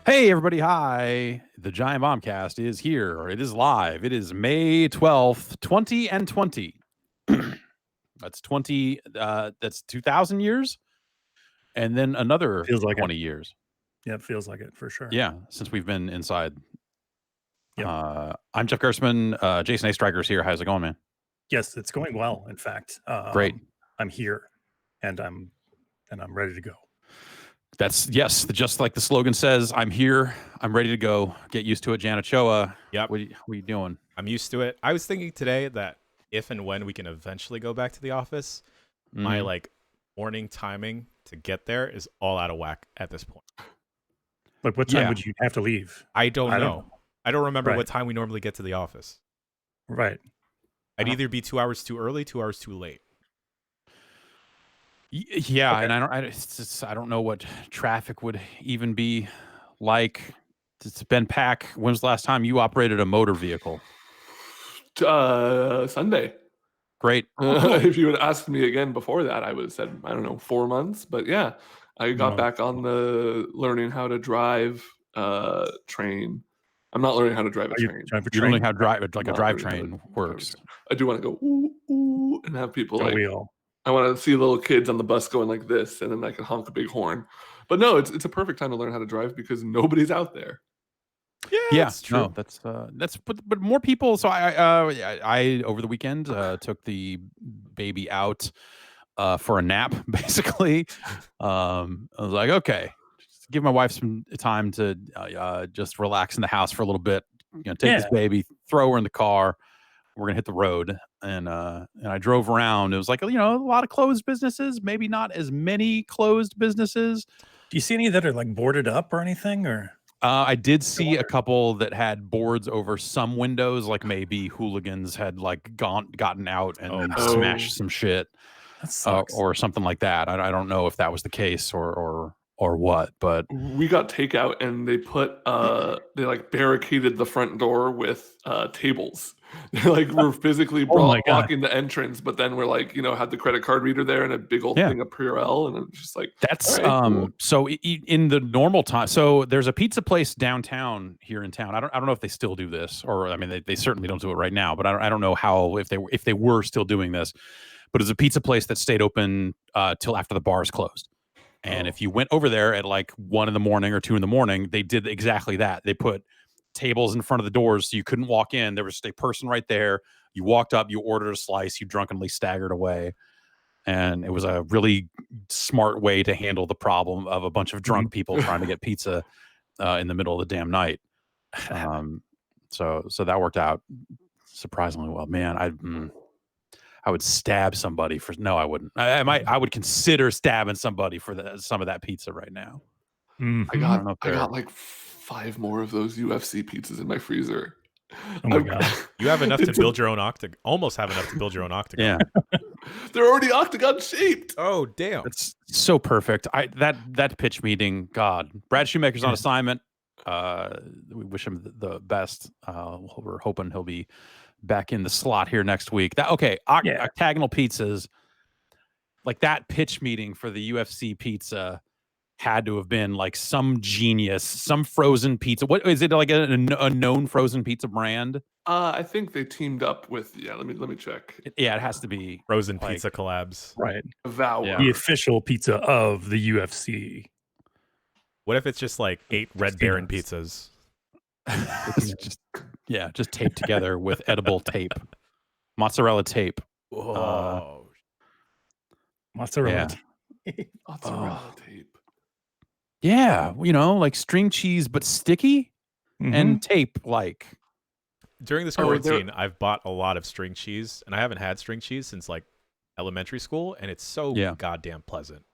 Hey, everybody. Hi. The Giant Bombcast is here. It is live. It is May 12th, 20 and 20. That's 20. That's 2,000 years. And then another Feels like 20 years. Yeah, it feels like it for sure. Yeah, since we've been inside. Yep. I'm Jeff Gerstmann. Jason A. Striker's here. How's it going, man? Yes, it's going well. In fact, Great. I'm here, and I'm ready to go. That's just like the slogan says. I'm here. I'm ready to go. Get used to it, Janichoa. Yep. What are you doing? I'm used to it. I was thinking today that if and when we can eventually go back to the office, my morning timing to get there is all out of whack at this point. Like, what time would you have to leave? I don't know. I don't remember Right. what time we normally get to the office. Right. I'd either be 2 hours too early, 2 hours too late. Yeah, Okay. and I don't know what traffic would even be like. It's Ben Pack. When's the last time you operated a motor vehicle? Sunday. Great. If you had asked me again before that, I would have said, I don't know, 4 months. But yeah, I got back on the learning how to drive train. I'm not learning how to drive a train. You're learning how to drive it like a drivetrain works. I do want to go ooh, ooh, and have people like wheel. I want to see little kids on the bus going like this, and then I can honk a big horn. But no, it's a perfect time to learn how to drive because nobody's out there. Yeah, that's true. No, but more people. So I over the weekend took the baby out for a nap. Basically, I was like, okay, just give my wife some time to just relax in the house for a little bit. Take this baby, throw her in the car. We're gonna hit the road, and I drove around. It was like a lot of closed businesses, maybe not as many closed businesses. Do you see any that are like boarded up or anything? Or I did see a couple that had boards over some windows, like maybe hooligans had like gotten out and smashed some shit, or something like that. I don't know if that was the case or what, but we got takeout and they put they like barricaded the front door with tables. They like were physically blocking the entrance, but then we're like, had the credit card reader there and a big old thing of Purell, and I'm just like, that's right, cool. So in the normal time, so there's a pizza place downtown here in town. I don't know if they still do this, or I mean they certainly don't do it right now, but I don't know how if they were still doing this, but it's a pizza place that stayed open till after the bars closed. And if you went over there at like 1 a.m. or 2 a.m, they did exactly that. They put tables in front of the doors so you couldn't walk in. There was just a person right there. You walked up, you ordered a slice, you drunkenly staggered away. And it was a really smart way to handle the problem of a bunch of drunk people trying to get pizza in the middle of the damn night. So that worked out surprisingly well. Man, I would stab somebody for I wouldn't. I would consider stabbing somebody for some of that pizza right now. I got like 5 more of those UFC pizzas in my freezer. Oh my god! You have enough to build your own octagon. Almost have enough to build your own octagon. Yeah, they're already octagon shaped. Oh damn! It's so perfect. That pitch meeting. God, Brad Shoemaker's on assignment. We wish him the best. We're hoping he'll be back in the slot here next week. Octagonal pizzas, like that pitch meeting for the UFC pizza had to have been like some genius, some frozen pizza. What is it, like a known frozen pizza brand? I think they teamed up with let me check. It has to be frozen pizza collabs, right? The official pizza of the UFC. What if it's just like 8 Red Baron pizzas? just taped together with edible tape, mozzarella tape. Mozzarella tape. Yeah, like string cheese but sticky and tape like. During this quarantine, I've bought a lot of string cheese, and I haven't had string cheese since like elementary school, and it's so goddamn pleasant.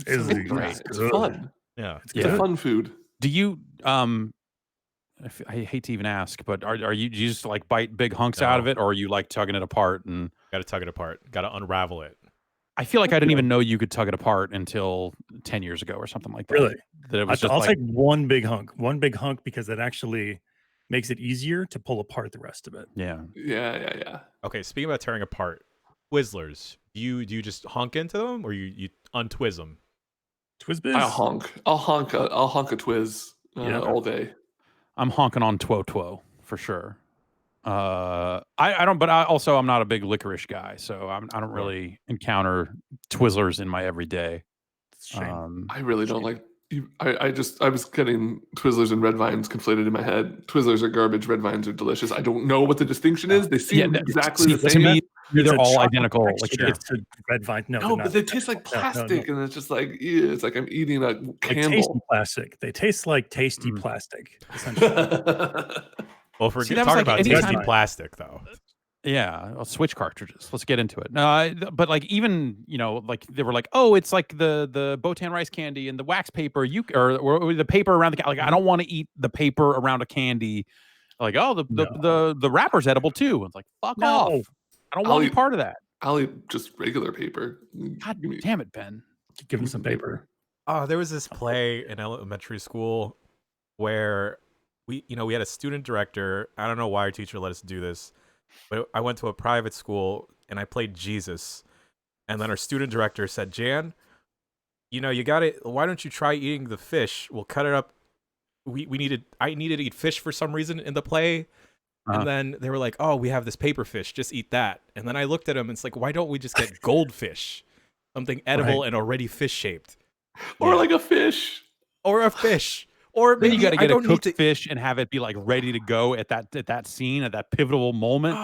It's great. It's fun. Yeah, it's a fun food. Do you I hate to even ask, but do you just like bite big hunks out of it, or are you like tugging it apart and got to tug it apart, got to unravel it? I feel like I didn't even know you could tug it apart until 10 years ago or something like that. Really? That it was I'll take one big hunk because that actually makes it easier to pull apart the rest of it. Yeah. Okay, speaking about tearing apart, Twizzlers, do you just honk into them, or you untwizz them? Twizzbiz? I'll honk a Twiz. all day. I'm honking on Two for sure. I don't, but I'm not a big licorice guy, so I don't really encounter Twizzlers in my everyday. Shame. I really don't like. I was getting Twizzlers and Red Vines conflated in my head. Twizzlers are garbage. Red Vines are delicious. I don't know what the distinction is. They seem exactly the same. To me, they're all chocolate identical. Like it's a Red Vine. No, but they taste like plastic, and it's just like it's like I'm eating a candle. Tasty plastic. They taste like tasty plastic. Essentially. Well, if we're talking about tasty plastic, though. Yeah, Switch cartridges. Let's get into it. No, but like even like they were like, oh, it's like the Botan rice candy and the wax paper. Or the paper around the like. I don't want to eat the paper around a candy. Like, oh, the wrapper's edible too. It's like, fuck off. I don't want to be part of that. I'll eat just regular paper. God damn it, Ben. Give him some paper. Oh, there was this play in elementary school where we had a student director. I don't know why our teacher let us do this. But I went to a private school and I played Jesus. And then our student director said, Jan, you got it. Why don't you try eating the fish? We'll cut it up. I needed to eat fish for some reason in the play. And then they were like, oh, we have this paper fish. Just eat that. And then I looked at him and it's like, why don't we just get goldfish? Something edible and already fish shaped. Or like a fish. Or a fish. Or then you got to get a cooked fish and have it be like ready to go at that scene, at that pivotal moment.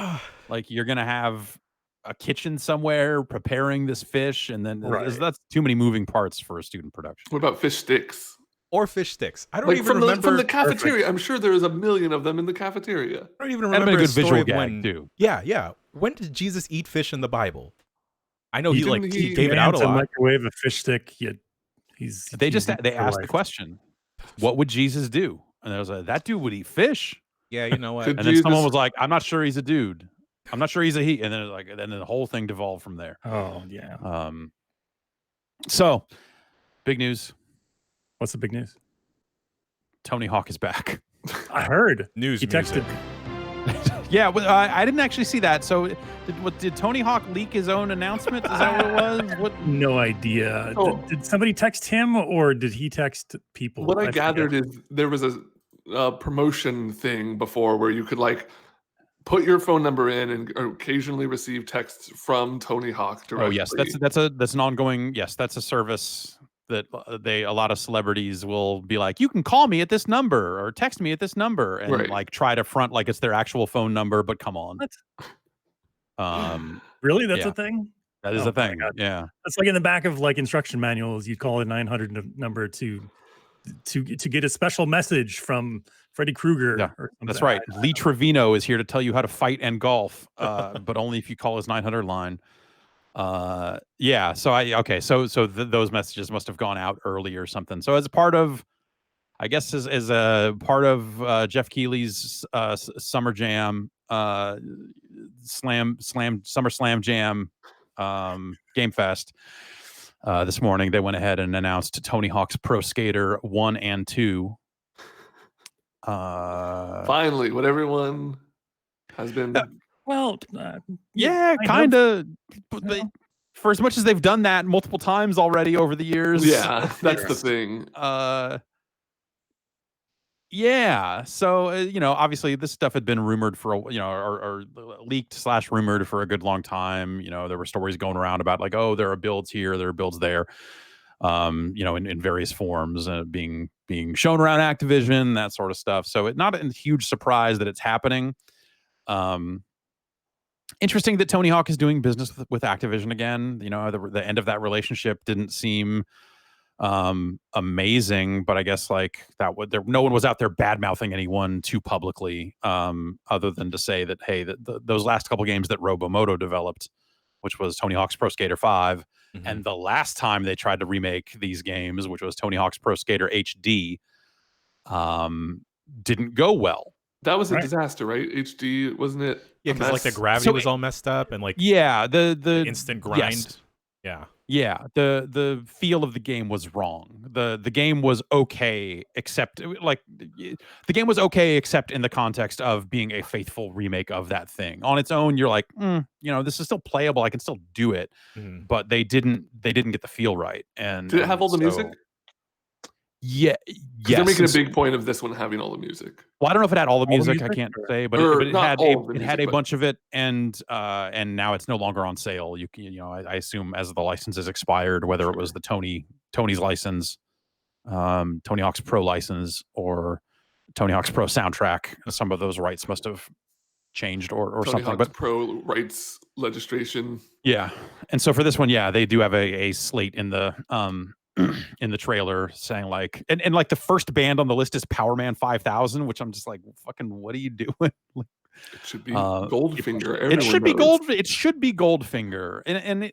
Like you're gonna have a kitchen somewhere preparing this fish, and then that's too many moving parts for a student production. What about fish sticks? Or fish sticks? I don't even remember from the cafeteria. Perfect. I'm sure there is a million of them in the cafeteria. I don't even remember a good visual gag too. Yeah. When did Jesus eat fish in the Bible? I know he gave it out a lot. Microwave a fish stick. They asked the question. What would Jesus do? And I was like, that dude would eat fish. Yeah, you know what? And then someone was like, I'm not sure he's a dude. I'm not sure he's a he. And then the whole thing devolved from there. Oh yeah. So big news. What's the big news? Tony Hawk is back. I heard. News. He texted. Yeah, I didn't actually see that. So, did Tony Hawk leak his own announcement? Is that what it was? What? No idea. Oh. Did somebody text him, or did he text people? What I gathered is there was a promotion thing before where you could like put your phone number in and occasionally receive texts from Tony Hawk directly. Oh yes, that's an ongoing. Yes, that's a service that a lot of celebrities will be like, you can call me at this number or text me at this number, and like try to front like it's their actual phone number, but come on. Really? That's a thing? That is a thing. Yeah. That's like in the back of like instruction manuals, you'd call a 900 number to get a special message from Freddy Krueger. Yeah, that's right. Lee Trevino is here to tell you how to fight and golf, but only if you call his 900 line. So those messages must have gone out early or something. So as a part of, I guess as a part of Jeff Keighley's Summer Jam, Summer Slam Jam Game Fest, this morning they went ahead and announced Tony Hawk's Pro Skater 1 and 2. Finally, what everyone has been. Well, kind of. For as much as they've done that multiple times already over the years. Yeah, that's the thing. So obviously this stuff had been rumored for or leaked / rumored for a good long time. There were stories going around about like, oh, there are builds here, there are builds there. In various forms, being shown around Activision, that sort of stuff. So it's not a huge surprise that it's happening. Interesting that Tony Hawk is doing business with Activision again. The end of that relationship didn't seem amazing, but I guess like no one was out there bad mouthing anyone too publicly, other than to say that hey, those last couple games that Robomoto developed, which was Tony Hawk's Pro Skater 5, and the last time they tried to remake these games, which was Tony Hawk's Pro Skater HD, didn't go well. That was a disaster, right? HD, wasn't it? Yeah, because like the gravity was all messed up, and like the instant grind. Yes. Yeah, the feel of the game was wrong. The game was okay, except in the context of being a faithful remake of that thing. On its own, you're like, this is still playable. I can still do it, but they didn't get the feel right. And did it have all the music? Yeah, They're yes. making a big point of this one having all the music. Well, I don't know if it had all the All the music. I music, can't or- say, but Or it not had all of the it had music, a but- bunch of it, and now it's no longer on sale. I assume as the license is expired, whether it was the Tony's license, Tony Hawk's Pro license, or Tony Hawk's Pro soundtrack, some of those rights must have changed or Tony something. Hawk's But Pro rights legislation. yeah, and so for this one, yeah, they do have a slate in the in the trailer saying like, and like the first band on the list is Power Man 5000, which I'm just like, fucking, what are you doing? It should be Goldfinger. It should be knows. It should be Goldfinger, and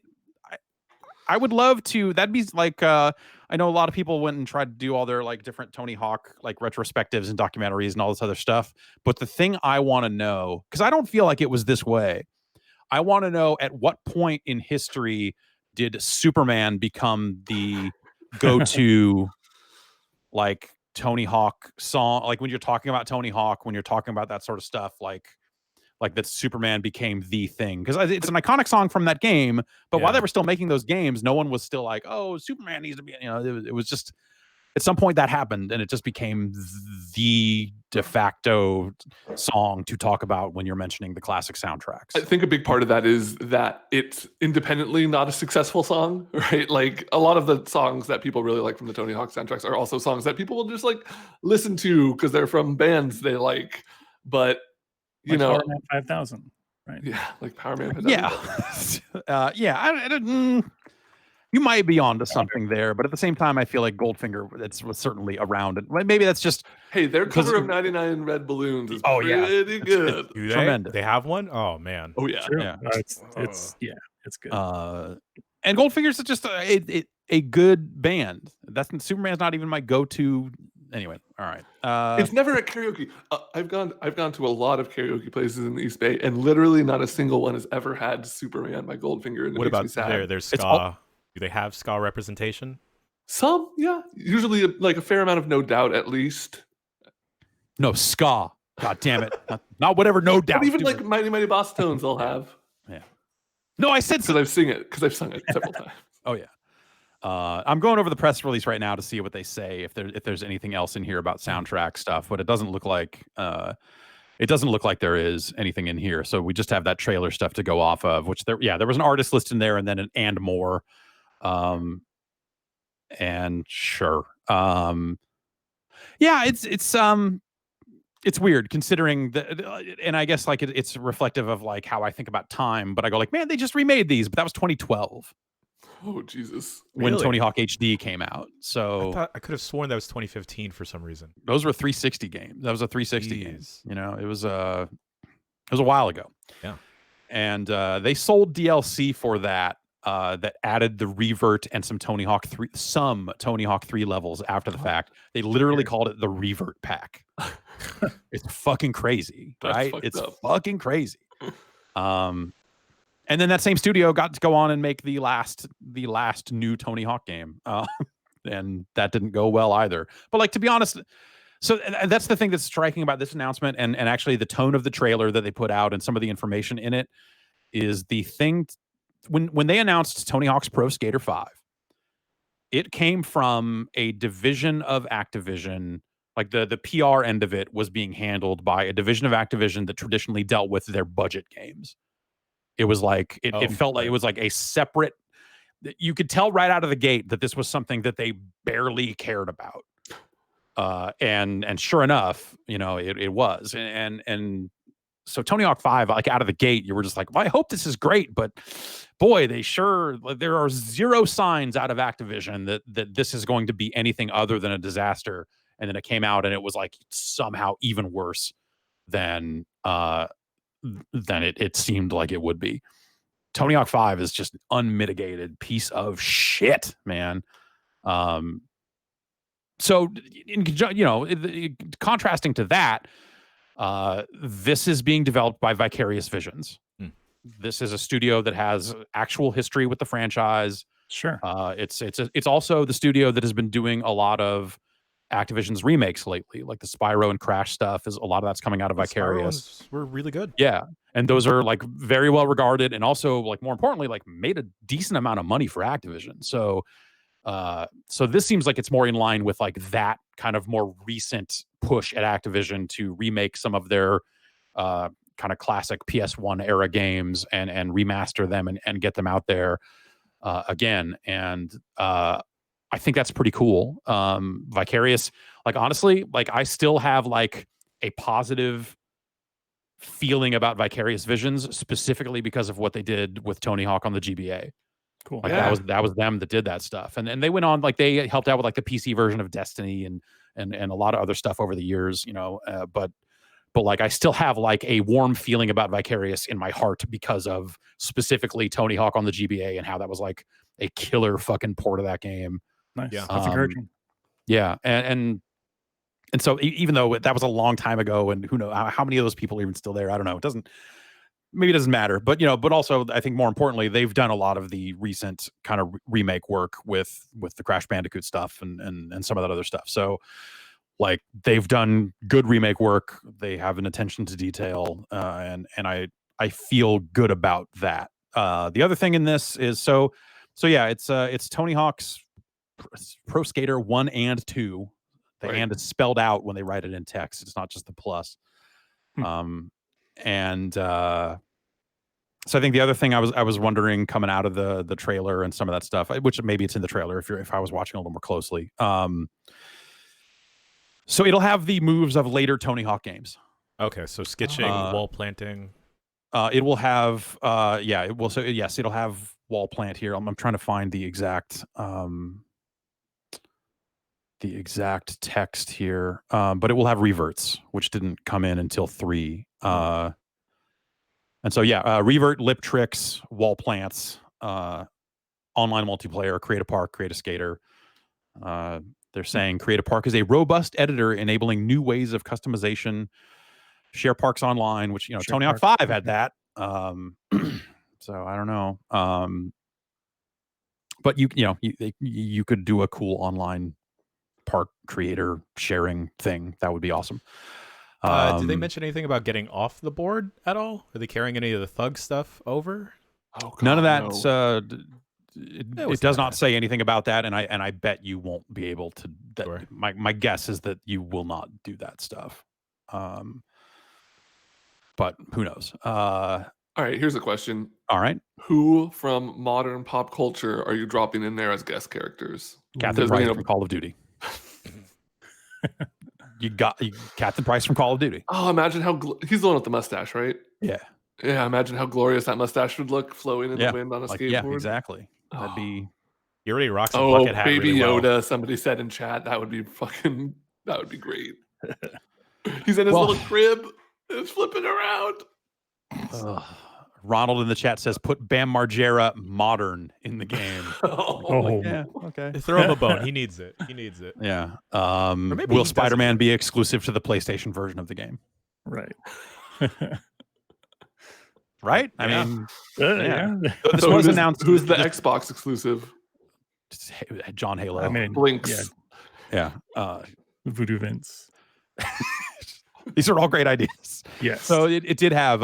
I would love to. That'd be like, I know a lot of people went and tried to do all their like different Tony Hawk like retrospectives and documentaries and all this other stuff. But the thing I want to know, because I don't feel like it was this way, I want to know at what point in history did Superman become the go-to like Tony Hawk song? Like when you're talking about Tony Hawk, when you're talking about that sort of stuff, like that Superman became the thing, because it's an iconic song from that game. But while they were still making those games, no one was still like, oh, Superman needs to be, it was just at some point that happened, and it just became the de facto song to talk about when you're mentioning the classic soundtracks. I think a big part of that is that it's independently not a successful song, right? Like a lot of the songs that people really like from the Tony Hawk soundtracks are also songs that people will just like listen to because they're from bands they like. But you know, Power Man 5000, right? Yeah, like Power Man. Yeah, you might be onto something there, but at the same time, I feel like Goldfinger was certainly around, and maybe that's just hey, their cover of 99 Red Balloons is pretty good. Do they? Tremendous. They have one? Oh man. Oh yeah. True. Yeah. It's good. And Goldfinger's just a good band. Superman's not even my go-to. Anyway, all right. It's never at karaoke. I've gone to a lot of karaoke places in the East Bay, and literally not a single one has ever had Superman by Goldfinger. And What it makes about me sad. their ska? Do they have ska representation? Some, yeah, usually like a fair amount of No Doubt at least. No, ska. God damn it. Not whatever No Doubt. But even like Mighty Mighty Boss Tones, they'll have. Yeah. No, I said because I've sung it several times. Oh yeah. I'm going over the press release right now to see what they say, if there's anything else in here about soundtrack stuff, but it doesn't look like there is anything in here. So we just have that trailer stuff to go off of, which there was an artist list in there, and then an and more. And sure. Yeah, it's weird considering and I guess like it's reflective of like how I think about time, but I go like, man, they just remade these, but that was 2012. Oh Jesus! When Really? Tony Hawk HD came out. So I could have sworn that was 2015 for some reason. those were 360 games. That was a 360 game. Jeez. It was a while ago. Yeah. And they sold DLC for that that added the revert and some Tony Hawk 3 levels after the fact. They literally called it the revert pack. It's fucking crazy, That's right? fucked It's up. fucking crazy. And then that same studio got to go on and make the last new Tony Hawk game. And that didn't go well either. But like, to be honest, so and that's the thing that's striking about this announcement, and actually the tone of the trailer that they put out and some of the information in it is the thing when they announced Tony Hawk's Pro Skater 5, it came from a division of Activision. Like the PR end of it was being handled by a division of Activision that traditionally dealt with their budget games. It was like it felt like it was like a separate. You could tell right out of the gate that this was something that they barely cared about. And sure enough, it was. And so Tony Hawk 5, like out of the gate, you were just like, well, I hope this is great, but boy, there are zero signs out of Activision that this is going to be anything other than a disaster. And then it came out and it was like somehow even worse than it seemed like it would be. Tony Hawk 5 is just an unmitigated piece of shit, man. So contrasting to that, this is being developed by Vicarious Visions. This is a studio that has actual history with the franchise. Sure. It's also the studio that has been doing a lot of Activision's remakes lately, like the Spyro and Crash stuff. Is a lot of that's coming out of Vicarious. Were really good. Yeah, and those are like very well regarded, and also like more importantly, like made a decent amount of money for Activision. So So this seems like it's more in line with like that kind of more recent push at Activision to remake some of their kind of classic PS1 era games and remaster them and get them out there again. And I think that's pretty cool. Vicarious, like honestly, like I still have like a positive feeling about Vicarious Visions, specifically because of what they did with Tony Hawk on the GBA. Cool. Like that was them that did that stuff, and they went on, like they helped out with like the PC version of Destiny and a lot of other stuff over the years, you know. But like I still have like a warm feeling about Vicarious in my heart because of specifically Tony Hawk on the GBA and how that was like a killer fucking port of that game. Nice. Yeah. That's encouraging. Yeah, and so even though that was a long time ago, and who knows how many of those people are even still there, I don't know. Maybe it doesn't matter, but you know, but also I think more importantly, they've done a lot of the recent kind of remake work with the Crash Bandicoot stuff and some of that other stuff. So like they've done good remake work. They have an attention to detail, and I feel good about that. The other thing in this is so yeah, it's Tony Hawk's Pro Skater 1 and 2. The and is spelled out when they write it in text. It's not just the plus. And so I think the other thing I was wondering coming out of the trailer and some of that stuff, which maybe it's in the trailer if I was watching a little more closely. So it'll have the moves of later Tony Hawk games. Okay, so skitching, wall planting. It will have it will. So yes, it'll have wall plant here. I'm trying to find the exact text here, but it will have reverts, which didn't come in until 3. And so revert, lip tricks, wall plants, online multiplayer, create a park, create a skater. They're saying create a park is a robust editor enabling new ways of customization. Share parks online, which Tony Hawk 5 had that. So I don't know. But you could do a cool online park creator sharing thing. That would be awesome. Did they mention anything about getting off the board at all? Are they carrying any of the thug stuff over? Oh, God, none of that. no. It does not say anything about that, and I bet you won't be able to. Sure. My guess is that you will not do that stuff. But who knows? All right, here's a question. All right, Who from modern pop culture are you dropping in there as guest characters? Captain Price from Call of Duty. You got Captain Price from Call of Duty. Oh, imagine how he's the one with the mustache, right? Yeah. Yeah, imagine how glorious that mustache would look flowing in the wind on a skateboard. Yeah, exactly. That'd be. He already rocks a bucket hat. Baby really well. Yoda, somebody said in chat, that would be great. He's in his little crib. It's flipping around. Ronald in the chat says, put Bam Margera modern in the game. Yeah, okay. Throw him a bone. He needs it. Yeah. maybe Will he Spider-Man be exclusive to the PlayStation version of the game? Right. Right? I mean, This was announced. Who's the Xbox exclusive? John Halo. I mean, Blinks. Yeah. Voodoo Vince. These are all great ideas. Yes. So it did have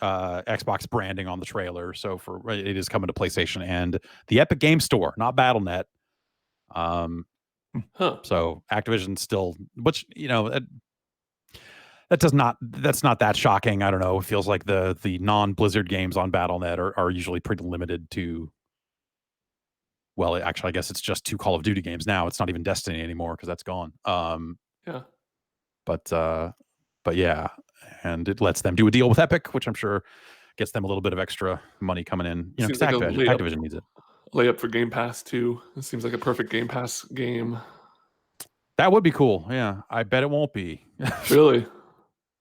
Xbox branding on the trailer. So it is coming to PlayStation and the Epic Game Store, not Battle.net. So Activision still, which that's not that shocking. I don't know. It feels like the non-Blizzard games on Battle.net are usually pretty limited to. Well, actually, I guess it's just 2 Call of Duty games now. It's not even Destiny anymore because that's gone. Yeah. But yeah, and it lets them do a deal with Epic, which I'm sure gets them a little bit of extra money coming in. Because like Activision needs it. Layup for Game Pass too. It seems like a perfect Game Pass game. That would be cool. Yeah, I bet it won't be. Really?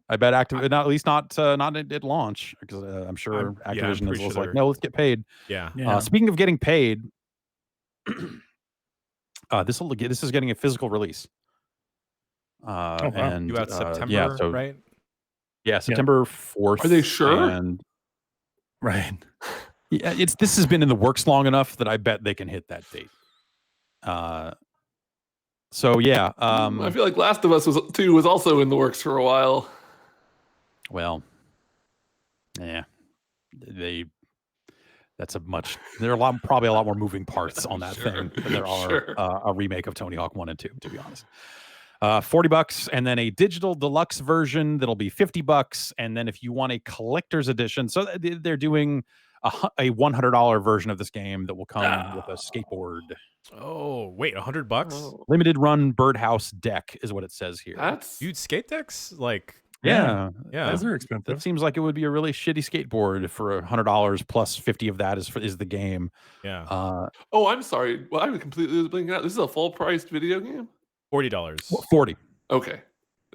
I bet Activision, at least not at launch, because I'm sure Activision is like, no, let's get paid. Yeah. Speaking of getting paid, this is getting a physical release. Wow. And About September, right? Yeah, September 4th. Are they sure? And Right. yeah, this has been in the works long enough that I bet they can hit that date. So yeah, I feel like Last of Us 2 was also in the works for a while. Well, yeah, they there are probably a lot more moving parts on that thing than there are Sure. a remake of Tony Hawk 1 and 2, to be honest. $40, and then a digital deluxe version that'll be $50, and then if you want a collector's edition, so they're doing a $100 version of this game that will come with a skateboard. Oh wait, $100? Oh, Limited run birdhouse deck is what it says here. that's Dude, skate decks? Like, yeah. Those are expensive. That seems like it would be a really shitty skateboard for $100 plus 50 of that is the game. yeah, oh, I'm sorry. Well, I was completely blinking out. This is a full priced video game. $40. 40. Okay,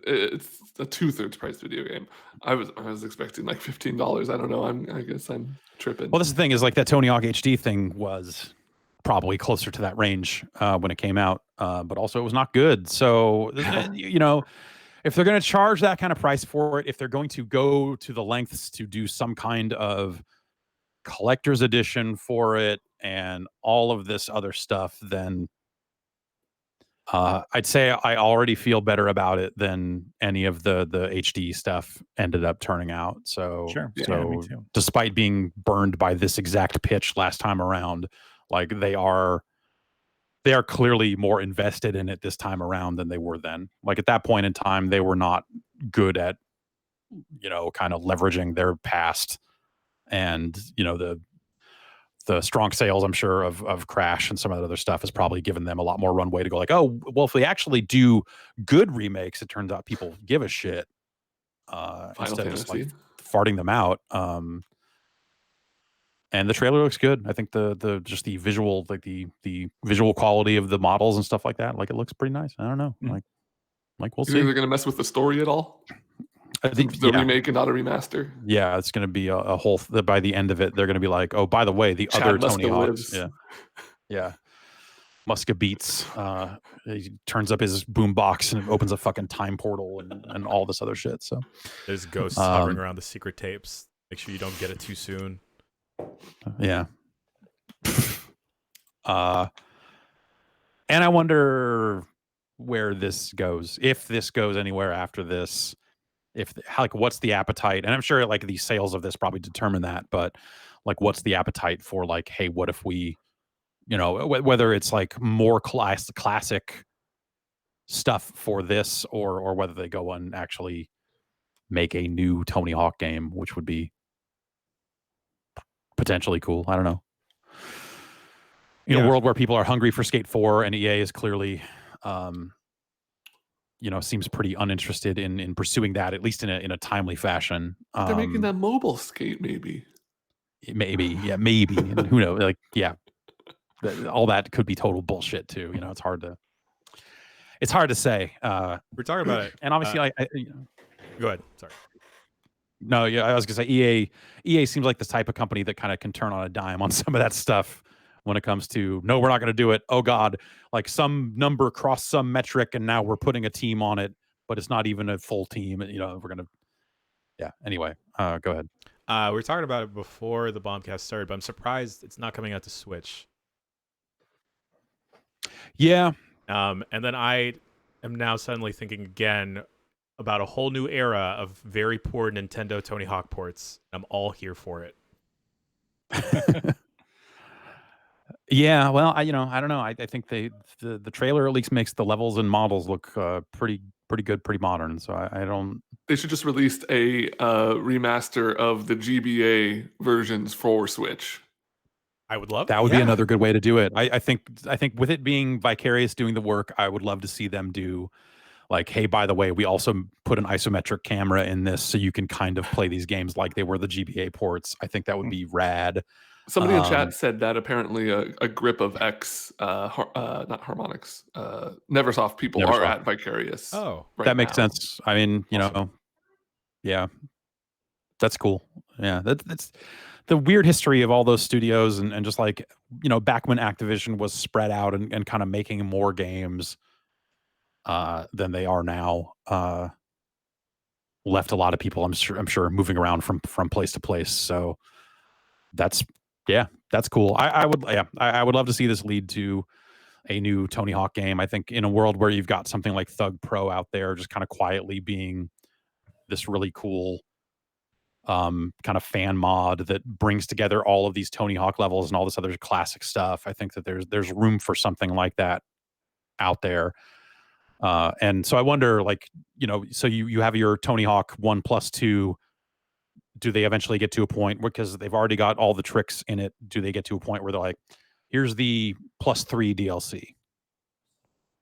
it's a 2/3 price video game. I was expecting like $15. I don't know. I guess I'm tripping. Well, this is the thing is like that Tony Hawk HD thing was probably closer to that range when it came out, but also it was not good. So you know, if they're going to charge that kind of price for it, if they're going to go to the lengths to do some kind of collector's edition for it and all of this other stuff, then I'd say I already feel better about it than any of the HD stuff ended up turning out. So, Sure. Yeah, so me too. despite being burned by this exact pitch last time around, like they are clearly more invested in it this time around than they were then. Like at that point in time, they were not good at, you know, kind of leveraging their past and, you know, the strong sales, I'm sure, of Crash and some of that other stuff has probably given them a lot more runway to go like, oh, well, if we actually do good remakes, it turns out people give a shit instead of just like farting them out. And the trailer looks good. I think the visual, like the visual quality of the models and stuff like that, like it looks pretty nice. I don't know, like we'll You see. think they're gonna mess with the story at all? I think the remake and not a remaster. Yeah, it's going to be a whole. By the end of it, they're going to be like, oh, by the way, the Chad other Muska Tony Hawks. lives. Yeah. Muska beats. He turns up his boombox and opens a fucking time portal and all this other shit. So There's ghosts hovering around the secret tapes. Make sure you don't get it too soon. Yeah. And I wonder where this goes, if this goes anywhere after this. Like what's the appetite, and I'm sure like the sales of this probably determine that, but like what's the appetite for like, hey, what if we, you know, whether it's like more classic stuff for this or whether they go and actually make a new Tony Hawk game, which would be potentially cool. I don't know. In a world where people are hungry for Skate 4 and EA is clearly you know, seems pretty uninterested in pursuing that, at least in a timely fashion. They're making that mobile Skate, maybe. Maybe. And who knows? Like, yeah, all that could be total bullshit too. You know, it's hard to say. We're talking about it, and obviously, go ahead. Sorry. No, yeah, I was gonna say EA seems like this type of company that kind of can turn on a dime on some of that stuff. When it comes to, no, we're not going to do it. Oh God, like some number crossed some metric and now we're putting a team on it, but it's not even a full team. You know, we're going to, yeah. Anyway, go ahead. We were talking about it before the Bombcast started, but I'm surprised it's not coming out to Switch. Yeah. And then I am now suddenly thinking again about a whole new era of very poor Nintendo Tony Hawk ports. I'm all here for it. Yeah, well, I don't know. I think the trailer at least makes the levels and models look pretty good, pretty modern. So I don't. They should just release a remaster of the GBA versions for Switch. I would love that. Would be another good way to do it. I think with it being Vicarious doing the work, I would love to see them do like, hey, by the way, we also put an isometric camera in this so you can kind of play these games like they were the GBA ports. I think that would be rad. Somebody in chat said that apparently a grip of not Harmonix, Neversoft people are at Vicarious. Oh, right that makes now. sense. I mean, you know, yeah, that's cool. Yeah, that's the weird history of all those studios and just like, you know, back when Activision was spread out and kind of making more games than they are now. Left a lot of people, I'm sure, moving around from place to place. So that's cool. I would love to see this lead to a new Tony Hawk game. I think in a world where you've got something like Thug Pro out there, just kind of quietly being this really cool kind of fan mod that brings together all of these Tony Hawk levels and all this other classic stuff. I think that there's room for something like that out there. And so I wonder, like, so you have your Tony Hawk 1+2. Do they eventually get to a point because they've already got all the tricks in it? Do they get to a point where they're like, here's the +3 DLC,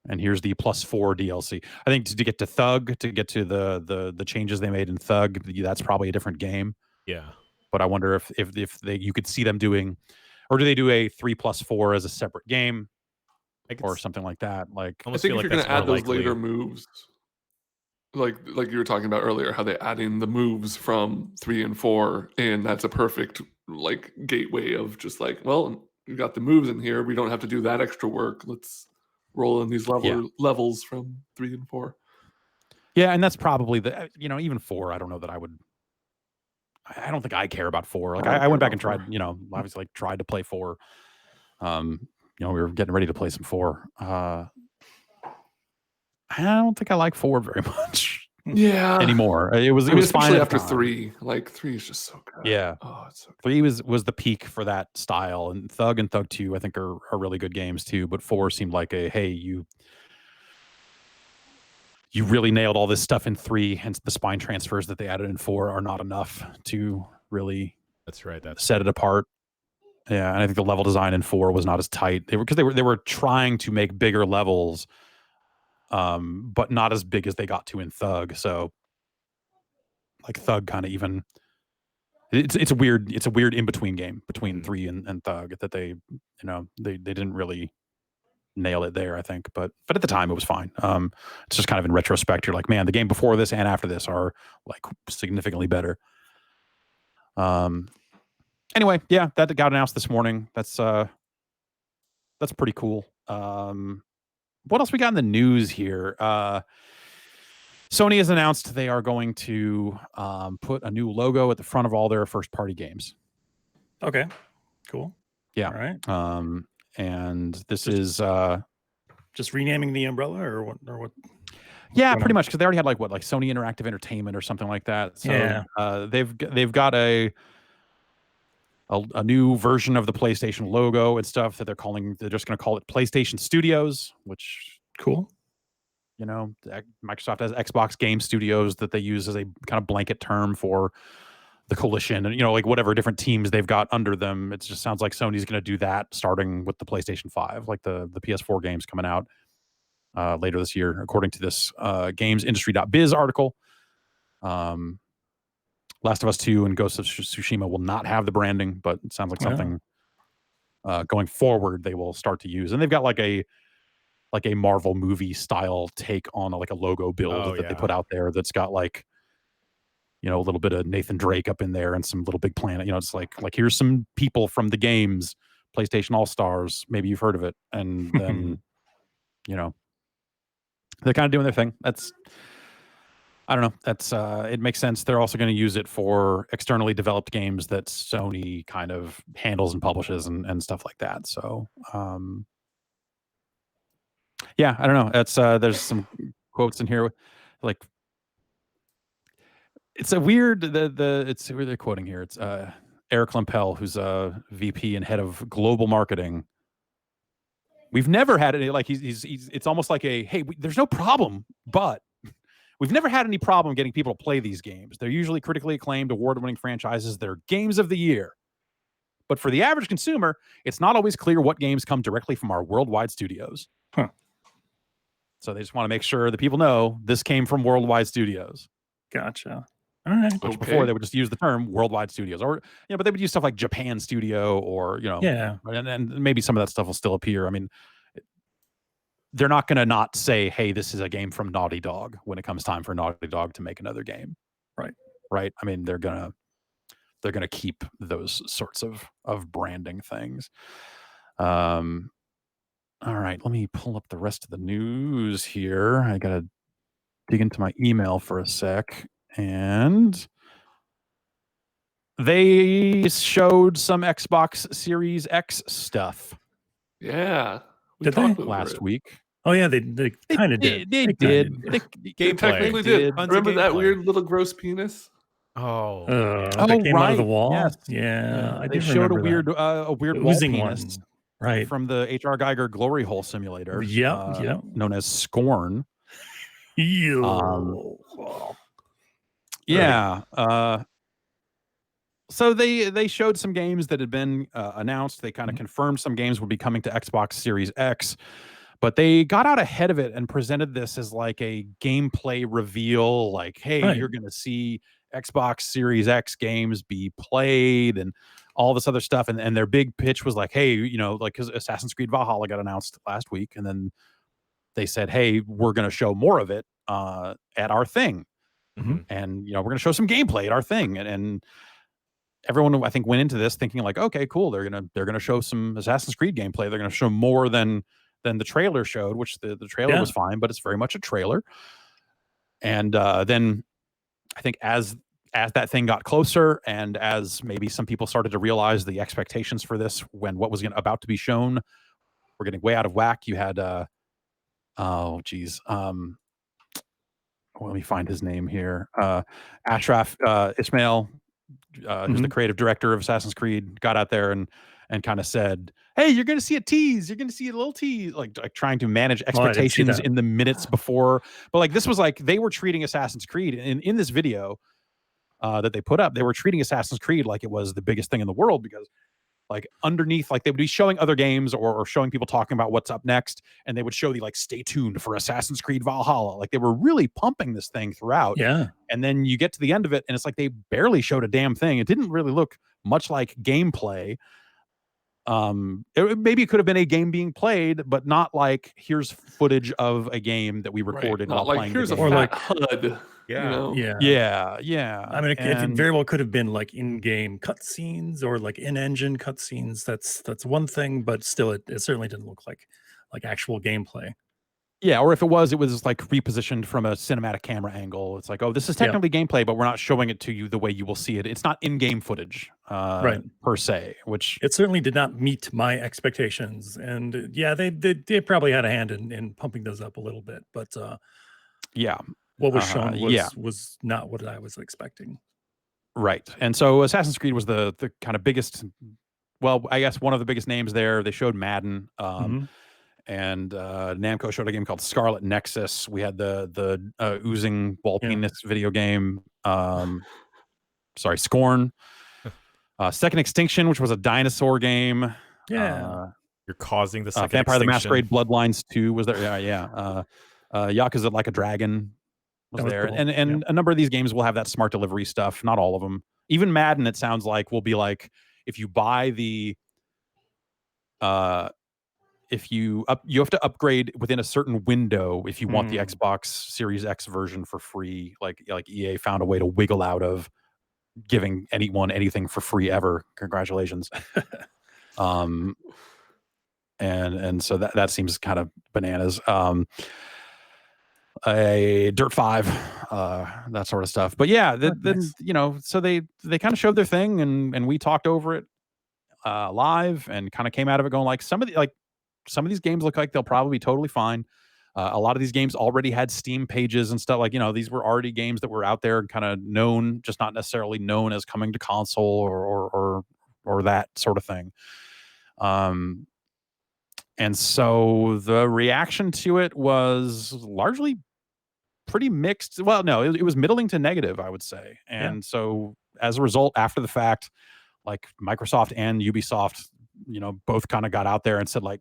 and here's the +4 DLC? I think to get to Thug, to get to the changes they made in Thug, that's probably a different game. Yeah. But I wonder if you could see them doing, or do they do a 3+4 as a separate game, or something like that? Like, I think if you're going to add those later moves, like you were talking about earlier, how they add in the moves from 3 and 4, and that's a perfect like gateway of just like, well, we got the moves in here, we don't have to do that extra work. Let's roll in these levels from 3 and 4. Yeah, and that's probably even 4. I don't know that I don't think I care about 4. Like, I went back and tried, obviously, like, tried to play 4. We were getting ready to play some 4. I don't think I like 4 very much. Yeah. Anymore. It was fine after 3. Like 3 is just so good. Yeah. Oh, it's so good. 3 was the peak for that style, and Thug 2 I think are really good games too, but 4 seemed like hey, you really nailed all this stuff in 3, and the spine transfers that they added in 4 are not enough to really set it apart. Yeah, and I think the level design in 4 was not as tight. They were trying to make bigger levels, but not as big as they got to in Thug. So, like, Thug kind of even it's a weird in between game between 3 and Thug that they didn't really nail it there, I think, but at the time it was fine. It's just kind of in retrospect, you're like, man, the game before this and after this are like significantly better. Anyway, yeah, that got announced this morning. That's pretty cool. What else we got in the news here? Sony has announced they are going to put a new logo at the front of all their first-party games. Okay, cool. Yeah. All right. And this is just renaming the umbrella, or what? Yeah, pretty much, because they already had like Sony Interactive Entertainment or something like that. So yeah. They've got a new version of the PlayStation logo and stuff that they're just going to call it PlayStation Studios, which cool. Microsoft has Xbox Game Studios that they use as a kind of blanket term for the coalition, and like whatever different teams they've got under them. It just sounds like Sony's going to do that starting with the PlayStation 5, like the PS4 games coming out later this year, according to this gamesindustry.biz article. Last of Us 2 and Ghost of Tsushima will not have the branding, but it sounds like something going forward they will start to use. And they've got like a Marvel movie style take on a logo build that they put out there that's got like, a little bit of Nathan Drake up in there and some Little Big Planet. It's like here's some people from the games, PlayStation All-Stars. Maybe you've heard of it. And then, they're kind of doing their thing. I don't know. That's it makes sense. They're also going to use it for externally developed games that Sony kind of handles and publishes and stuff like that. So, yeah, I don't know. That's there's some quotes in here, like it's a weird it's who they're quoting here. It's Eric Lempel, who's a VP and head of global marketing. We've never had any he's it's almost like there's no problem, but we've never had any problem getting people to play these games. They're usually critically acclaimed, award-winning franchises. They're games of the year. But for the average consumer, it's not always clear what games come directly from our worldwide studios. Huh. So they just want to make sure that people know this came from worldwide studios. Gotcha. All right. Which before they would just use the term worldwide studios, or but they would use stuff like Japan Studio, or and maybe some of that stuff will still appear. I mean, they're not going to not say, hey, this is a game from Naughty Dog when it comes time for Naughty Dog to make another game. Right. I mean, they're gonna keep those sorts of branding things. All right, let me pull up the rest of the news here. I gotta dig into my email for a sec. And they showed some Xbox Series X stuff. Yeah. Did they? Last week. Oh, yeah, they kind of did. They did. They technically did. Remember that weird little gross penis? Oh, that came out of the wall. Yes. Yeah, I They do showed remember a weird wall oozing penis one. Right. from the H.R. Geiger glory hole simulator. Yep. Known as Scorn. Yeah. So they showed some games that had been announced. They kind of confirmed some games would be coming to Xbox Series X, but they got out ahead of it and presented this as like a gameplay reveal. Like, hey, you're going to see Xbox Series X games be played and all this other stuff. And their big pitch was like, hey, like, because Assassin's Creed Valhalla got announced last week, and then they said, hey, we're going to show more of it at our thing. And we're going to show some gameplay at our thing. And everyone, I think, went into this thinking like, okay, cool, they're gonna show some Assassin's Creed gameplay. They're gonna show more than the trailer showed, which the trailer was fine, but it's very much a trailer. And then I think as that thing got closer, and as maybe some people started to realize the expectations for this, when what was about to be shown were getting way out of whack, you had let me find his name here. Ashraf Ismail, who's the creative director of Assassin's Creed, got out there and kind of said, hey, you're going to see a tease. You're going to see a little tease, like trying to manage expectations in the minutes before. But like, this was like, they were treating Assassin's Creed in this video that they put up. They were treating Assassin's Creed like it was the biggest thing in the world, because like underneath, like they would be showing other games or showing people talking about what's up next. And they would show the like, stay tuned for Assassin's Creed Valhalla. Like they were really pumping this thing throughout. Yeah. And then you get to the end of it and it's like, they barely showed a damn thing. It didn't really look much like gameplay. Maybe it could have been a game being played, but not like, here's footage of a game that we recorded while playing. Here's the game. a fat HUD. Yeah. I mean, it very well could have been like in-game cutscenes or like in-engine cutscenes. That's one thing, but still, it certainly didn't look like actual gameplay. Yeah, or if it was like repositioned from a cinematic camera angle. It's like, oh, this is technically gameplay, but we're not showing it to you the way you will see it. It's not in-game footage, per se. Which it certainly did not meet my expectations. And yeah, they probably had a hand in pumping those up a little bit, but what was shown was not what I was expecting. Right, and so Assassin's Creed was the kind of biggest. Well, I guess one of the biggest names there. They showed Madden. And Namco showed a game called Scarlet Nexus. We had the oozing wall penis video game. Scorn. Second Extinction, which was a dinosaur game. You're causing the second Vampire Extinction. the Masquerade Bloodlines 2 was there. Yakuza Like a Dragon was there. Cool. And a number of these games will have that smart delivery stuff. Not all of them. Even Madden, it sounds like, will be like, if you buy the you have to upgrade within a certain window if you want the Xbox Series X version for free. Like EA found a way to wiggle out of giving anyone anything for free ever. Congratulations. And so that seems kind of bananas. A Dirt 5, that sort of stuff. But yeah, then so they kind of showed their thing, and we talked over it live, and kind of came out of it going like, some of these games look like they'll probably be totally fine. A lot of these games already had Steam pages and stuff. Like, these were already games that were out there and kind of known, just not necessarily known as coming to console or that sort of thing. And so the reaction to it was largely pretty mixed. Well, no, it was middling to negative, I would say. And so as a result, after the fact, like Microsoft and Ubisoft, both kind of got out there and said like,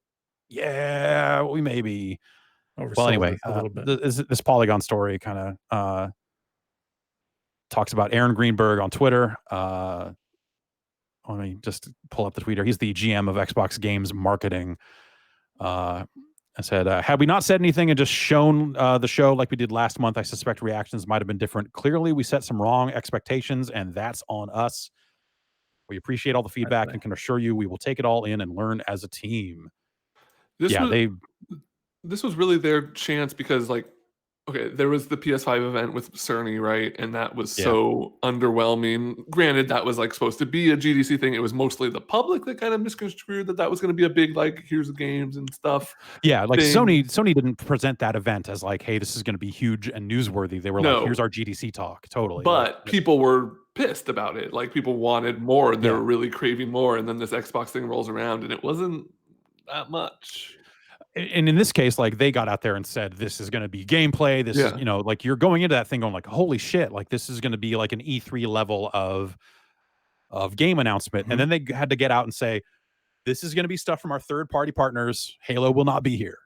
yeah, we maybe. Well, anyway, a little bit. This Polygon story kind of talks about Aaron Greenberg on Twitter. Let me just pull up the tweet here. He's the GM of Xbox Games Marketing. I said, had we not said anything and just shown the show like we did last month, I suspect reactions might have been different. Clearly, we set some wrong expectations, and that's on us. We appreciate all the feedback and can assure you we will take it all in and learn as a team. This was really their chance, because there was the PS5 event with Sony, right? And that was so underwhelming. Granted, that was supposed to be a GDC thing. It was mostly the public that kind of misconstrued that was going to be a big, here's the games and stuff. Yeah, Sony didn't present that event as hey, this is going to be huge and newsworthy. They were here's our GDC talk. Totally. But people were pissed about it. Like people wanted more, and they were Yeah. really craving more. And then this Xbox thing rolls around, and it wasn't that much. And in this case, like they got out there and said, this is going to be gameplay. This is, Yeah. you know, like you're going into that thing going like, holy shit, like this is going to be like an E3 level of game announcement. And then they had to get out and say, this is going to be stuff from our third party partners. Halo will not be here.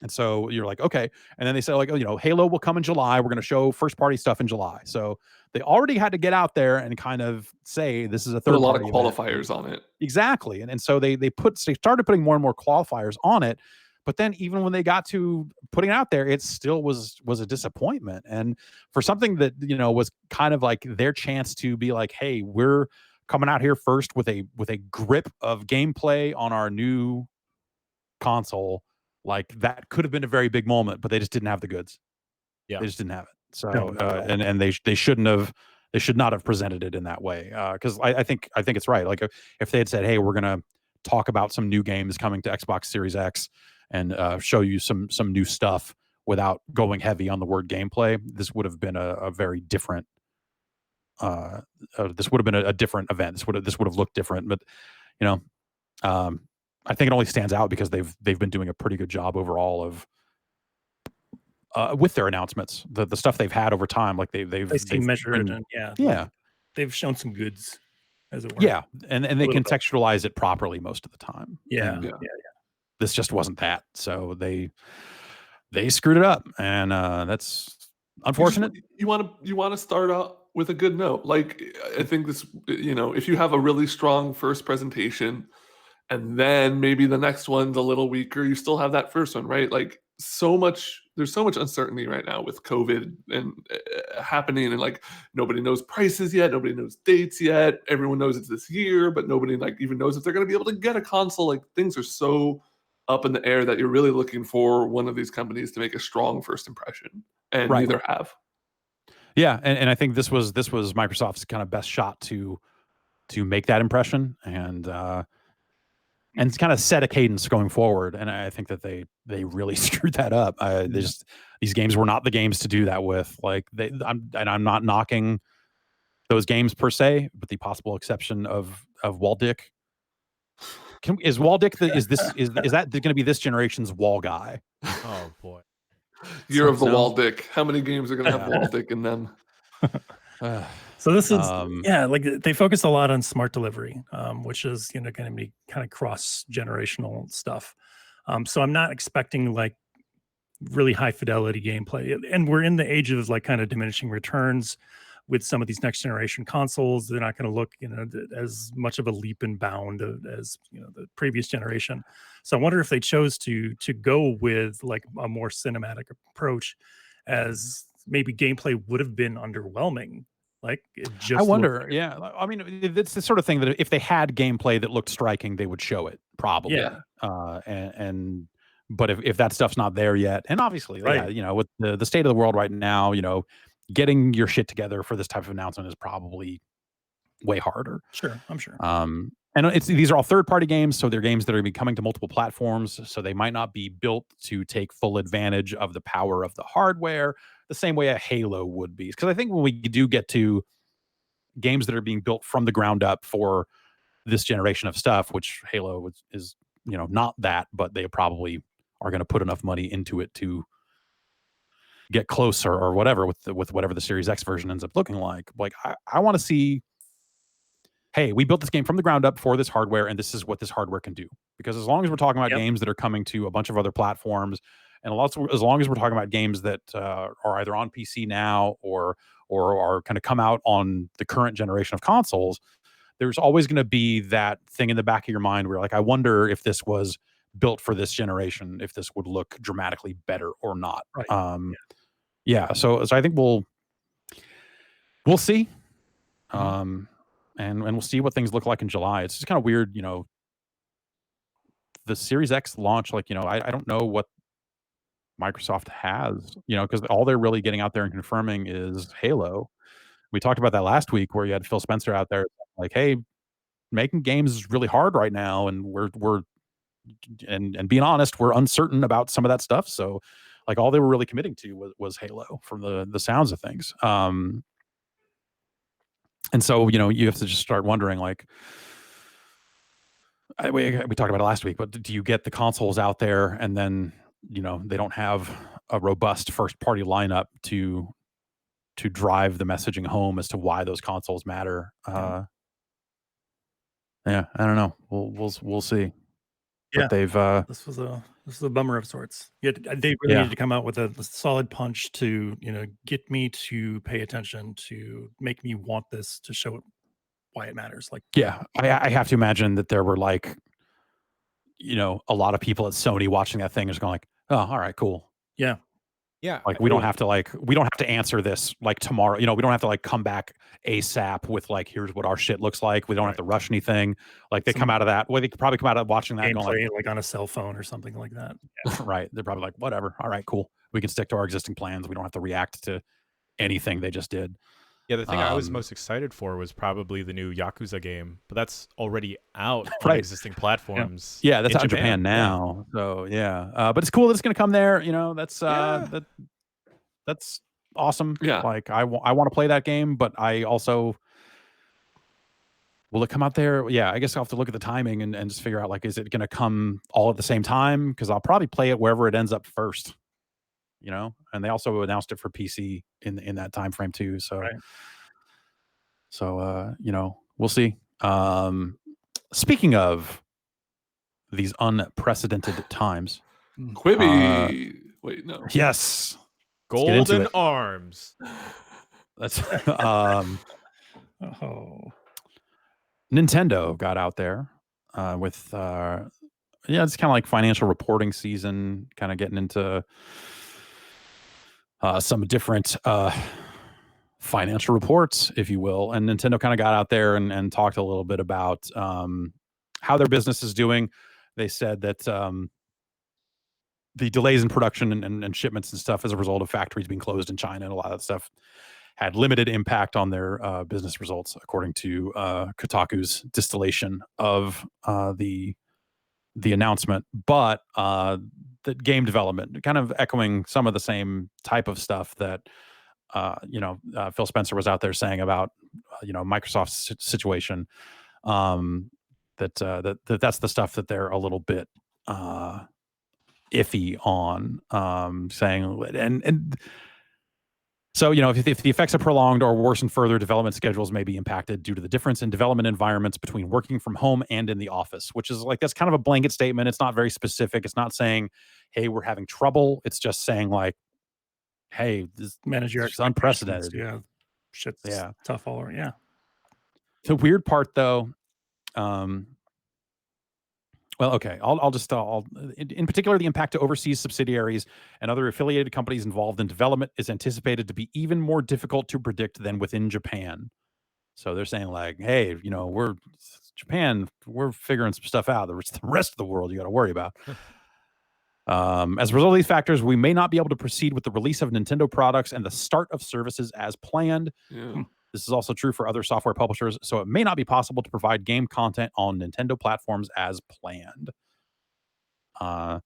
And so you're like, okay. And then they said, like, oh, you know, Halo will come in July. We're going to show first party stuff in July. So they already had to get out there and kind of say this is a third Put a lot party of qualifiers on it. Exactly. And so they started putting more and more qualifiers on it. But then even when they got to putting it out there, it still was a disappointment. And for something that, you know, was kind of like their chance to be like, hey, we're coming out here first with a grip of gameplay on our new console. Like that could have been a very big moment, but they just didn't have the goods. Yeah, they just didn't have it. So No, and they should not have presented it in that way. Because I think it's right. Like if they had said, hey, we're gonna talk about some new games coming to Xbox Series X and show you some new stuff without going heavy on the word gameplay, this would have been a very different. This would have been a different event. This would have looked different. But you know, I think it only stands out because they've been doing a pretty good job overall of with their announcements, the stuff they've had over time. Like they've measured been, and they've shown some goods, as it were. Yeah, and they contextualize it properly most of the time. Yeah. This just wasn't that, so they screwed it up, and that's unfortunate. You want to start out with a good note. Like I think this, you know, if you have a really strong first presentation, and then maybe the next one's a little weaker, you still have that first one, right? Like there's so much uncertainty right now with COVID and happening, and like nobody knows prices yet, nobody knows dates yet. Everyone knows it's this year, but nobody like even knows if they're going to be able to get a console. Like things are so up in the air that you're really looking for one of these companies to make a strong first impression, and neither have. Yeah, and I think this was Microsoft's kind of best shot to make that impression and kind of set a cadence going forward. And I think that they really screwed that up. These games were not the games to do that with. Like I'm not knocking those games per se, but the possible exception of Waldick. Is Waldick is that going to be this generation's wall guy? Oh boy. Year of the Waldick. How many games are going to have Waldick in them? So this is like they focus a lot on smart delivery, which is going to be kind of cross-generational stuff. So I'm not expecting like really high fidelity gameplay, and we're in the age of like kind of diminishing returns with some of these next generation consoles. They're not going to look as much of a leap and bound as the previous generation. So I wonder if they chose to go with like a more cinematic approach, as maybe gameplay would have been underwhelming. Like it just I wonder, I mean, it's the sort of thing that if they had gameplay that looked striking, they would show it probably. But if that stuff's not there yet, and obviously, with the state of the world right now, getting your shit together for this type of announcement is probably way harder. Sure, I'm sure. And these are all third-party games, so they're games that are going to be coming to multiple platforms, so they might not be built to take full advantage of the power of the hardware the same way a Halo would be. Because I think when we do get to games that are being built from the ground up for this generation of stuff, which Halo is not that, but they probably are going to put enough money into it to get closer or whatever with whatever the Series X version ends up looking like. Like I want to see, hey, we built this game from the ground up for this hardware, and this is what this hardware can do. Because as long as we're talking about games that are coming to a bunch of other platforms, and as long as we're talking about games that are either on PC now or are kind of come out on the current generation of consoles, there's always going to be that thing in the back of your mind where like, I wonder if this was built for this generation, if this would look dramatically better or not. Right. So I think we'll see. And we'll see what things look like in July. It's just kind of weird, the Series X launch, like, I don't know what Microsoft has, because all they're really getting out there and confirming is Halo. We talked about that last week where you had Phil Spencer out there like, hey, making games is really hard right now, and we're and being honest, we're uncertain about some of that stuff. So like all they were really committing to was Halo from the sounds of things. And so, you have to just start wondering, like, we talked about it last week, but do you get the consoles out there and then, they don't have a robust first party lineup to drive the messaging home as to why those consoles matter? Yeah, I don't know. We'll see. Yeah, but they've this was a bummer of sorts. They really needed to come out with a solid punch to get me to pay attention, to make me want this, to show why it matters. Like, I have to imagine that there were like, a lot of people at Sony watching that thing is going like, oh, all right, cool. Yeah. Like we don't have to answer this like tomorrow. We don't have to like come back ASAP with like, here's what our shit looks like. We don't have to rush anything. Like they come out of that. Well, they could probably come out of watching that and going like on a cell phone or something like that. Yeah. Right. They're probably like, whatever. All right, cool. We can stick to our existing plans. We don't have to react to anything they just did. Yeah, the thing I was most excited for was probably the new Yakuza game, but that's already out on existing platforms. Yeah, that's out in Japan now. Yeah. So yeah, but it's cool that it's going to come there. That's that's awesome. Yeah, like I want to play that game, but I also will it come out there? Yeah, I guess I'll have to look at the timing and just figure out like, is it going to come all at the same time? Because I'll probably play it wherever it ends up first. And they also announced it for PC in that time frame too. So, we'll see. Speaking of these unprecedented times, Quibi. Wait, no. Yes, Golden Arms. That's Nintendo got out there with it's kind of like financial reporting season, kind of getting into some different financial reports, if you will. And Nintendo kind of got out there and talked a little bit about how their business is doing. They said that the delays in production and shipments and stuff as a result of factories being closed in China and a lot of that stuff had limited impact on their business results, according to Kotaku's distillation of the announcement. But the game development, kind of echoing some of the same type of stuff that Phil Spencer was out there saying about Microsoft's situation. That's the stuff that they're a little bit iffy on, saying and. So, if the effects are prolonged or worsen further, development schedules may be impacted due to the difference in development environments between working from home and in the office, which is like, that's kind of a blanket statement. It's not very specific. It's not saying, hey, we're having trouble. It's just saying like, hey, this manage your is unprecedented. Yeah. Shit's tough all around. Yeah. The weird part though, well, okay, I'll in particular, the impact to overseas subsidiaries and other affiliated companies involved in development is anticipated to be even more difficult to predict than within Japan. So they're saying like, hey, we're Japan, we're figuring some stuff out. The rest of the world you got to worry about. As a result of these factors, we may not be able to proceed with the release of Nintendo products and the start of services as planned. Yeah. This is also true for other software publishers, so it may not be possible to provide game content on Nintendo platforms as planned.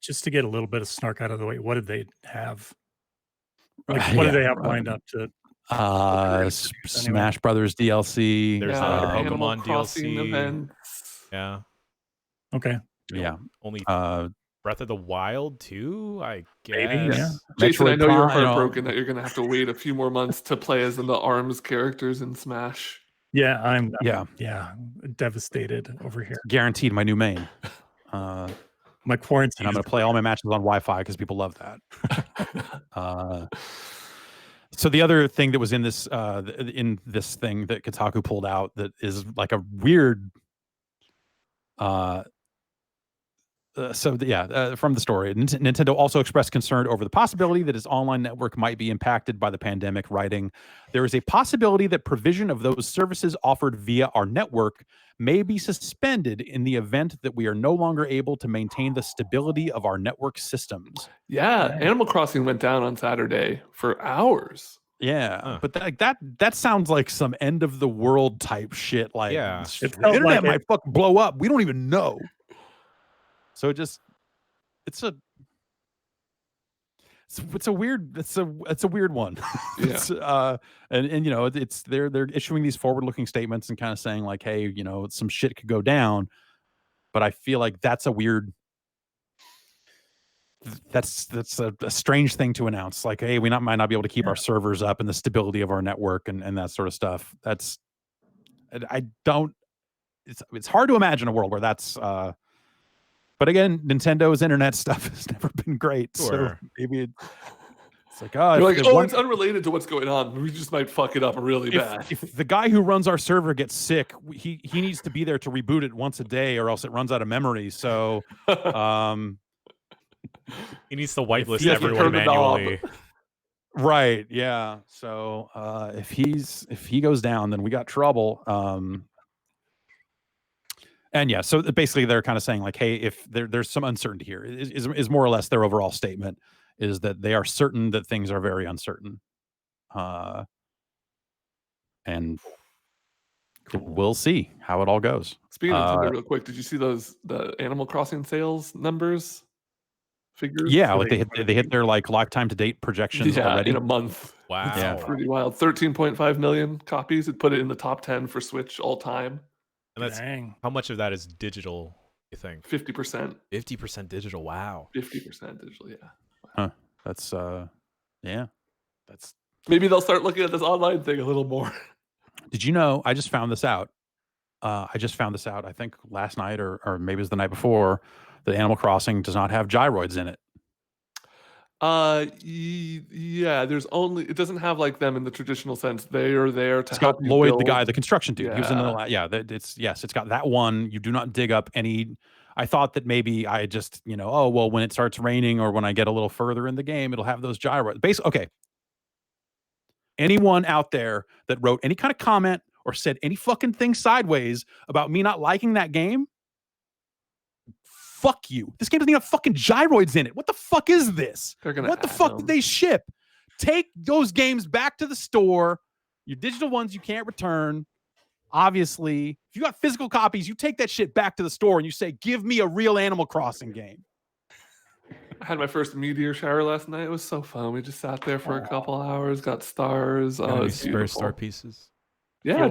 Just to get a little bit of snark out of the way, what did they have? Like, what did they have lined up to? Smash Brothers DLC. There's Pokemon DLC. Events. Yeah. Okay. Yeah. Only Breath of the Wild too, I guess. Maybe, yeah. Jason, I know you're heartbroken that you're going to have to wait a few more months to play as the ARMS characters in Smash. Yeah, I'm devastated over here. Guaranteed my new main. My quarantine. And I'm going to play all my matches on Wi-Fi because people love that. So the other thing that was in this thing that Kotaku pulled out that is like a weird from the story, Nintendo also expressed concern over the possibility that its online network might be impacted by the pandemic, writing, there is a possibility that provision of those services offered via our network may be suspended in the event that we are no longer able to maintain the stability of our network systems. Yeah, Animal Crossing went down on Saturday for hours. Yeah, but that sounds like some end of the world type shit. Like, the internet might fucking blow up. We don't even know. So it's it's a weird one. Yeah. And you know, it's they're issuing these forward-looking statements and kind of saying like, hey, you know, some shit could go down. But I feel like that's a weird. That's a strange thing to announce. Like, hey, we might not be able to keep our servers up and the stability of our network and that sort of stuff. That's I don't. It's hard to imagine a world where that's. But again, Nintendo's internet stuff has never been great. Sure. So maybe it's like, oh, You're like, oh, it's unrelated to what's going on. We just might fuck it up really bad. If the guy who runs our server gets sick, he needs to be there to reboot it once a day, or else it runs out of memory. So, he needs to whitelist everyone manually. Right? Yeah. So if he goes down, then we got trouble. And yeah, so basically they're kind of saying like, hey, if there's some uncertainty here, is more or less their overall statement, is that they are certain that things are very uncertain. And we'll see how it all goes. Speaking of Nintendo, real quick, did you see the Animal Crossing sales numbers? Figures? Yeah, like they hit their like lifetime to date projections already in a month. Wow. Yeah. Pretty wild. 13.5 million copies. It put it in the top 10 for Switch all time. And that's how much of that is digital, you think? 50%. 50% digital. Wow. 50% digital, yeah. Huh. That's yeah. That's maybe they'll start looking at this online thing a little more. Did you know I just found this out? I think last night or maybe it was the night before, that Animal Crossing does not have gyroids in it. Yeah, it doesn't have like them in the traditional sense. They are there to help got Lloyd, build. the guy, the construction dude. Yeah. He was in the it's got that one. You do not dig up any. I thought that maybe I just, you know, oh well, when it starts raining or when I get a little further in the game, it'll have those gyroids. Basically, okay. Anyone out there that wrote any kind of comment or said any fucking thing sideways about me not liking that game, fuck you. This game doesn't even have fucking gyroids in it. What the fuck is this? What the fuck did they ship? Take those games back to the store. Your digital ones you can't return. Obviously, if you got physical copies, you take that shit back to the store and you say, give me a real Animal Crossing game. I had my first meteor shower last night. It was so fun. We just sat there for a couple hours, got stars. Oh, it's beautiful. Star pieces. Yeah,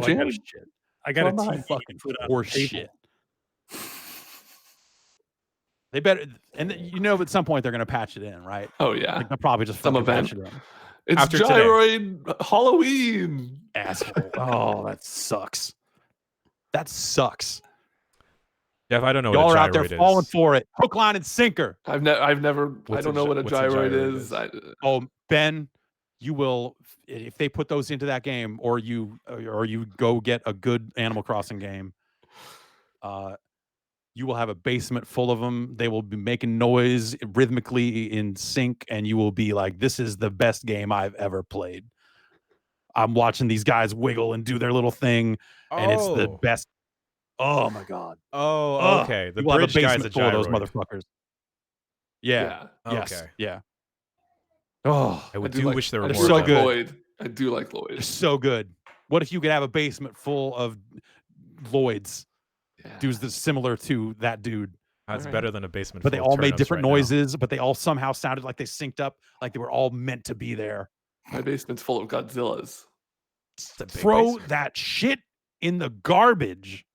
I got a fucking horse shit. They better, and you know, at some point they're going to patch it in, right? Oh yeah, like they'll probably just some event. Patch it in. It's after gyroid today. Halloween. Asshole. Oh, that sucks. That sucks. Jeff, I don't know. Y'all what a are out there gyroid falling is. for it. Hook, line, and sinker. I've never. I don't know what a gyroid is. Oh, Ben, you will if they put those into that game, or you go get a good Animal Crossing game. You will have a basement full of them. They will be making noise rhythmically in sync, and you will be like, "This is the best game I've ever played." I'm watching these guys wiggle and do their little thing, and it's the best. Oh my god! Oh, okay. The bridge guy's a full of those gyroid. motherfuckers. Yeah. Yes. Okay. Yeah. Oh, I do wish there were more. So good. Lloyd. I do like Lloyd. They're so good. What if you could have a basement full of Lloyds? Yeah. Dudes that's similar to that dude. That's better than a basement. But they all made different noises, but they all somehow sounded like they synced up, like they were all meant to be there. My basement's full of Godzillas. Throw that shit in the garbage.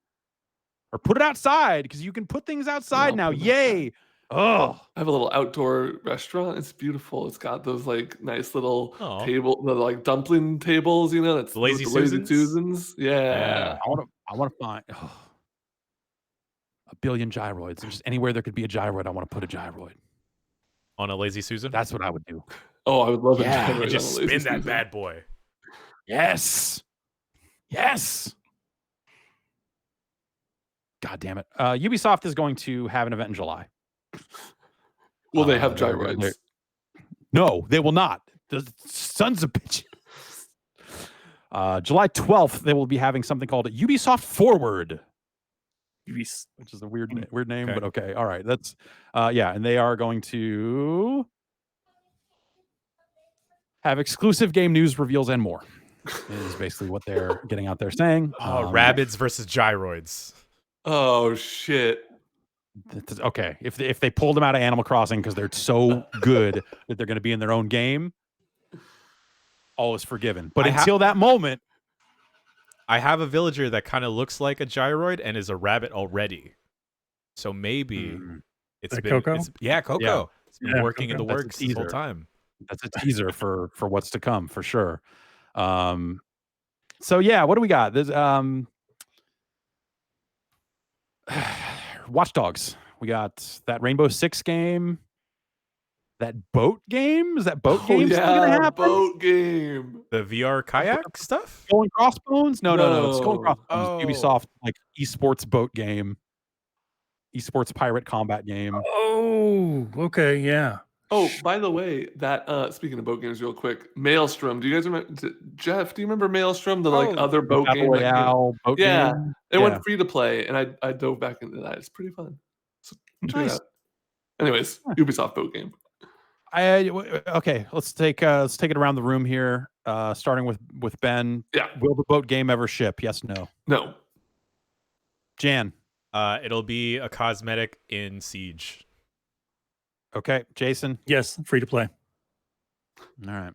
Or put it outside, because you can put things outside now. Yay. Oh, I have a little outdoor restaurant. It's beautiful. It's got those like nice little table, the like dumpling tables, you know, that's the Lazy Susans. Yeah. I want to find a billion gyroids. There's just anywhere there could be a gyroid, I want to put a gyroid. On a Lazy Susan? That's what I would do. Oh, I would love it. And just spin that bad boy. Yes. Yes. God damn it. Ubisoft is going to have an event in July. Will they have gyroids? No, they will not. The sons of bitches. July 12th, they will be having something called Ubisoft Forward. Which is a weird name, but okay. All right. That's and they are going to have exclusive game news, reveals, and more. Is basically what they're getting out there saying. Rabbids versus gyroids. Oh shit. Okay, if they pulled them out of Animal Crossing because they're so good that they're going to be in their own game, all is forgiven. But until that moment, I have a villager that kind of looks like a gyroid and is a rabbit already. So maybe it's been Coco. Coco. Yeah. It's been working Coco. in the works this whole time. That's a teaser for what's to come for sure. So yeah, what do we got? There's Watch Dogs. We got that Rainbow Six game. That boat game? Is that boat game still gonna happen? Boat game. The VR kayak stuff? Skull and Crossbones? No. Skull and Crossbones. Oh. Ubisoft like esports boat game. Esports pirate combat game. Oh, okay, yeah. Oh, by the way, that speaking of boat games, real quick, Maelstrom. Do you guys remember? Jeff, do you remember Maelstrom? The other boat game. Boat game? It went free to play, and I dove back into that. It's pretty fun. So check it out. Anyways, Ubisoft boat game. Okay, let's take it around the room here. Starting with Ben. Yeah. Will the boat game ever ship? Yes, no. No. Jan. It'll be a cosmetic in Siege. Okay, Jason. Yes, free to play. All right.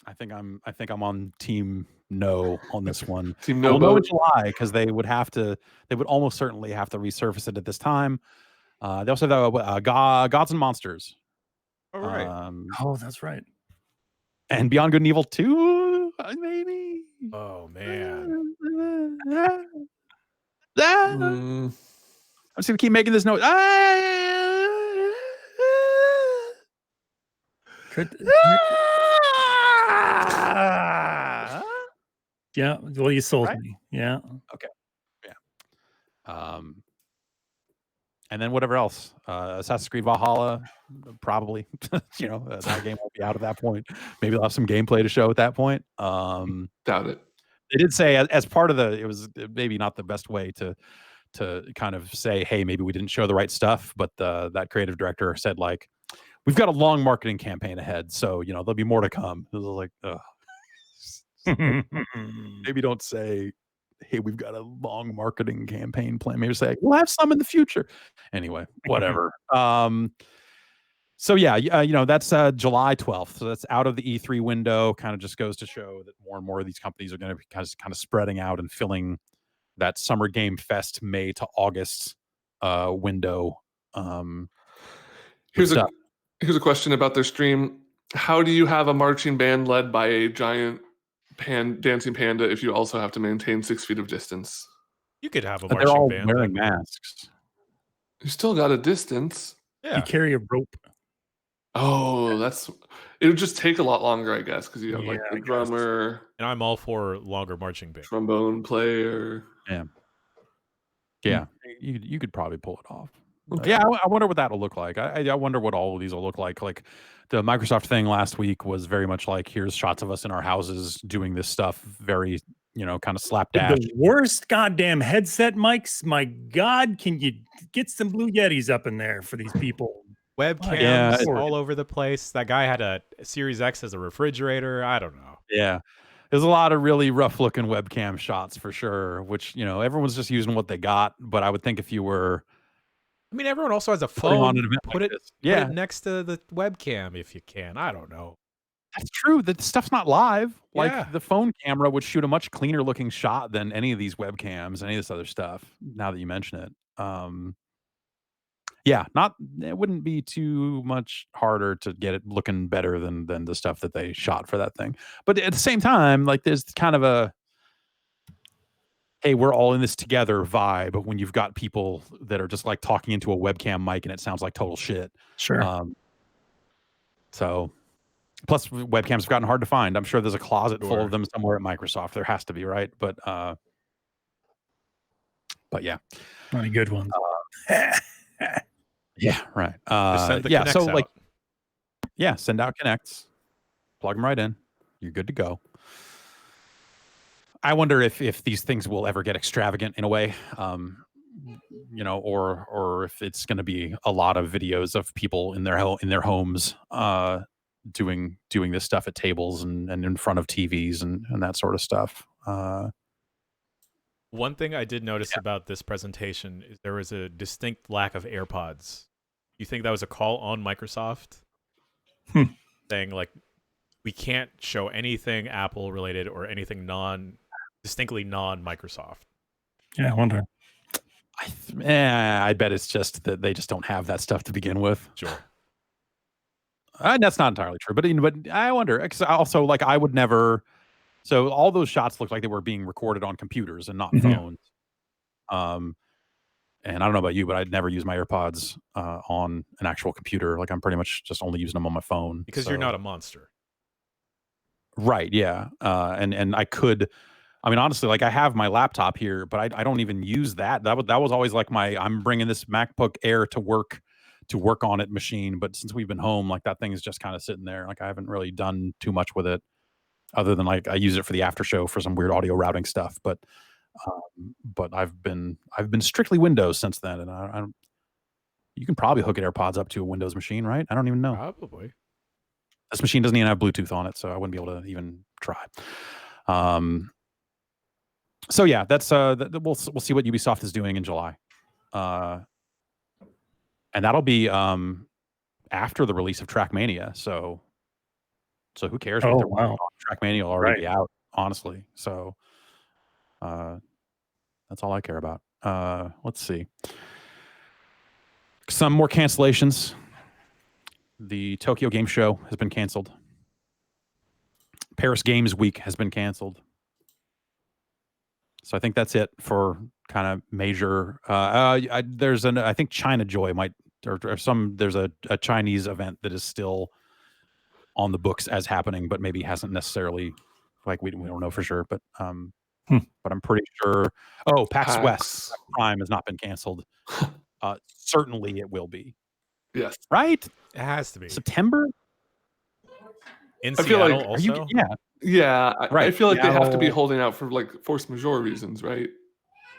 I think I'm on team no on this one. Team no. We'll know in July because they would almost certainly have to resurface it at this time. They also have Gods and Monsters. All right. Oh, that's right. And Beyond Good and Evil 2, maybe. Oh man. I'm just gonna keep making this note. Yeah, well, you sold me. Yeah. Okay. Yeah. And then whatever else. Assassin's Creed Valhalla, probably. That game won't be out at that point. Maybe they'll have some gameplay to show at that point. Doubt it. They did say as part of it was maybe not the best way to kind of say, hey, maybe we didn't show the right stuff, but that creative director said like, we've got a long marketing campaign ahead, so there'll be more to come. It was like, maybe don't say, hey, we've got a long marketing campaign plan. Maybe say, we'll have some in the future. Anyway, whatever. So yeah, that's July 12th. So that's out of the E3 window. Kind of just goes to show that more and more of these companies are going to be kind of spreading out and filling that Summer Game Fest May to August window. Here's a question about their stream. How do you have a marching band led by a giant dancing panda if you also have to maintain 6 feet of distance? You could have a but marching they're all band wearing masks. You still got a distance. Yeah. You carry a rope. Oh, it would just take a lot longer, I guess, because you have like the I guess. drummer. And I'm all for longer marching band. Trombone player. Yeah. You could probably pull it off. Okay. Yeah, I wonder what that'll look like. I wonder what all of these will look like. Like the Microsoft thing last week was very much like, here's shots of us in our houses doing this stuff, very, kind of slapdash. The worst goddamn headset mics. My God, can you get some Blue Yetis up in there for these people? Webcams all over the place. That guy had a Series X as a refrigerator. I don't know. Yeah. There's a lot of really rough looking webcam shots for sure, which, everyone's just using what they got. But I would think if you were... I mean, everyone also has a phone. Put it next to the webcam if you can. I don't know. That's true. The stuff's not live. Like the phone camera would shoot a much cleaner looking shot than any of these webcams, any of this other stuff. Now that you mention it, it wouldn't be too much harder to get it looking better than the stuff that they shot for that thing. But at the same time, like there's kind of a, hey, we're all in this together vibe when you've got people that are just like talking into a webcam mic and it sounds like total shit. Sure. So plus webcams have gotten hard to find. I'm sure there's a closet full of them somewhere at Microsoft. There has to be, right? But yeah. Not any good ones. Yeah, right. Send the Kinects so out. Send out Kinects. Plug them right in. You're good to go. I wonder if these things will ever get extravagant in a way, or if it's going to be a lot of videos of people in their homes doing this stuff at tables and in front of TVs and that sort of stuff. One thing I did notice about this presentation is there was a distinct lack of AirPods. You think that was a call on Microsoft? Saying, like, we can't show anything Apple related or anything distinctly non-Microsoft. Yeah, I wonder. I bet it's just that they just don't have that stuff to begin with. Sure. That's not entirely true, but I wonder, because also, like, I would never. So all those shots looked like they were being recorded on computers and not phones. And I don't know about you, but I'd never use my AirPods on an actual computer. Like, I'm pretty much just only using them on my phone. Because you're not a monster. Right, yeah. And I could, I mean, honestly, like, I have my laptop here, but I don't even use that. That was always like I'm bringing this MacBook Air to work on it machine. But since we've been home, like, that thing is just kind of sitting there. Like, I haven't really done too much with it, other than, like, I use it for the after show for some weird audio routing stuff. But I've been strictly Windows since then, and I don't. You can probably hook AirPods up to a Windows machine, right? I don't even know. Probably. This machine doesn't even have Bluetooth on it, so I wouldn't be able to even try. So yeah, that's we'll see what Ubisoft is doing in July, and that'll be after the release of Trackmania. So who cares? Oh, what wow. Trackmania will already be out, honestly. So that's all I care about. Let's see. Some more cancellations. The Tokyo Game Show has been canceled. Paris Games Week has been canceled. So I think that's it for kind of major. I think China Joy might, or there's a Chinese event that is still on the books as happening, but maybe hasn't necessarily, like, we don't know for sure, but but I'm pretty sure. Oh, PAX West Prime has not been canceled. Certainly it will be. Yes. Right? It has to be. September? In I feel Seattle like, also? Yeah. Right. I feel like they have to be Seattle. holding out for, like, force majeure reasons, right?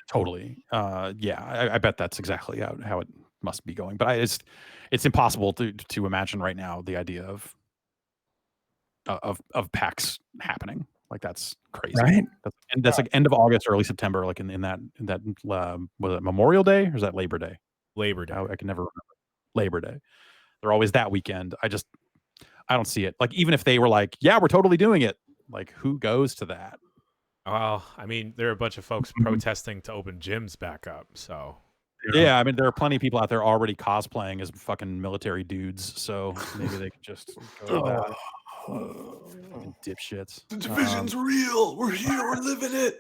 Totally. Yeah, I bet that's exactly how it must be going. But it's impossible to imagine right now the idea of PAX happening. Like, that's crazy. Right? That's like end of August, early September, like in that was it Memorial Day or is that Labor Day? Labor Day. I can never remember. Labor Day. They're always that weekend. I don't see it. Like, even if they were like, yeah, we're totally doing it. Like, who goes to that? Well, I mean, there are a bunch of folks protesting to open gyms back up, so. Yeah, I mean, there are plenty of people out there already cosplaying as fucking military dudes, so maybe they could just go to that. Fucking dipshits. The division's real. We're here. We're living it.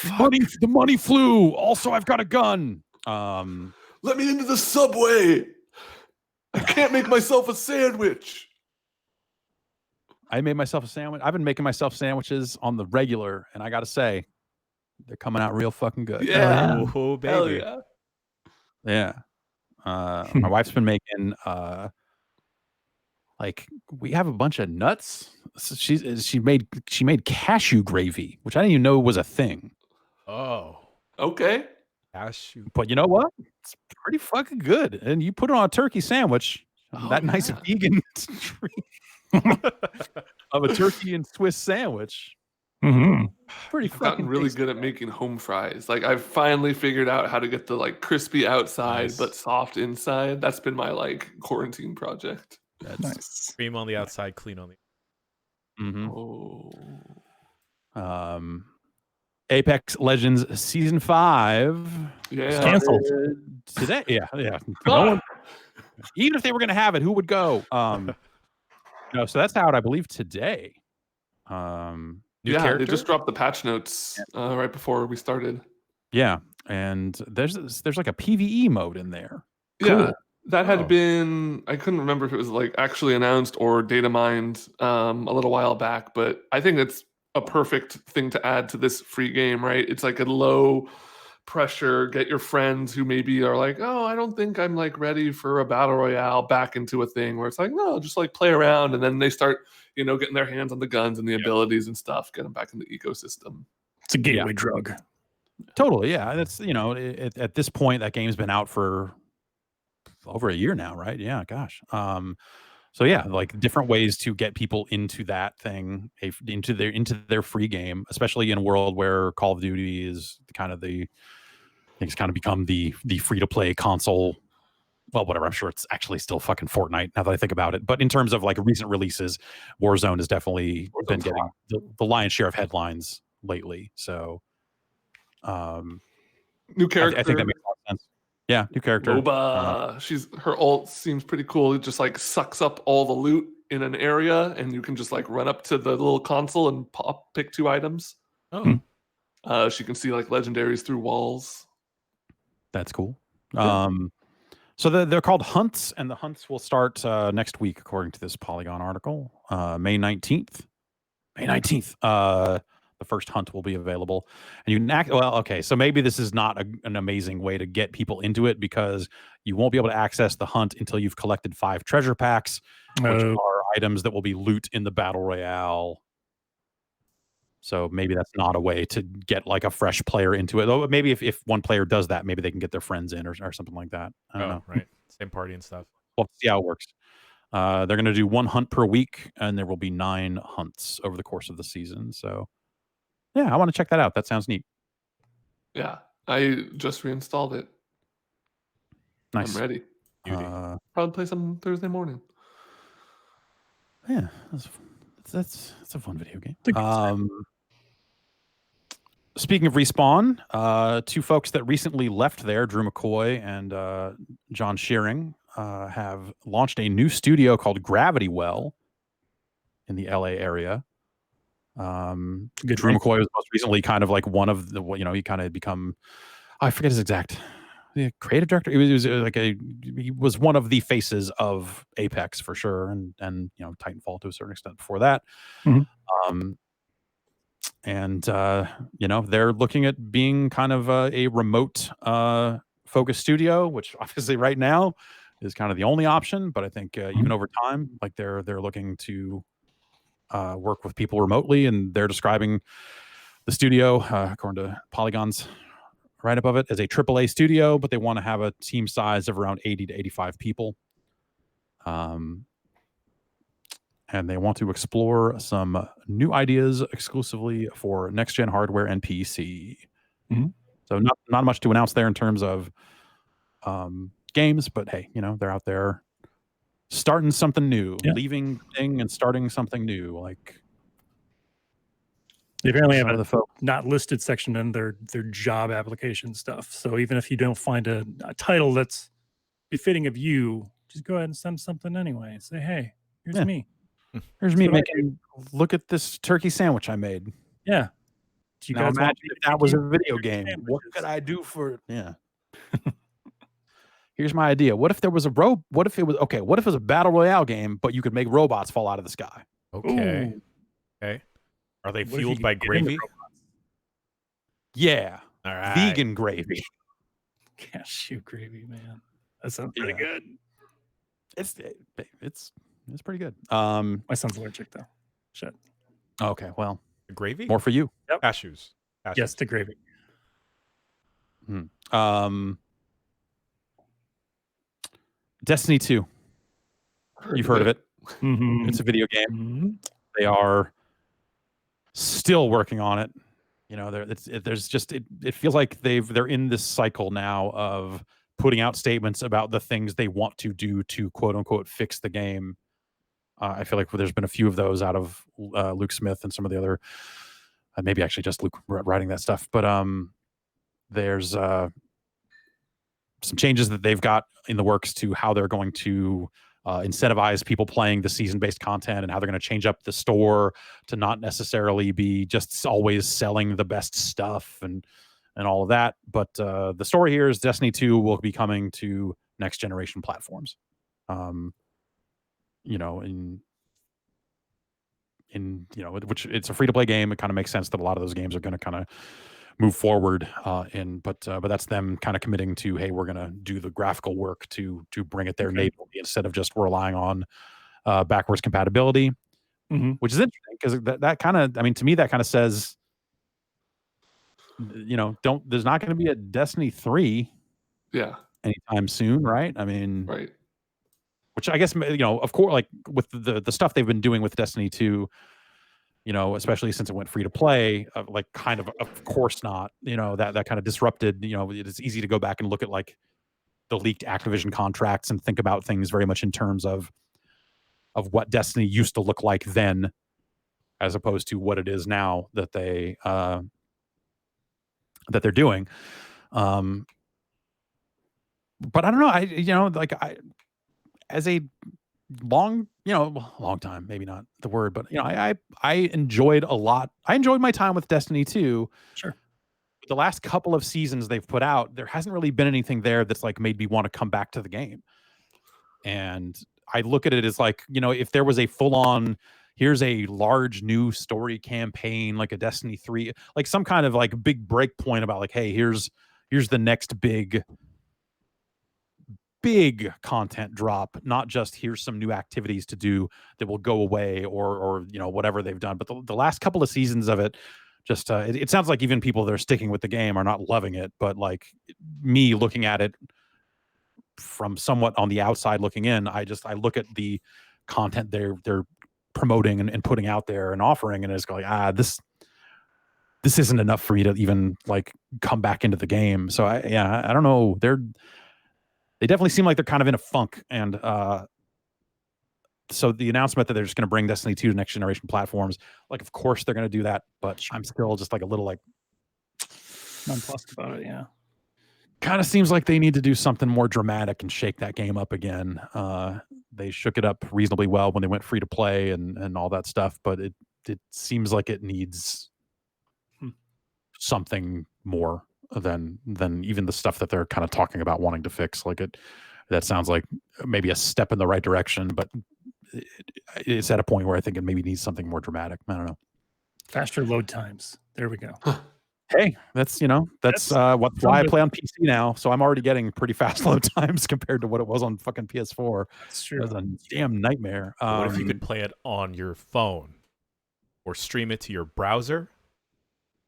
The money flew. Also, I've got a gun. Let me into the subway. I can't make myself a sandwich. I made myself a sandwich. I've been making myself sandwiches on the regular, and I got to say, they're coming out real fucking good. Yeah. Oh, baby. Hell yeah. Yeah. My wife's been making like, we have a bunch of nuts. So she made cashew gravy, which I didn't even know was a thing. Oh. Okay. Cashew. But you know what? It's pretty fucking good. And you put it on a turkey sandwich, nice vegan treat of a turkey and Swiss sandwich. Pretty I've gotten really good at making home fries. Like, I've finally figured out how to get the, like, crispy outside but soft inside. That's been my, like, quarantine project. That's nice. Cream on the outside, clean on the. Apex Legends Season 5 canceled today. Yeah. No one, even if they were going to have it, who would go? No, so that's out, I believe, today. New character? They just dropped the patch notes right before we started. Yeah, and there's like a PvE mode in there. Yeah, that had been, I couldn't remember if it was, like, actually announced or data mined a little while back, but I think it's a perfect thing to add to this free game, right? It's like a low pressure, get your friends who maybe are like, oh, I don't think I'm, like, ready for a battle royale, back into a thing where it's like, no, just, like, play around, and then they start, getting their hands on the guns and the abilities and stuff, get them back in the ecosystem. It's a gateway drug. Totally, yeah. That's, at this point, that game's been out for over a year now, right? Yeah, gosh. So yeah, like different ways to get people into that thing, into their free game, especially in a world where Call of Duty is kind of it's kind of become the free to play console. Well, whatever. I'm sure it's actually still fucking Fortnite now that I think about it. But in terms of like recent releases, Warzone has definitely been getting the lion's share of headlines lately. So, new character. I think that makes a lot of sense. Yeah, new character. Loba. Her ult seems pretty cool. It just like sucks up all the loot in an area, and you can just like run up to the little console and pick 2 items. Oh. She can see like legendaries through walls. That's cool. Yeah. So they're called hunts, and the hunts will start next week, according to this Polygon article, May 19th. May 19th. The first hunt will be available, and you can well, okay, so maybe this is not an amazing way to get people into it, because you won't be able to access the hunt until you've collected 5 treasure packs, which are items that will be loot in the battle royale. So maybe that's not a way to get like a fresh player into it. Though maybe if one player does that, maybe they can get their friends in or something like that. I don't know. Right. Same party and stuff. We'll see how it works. They're going to do 1 hunt per week, and there will be 9 hunts over the course of the season. So yeah, I want to check that out. That sounds neat. Yeah, I just reinstalled it. Nice. I'm ready. Probably play some Thursday morning. Yeah, that's a fun video game. Speaking of Respawn, 2 folks that recently left there, Drew McCoy and John Shearing, have launched a new studio called Gravity Well in the LA area. Drew McCoy was most recently kind of like one of the, he kind of become, I forget his exact creative director. He was one of the faces of Apex for sure, and Titanfall to a certain extent before that. They're looking at being kind of a remote focused studio, which obviously right now is kind of the only option. But I think even over time, like they're looking to work with people remotely, and they're describing the studio, according to Polygon's right above it, as a AAA studio, but they want to have a team size of around 80 to 85 people. And they want to explore some new ideas exclusively for next-gen hardware and PC. So not much to announce there in terms of games, but hey, they're out there starting something new, leaving thing and starting something new. Like they apparently have a not listed section in their job application stuff. So even if you don't find a title that's befitting of you, just go ahead and send something anyway. Say, hey, here's me. Here's me making. Look at this turkey sandwich I made. Yeah. Do you guys imagine if that was a video game? What could I do for? Yeah. Here's my idea. What if there was what if it was What if it was a battle royale game, but you could make robots fall out of the sky? Okay. Ooh. Okay. Are they fueled by gravy? Yeah. All right. Vegan gravy. Cashew gravy, man. That sounds pretty good. It's pretty good. My son's allergic though. Shit. Okay, well, gravy? More for you. Yep. Cashews. Yes, to gravy. Destiny 2. You've heard of it. It's a video game. They are still working on it. It feels like they're in this cycle now of putting out statements about the things they want to do to quote unquote fix the game. I feel like there's been a few of those out of Luke Smith and some of the other, maybe actually just Luke writing that stuff. But there's some changes that they've got in the works to how they're going to incentivize people playing the season-based content, and how they're going to change up the store to not necessarily be just always selling the best stuff and all of that. But the story here is Destiny 2 will be coming to next generation platforms. Which it's a free-to-play game. It kind of makes sense that a lot of those games are going to kind of move forward but that's them kind of committing to, hey, we're going to do the graphical work to bring it there natively instead of just relying on backwards compatibility, which is interesting because that kind of, I mean, to me that kind of says, there's not going to be a Destiny 3 anytime soon, right? I mean, right. which I guess, of course, like with the stuff they've been doing with Destiny 2, especially since it went free to play, like kind of course not, that kind of disrupted, it's easy to go back and look at like the leaked Activision contracts and think about things very much in terms of what Destiny used to look like then, as opposed to what it is now that they're doing. But I don't know. As a long time, maybe not the word, but I enjoyed a lot. I enjoyed my time with Destiny 2. Sure. The last couple of seasons they've put out, there hasn't really been anything there that's like made me want to come back to the game. And I look at it as like, if there was a full-on, here's a large new story campaign, like a Destiny 3, like some kind of like big break point about like, hey, here's the next big content drop, not just here's some new activities to do that will go away or whatever they've done. But the last couple of seasons of it, just it sounds like even people that are sticking with the game are not loving it. But like me looking at it from somewhat on the outside looking in, I look at the content they're promoting and putting out there and offering, and it's like, this isn't enough for me to even like come back into the game. So I don't know. They definitely seem like they're kind of in a funk. And so the announcement that they're just going to bring Destiny 2 to next generation platforms, like, of course they're going to do that, but I'm still just like a little like nonplussed about it. Yeah. Kind of seems like they need to do something more dramatic and shake that game up again. They shook it up reasonably well when they went free to play and all that stuff, but it seems like it needs something more than even the stuff that they're kind of talking about wanting to fix. Like that sounds like maybe a step in the right direction, but it's at a point where I think it maybe needs something more dramatic. I don't know. Faster load times. There we go. Hey, that's why I play on PC now. So I'm already getting pretty fast load times compared to what it was on fucking PS4. That's true. It was a damn nightmare. What if you could play it on your phone or stream it to your browser?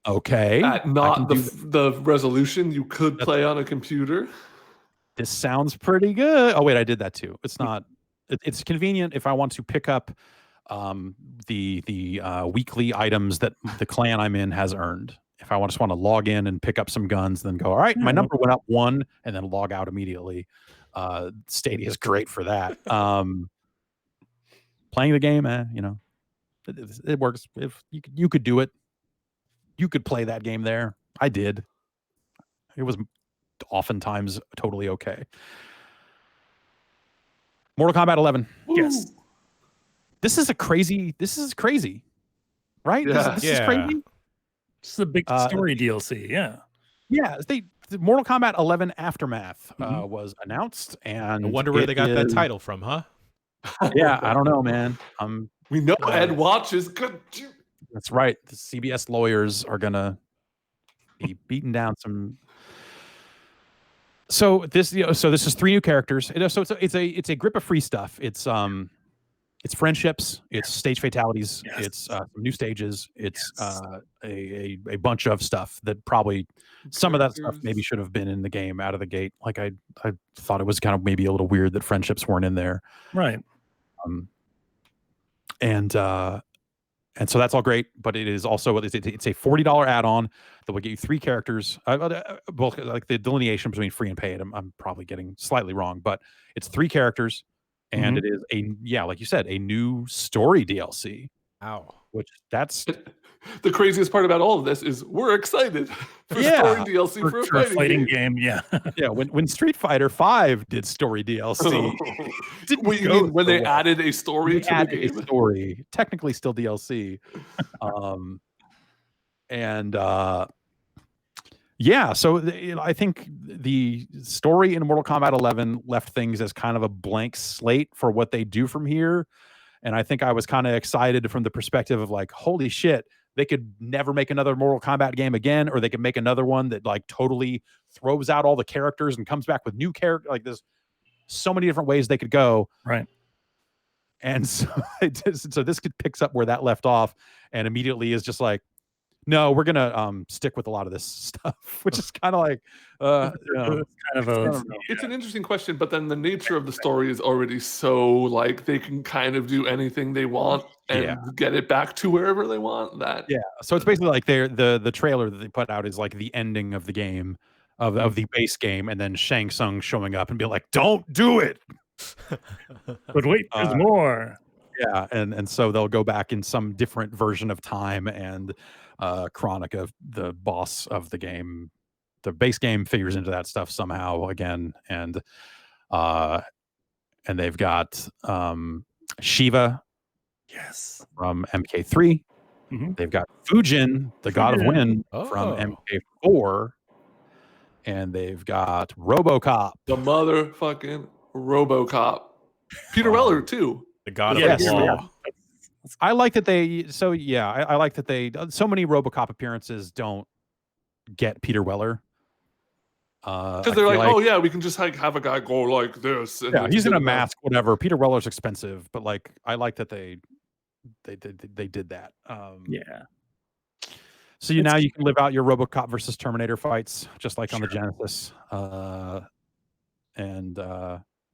Okay. Not the resolution you could play on a computer. This sounds pretty good. Oh wait, I did that too. It's not. It's convenient if I want to pick up the weekly items that the clan I'm in has earned. If I just want to log in and pick up some guns, then go, all right, my number went up 1, and then log out immediately. Stadia is great for that. Playing the game, it works. If you could do it, you could play that game there. I did. It was oftentimes totally okay. Mortal Kombat 11. Yes. This is crazy, right? Yeah. This is crazy. This is a big story DLC. Yeah. Yeah. The Mortal Kombat 11 Aftermath was announced, and I wonder where they got that title from, huh? Yeah, I don't know, man. We know Ed watches. That's right. The CBS lawyers are gonna be beating down some. So this is 3 new characters. So it's a grip of free stuff. It's friendships. It's stage fatalities. Yes. It's some new stages. It's a bunch of stuff that probably some of that stuff maybe should have been in the game out of the gate. Like I thought it was kind of maybe a little weird that friendships weren't in there. Right. And so that's all great, but it is also it's a $40 add-on that will get you 3 characters. Well, like the delineation between free and paid, I'm probably getting slightly wrong, but it's 3 characters, and it is like you said, a new story DLC. Ow. Which that's the craziest part about all of this is we're excited for story DLC for a fighting game. Yeah. Yeah. When Street Fighter V did story DLC, when they added a story to the game? A story, technically still DLC. So I think the story in Mortal Kombat 11 left things as kind of a blank slate for what they do from here. And I think I was kind of excited from the perspective of like, holy shit, they could never make another Mortal Kombat game again, or they could make another one that like totally throws out all the characters and comes back with new characters. Like there's so many different ways they could go. Right. And so, so this picks up where that left off and immediately is just like, No, we're gonna stick with a lot of this stuff, which is kind of like it's an interesting question, but then the nature of the story is already so like they can kind of do anything they want and get it back to wherever they want. That so it's basically like the trailer that they put out is like the ending of the game of the base game, and then Shang Tsung showing up and being like, "Don't do it." But wait, there's more. Yeah, and so they'll go back in some different version of time, and Chronica, the boss of the game, the base game, figures into that stuff somehow again, and they've got Shiva, from MK3. They've got Fujin, the God of Wind, from MK4, and they've got RoboCop, the motherfucking RoboCop, Peter Weller too. The God of Law. I like that they. So yeah, I like that they. So many RoboCop appearances don't get Peter Weller. Because they're like, oh yeah, we can just like have a guy go like this. And yeah, he's in a mask, whatever. Peter Weller's expensive, but like, I like that they did that. So now you can live out your RoboCop versus Terminator fights, just like on the Genesis. And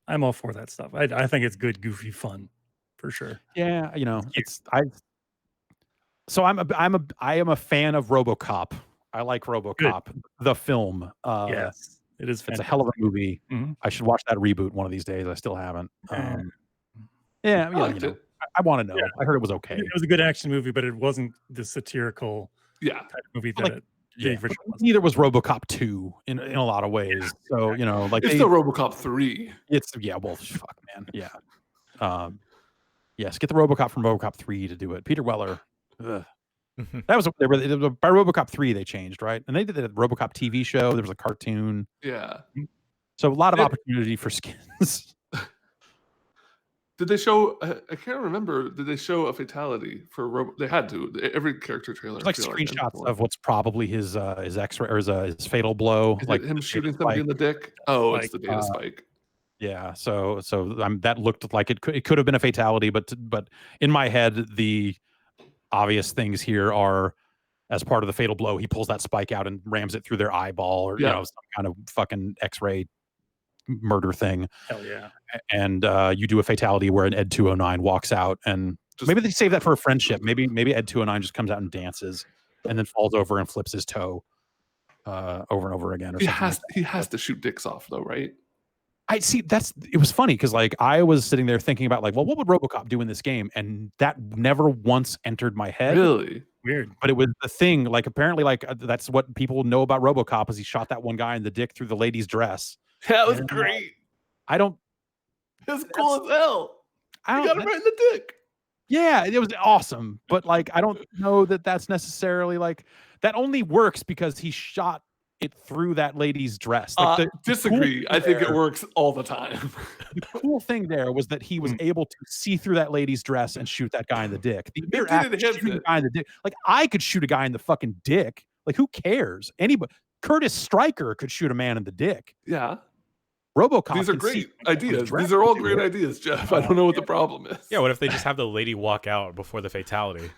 I'm all for that stuff. I think it's good, goofy fun. For sure. Yeah, I am a fan of RoboCop. I like RoboCop, the film. Yes, it is. It's a hell of a movie. I should watch that reboot one of these days. I still haven't. I want to know. Yeah. I heard it was okay. It was a good action movie, but it wasn't the satirical type of movie that neither was RoboCop 2 in a lot of ways. So like it's still RoboCop 3. It's fuck man. Yeah. Yes, get the RoboCop from RoboCop 3 to do it. Peter Weller. That was by RoboCop 3 they changed, right? And they did the RoboCop TV show. There was a cartoon. Yeah. So a lot of opportunity for skins. Did they show? I can't remember. Did they show a fatality for? They had to. Every character trailer. Like screenshots of what's probably his X-ray or his fatal blow. Is like him shooting somebody in the dick. Oh, it's the data spike. Yeah, so that looked like it could have been a fatality, but in my head, the obvious things here are, as part of the fatal blow, he pulls that spike out and rams it through their eyeball, or some kind of fucking X-ray murder thing. Hell yeah! And you do a fatality where an Ed 209 walks out, and maybe they save that for a friendship. Maybe Ed 209 just comes out and dances, and then falls over and flips his toe over and over again. Or he has to shoot dicks off though, right? I see. It was funny because like I was sitting there thinking about like, well, what would RoboCop do in this game? And that never once entered my head. Really weird. But it was the thing. Like apparently, like that's what people know about RoboCop is he shot that one guy in the dick through the lady's dress. That was great. I don't. It was cool as hell. I got him right in the dick. Yeah, it was awesome. But like, I don't know that that's necessarily like that only works because he shot it through that lady's dress. Like disagree. I think it works all the time. The cool thing there was that he was able to see through that lady's dress and shoot that guy in the dick. The mere act of shooting a guy in the dick. Like I could shoot a guy in the fucking dick. Like who cares? Anybody. Curtis Stryker could shoot a man in the dick. Yeah. RoboCop. These are great ideas. These are all great ideas, Jeff. I don't know what the problem is. Yeah. What if they just have the lady walk out before the fatality?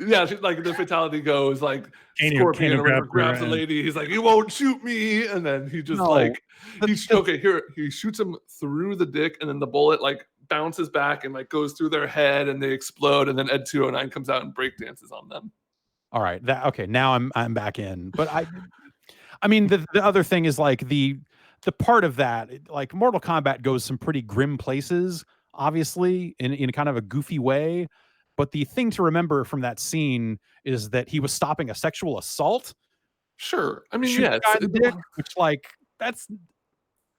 Yeah, like the fatality goes like Scorpion or whatever grabs the lady. He's like, "You won't shoot me," and then he just he shoots him through the dick, and then the bullet like bounces back and like goes through their head, and they explode, and then Ed 209 comes out and break dances on them. All right, now I'm back in, but I mean the other thing is like the part of that, like Mortal Kombat goes some pretty grim places, obviously in kind of a goofy way. But the thing to remember from that scene is that he was stopping a sexual assault. Sure. I mean, yeah. Which, like, that's...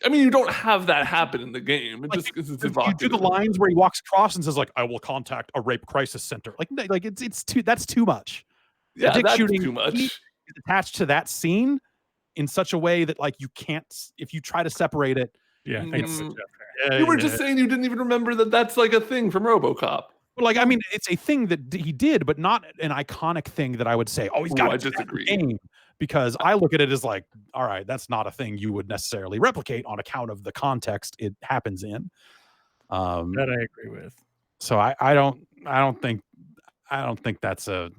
I mean, you don't have that happen in the game. It like, just it's you do the lines where he walks across and says, like, I will contact a rape crisis center. Like it's that's too much. Yeah, that's too much. Is attached to that scene in such a way that, like, you can't... If you try to separate it... Yeah, I think you were just saying you didn't even remember that that's, like, a thing from RoboCop. Like, I mean, it's a thing that he did, but not an iconic thing that I would say, oh, he's got to disagree. Game. Because I look at it as like, all right, that's not a thing you would necessarily replicate on account of the context it happens in. That I agree with. So I don't think that's a...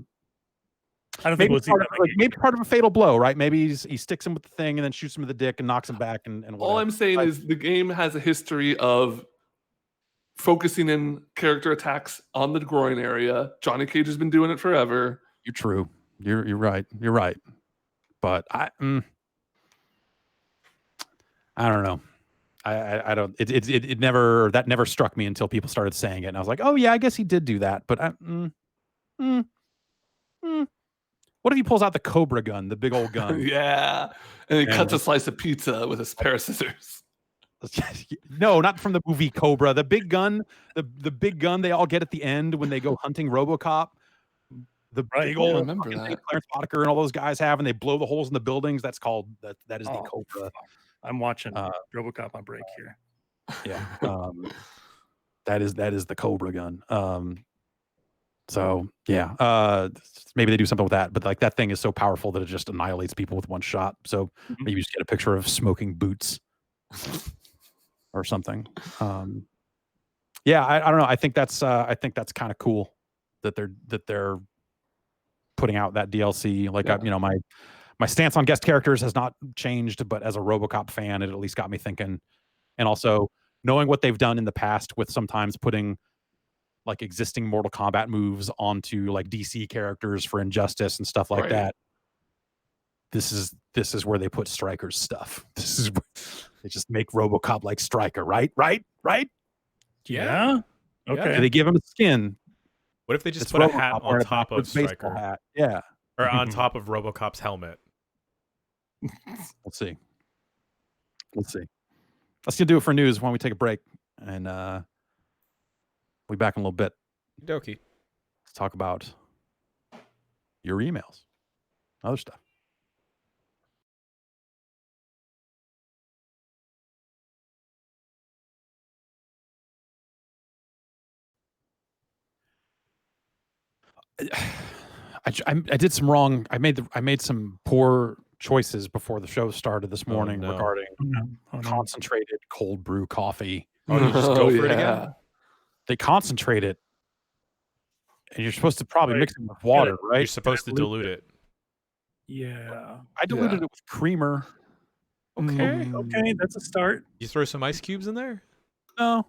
I don't think we'll see that. Maybe part of a fatal blow, right? Maybe he sticks him with the thing and then shoots him with the dick and knocks him back. And all I'm saying is the game has a history of focusing in character attacks on the groin area. Johnny Cage has been doing it forever. You're true. You're right. You're right. But I don't know. I don't. It never struck me until people started saying it, and I was like, oh yeah, I guess he did do that. But what if he pulls out the Cobra gun, the big old gun? Yeah, and he cuts a slice of pizza with a pair of scissors. No, not from the movie Cobra. The big gun, the big gun they all get at the end when they go hunting RoboCop. The big old remember that thing Clarence Boddicker and all those guys have, and they blow the holes in the buildings. That's called that is the Cobra. I'm watching RoboCop on break here. Yeah, that is the Cobra gun. So yeah, maybe they do something with that, but like that thing is so powerful that it just annihilates people with one shot. So maybe you just get a picture of smoking boots or something. Yeah, I don't know. I think that's kind of cool that they're putting out that DLC. Like my stance on guest characters has not changed, but as a RoboCop fan, it at least got me thinking. And also knowing what they've done in the past with sometimes putting like existing Mortal Kombat moves onto like DC characters for Injustice and stuff like that. This is where they put Stryker's stuff. This is where they just make RoboCop like Stryker, right? Yeah. Okay. Yeah. They give him a skin. What if they just put a hat on top of Stryker? Hat. Yeah. Or on top of RoboCop's helmet. Let's see. Let's do it for news when we take a break, and we'll be back in a little bit. Dokie. Let's talk about your emails, other stuff. I did some wrong. I made some poor choices before the show started this morning regarding concentrated cold brew coffee. Oh, you just go for it again? They concentrate it, and you're supposed to probably mix it with water, right? You're supposed to dilute it. Yeah. I diluted it with creamer. Okay, that's a start. You throw some ice cubes in there? No.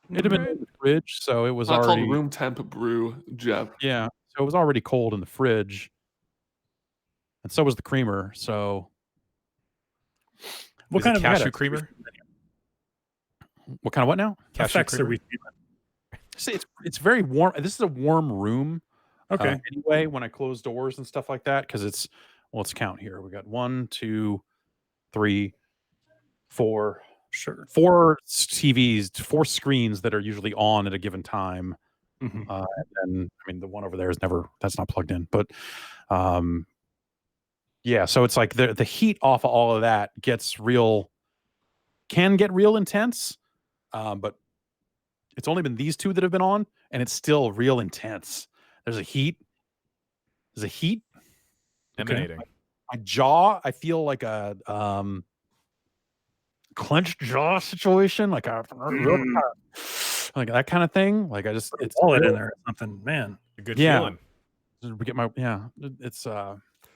It had been in the fridge, so it was That's already called room temp brew, Jeff. Yeah. So it was already cold in the fridge. And so was the creamer. So what kind of cashew creamer? What kind of what now? Cashew creamer. See, it's very warm. This is a warm room. Okay. Anyway, when I close doors and stuff like that, because let's count here. We got 1, 2, 3, 4. Sure. 4 TVs, 4 screens that are usually on at a given time. Mm-hmm. And I mean, the one over there that's not plugged in, but yeah, so it's like the heat off of all of that can get real intense, but it's only been these 2 that have been on, and it's still real intense. There's a heat emanating. My jaw, I feel like a clenched jaw situation, like that kind of thing. Like it's wallet in there or something, man. A good feeling. It's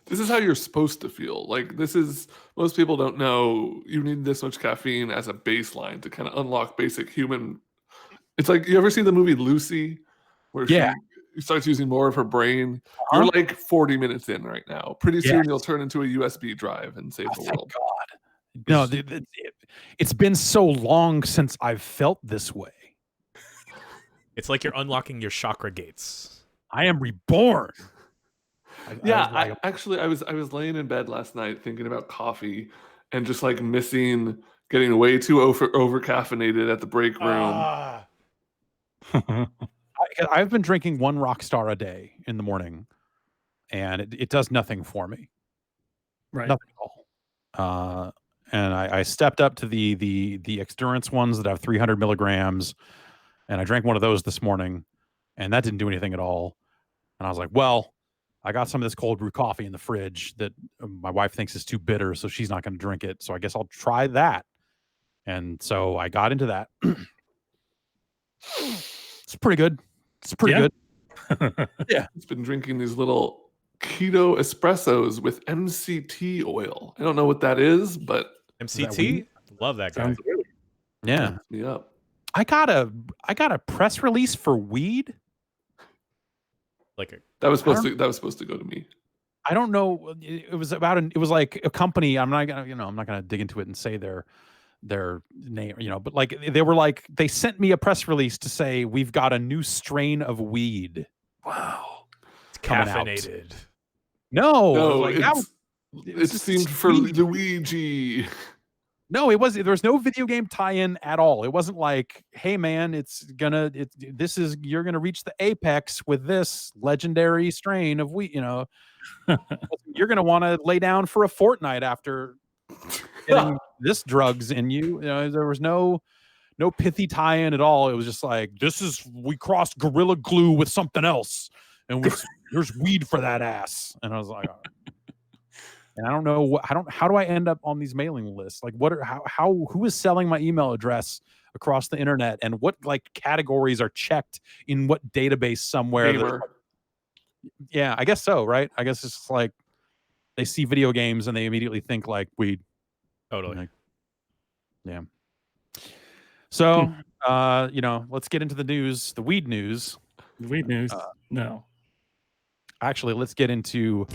this is how you're supposed to feel. Like most people don't know you need this much caffeine as a baseline to kind of unlock basic human. It's like, you ever see the movie Lucy, where she starts using more of her brain? You're like 40 minutes in right now. Pretty soon you'll turn into a USB drive and save the world. God. No, it's been so long since I've felt this way. It's like you're unlocking your chakra gates. I am reborn. I was laying in bed last night thinking about coffee and just like missing getting way too over caffeinated at the break room. I've been drinking 1 Rockstar a day in the morning, and it does nothing for me. Right. Nothing at all. And I stepped up to the Endurance ones that have 300 milligrams, and I drank one of those this morning, and that didn't do anything at all. And I was like, well, I got some of this cold brew coffee in the fridge that my wife thinks is too bitter, so she's not going to drink it. So I guess I'll try that. And so I got into that. It's pretty good. Yeah. It's been drinking these little keto espressos with MCT oil. I don't know what that is, but MCT? Love that guy. Sounds good. Yeah. me up. I got a press release for weed. That was supposed to go to me. I don't know. It was about it was like a company. I'm not gonna dig into it and say their name, but like they sent me a press release to say we've got a new strain of weed. Wow. It's caffeinated. No, it seemed for Luigi. No, there was no video game tie-in at all. It wasn't like, hey man, you're gonna reach the apex with this legendary strain of wheat, you're gonna want to lay down for a fortnight after getting this drugs in you. There was no pithy tie-in at all. It was just like, we crossed Gorilla Glue with something else, and there's weed for that ass. And I was like, and I don't know how do I end up on these mailing lists? Like who is selling my email address across the internet, and what like categories are checked in what database somewhere? Yeah, I guess so, right? I guess it's just like they see video games and they immediately think like weed. Totally. Like, yeah. So, let's get into the news, the weed news. Weed news. No. Actually, let's get into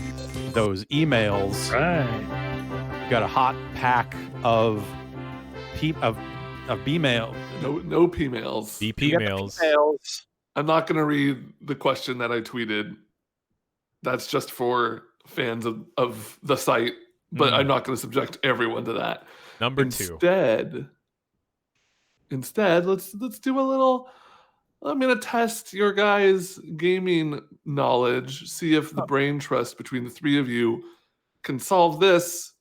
those emails. Right. We got a hot pack of B-mail. No P-mails. BP mails. I'm not going to read the question that I tweeted. That's just for fans of the site, but I'm not going to subject everyone to that. Number two. Instead, let's do a little. I'm going to test your guys' gaming knowledge, see if the brain trust between the three of you can solve this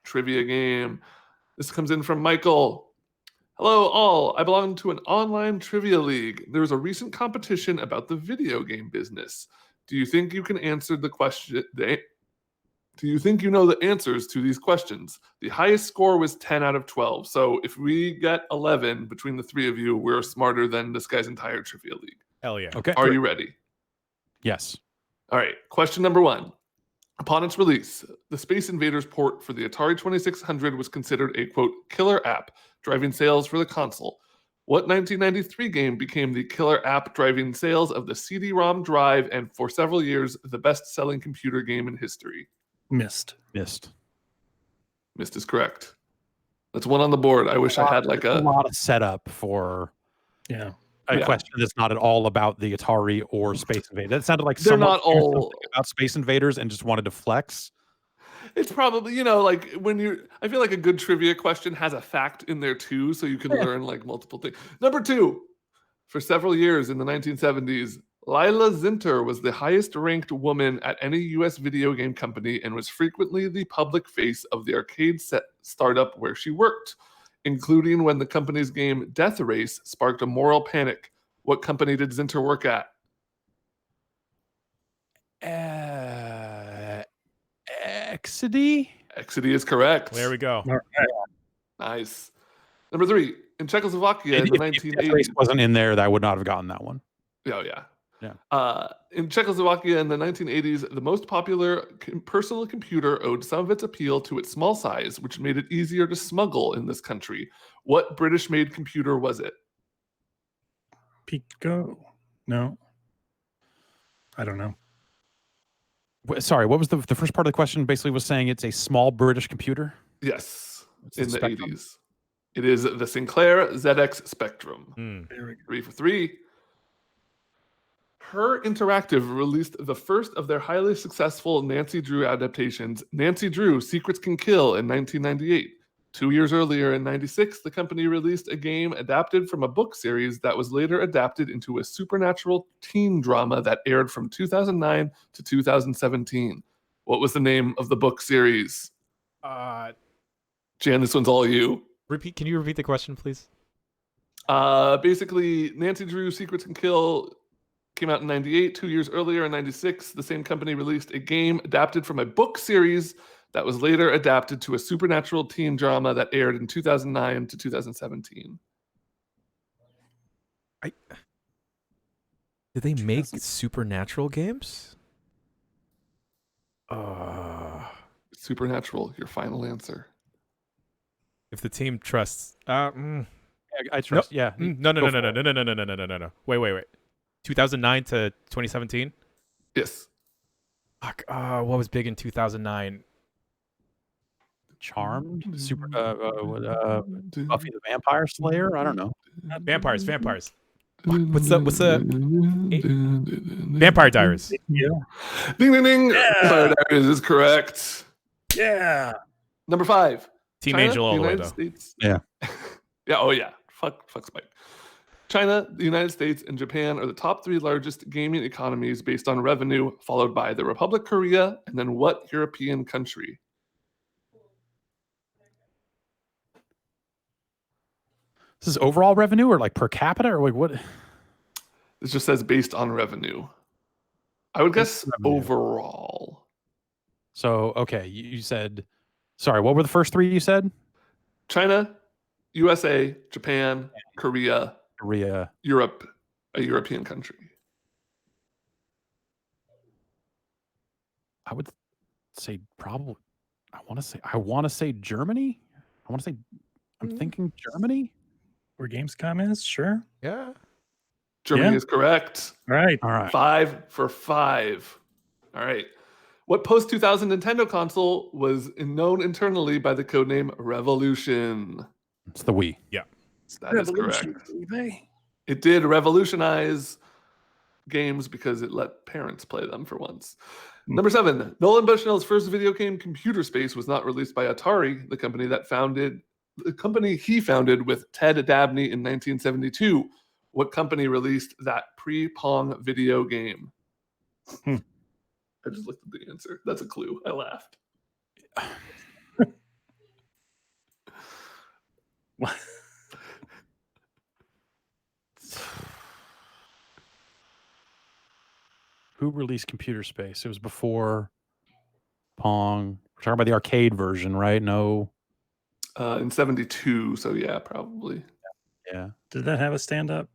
trivia game. This comes in from Michael. Hello, all. I belong to an online trivia league. There was a recent competition about the video game business. Do you think you can answer the question? Do you think you know the answers to these questions? The highest score was 10 out of 12. So if we get 11 between the three of you, we're smarter than this guy's entire trivia league. Hell yeah. Okay. Are you ready? Yes. All right. Question number 1. Upon its release, the Space Invaders port for the Atari 2600 was considered a, quote, killer app, driving sales for the console. What 1993 game became the killer app driving sales of the CD-ROM drive and for several years the best-selling computer game in history? Missed is correct. That's one on the board. I wish I had like a lot of setup for a question that's not at all about the Atari or Space Invaders. That sounded like they're not all about Space Invaders and just wanted to flex. It's probably, like I feel like a good trivia question has a fact in there too, so you can learn like multiple things. Number 2, for several years in the 1970s, Lila Zinter was the highest ranked woman at any U.S. video game company and was frequently the public face of the arcade set startup where she worked, including when the company's game Death Race sparked a moral panic. What company did Zinter work at? Exidy? Exidy is correct. There we go. All right. Nice. Number 3, in Czechoslovakia in the 1980s. If wasn't in there, I would not have gotten that one. Oh, yeah. Yeah. In Czechoslovakia in the 1980s, the most popular personal computer owed some of its appeal to its small size, which made it easier to smuggle in this country. What British-made computer was it? Pico? No. I don't know. Sorry, what was the first part of the question? Basically was saying it's a small British computer? Yes, in the Spectrum? 80s. It is the Sinclair ZX Spectrum. 3 for 3. Her Interactive released the first of their highly successful Nancy Drew adaptations, Nancy Drew: Secrets Can Kill, in 1998. 2 years earlier, in 96, the company released a game adapted from a book series that was later adapted into a supernatural teen drama that aired from 2009 to 2017. What was the name of the book series? Jan, this one's all you. Can you repeat the question, please? Basically, Nancy Drew: Secrets Can Kill came out in 98. 2 years earlier, in 96, the same company released a game adapted from a book series that was later adapted to a supernatural teen drama that aired in 2009 to 2017. Did they make supernatural games? Supernatural, your final answer. If the team trusts, I trust. No. Yeah. No. Wait. 2009 to 2017. Yes. Fuck. What was big in 2009? Charmed, Buffy the Vampire Slayer. I don't know. Vampires. What's the Vampire Diaries? Yeah. Ding ding ding. Yeah. Vampire Diaries is correct. Yeah. Number 5. Team China, Angel all the way United though. States. Yeah. Yeah. Oh yeah. Fuck Spike. China, the United States, and Japan are the top 3 largest gaming economies based on revenue, followed by the Republic Korea, and then what European country? This is overall revenue or like per capita or like what? This just says based on revenue. I would guess revenue. overall. So, okay, you said, sorry, what were the first 3 you said? China, USA, Japan, Korea, Europe, a European country. I would say probably, I want to say Germany. I'm thinking Germany. Where Gamescom is, sure. Yeah. Germany is correct. All right. 5 for 5. All right. What post-2000 Nintendo console was known internally by the codename Revolution? It's the Wii. Yeah. That is correct. It did revolutionize games because it let parents play them for once. Number 7. Nolan Bushnell's first video game, Computer Space, was not released by Atari, the company he founded with Ted Dabney in 1972. What company released that pre-Pong video game? I just looked at the answer. That's a clue. I laughed. What? Who released Computer Space? It was before Pong. We're talking about the arcade version, right? No. In 72, so yeah, probably. Yeah. Did that have a stand-up?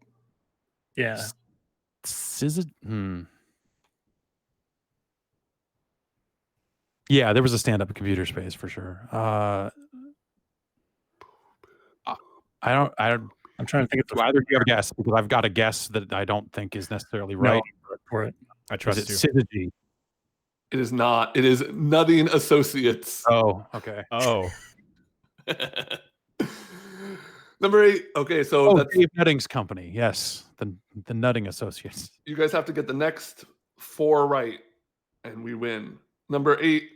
Yeah. Yeah, there was a stand-up Computer Space for sure. I'm trying to think of either you have a guess because I've got a guess that I don't think is necessarily right. For it. I trust you. Syzygy? It is not. It is Nutting Associates. Oh, okay. Oh. Number 8. Okay, so that's Dave Nutting's company. Yes, the Nutting Associates. You guys have to get the next 4 right, and we win. Number 8.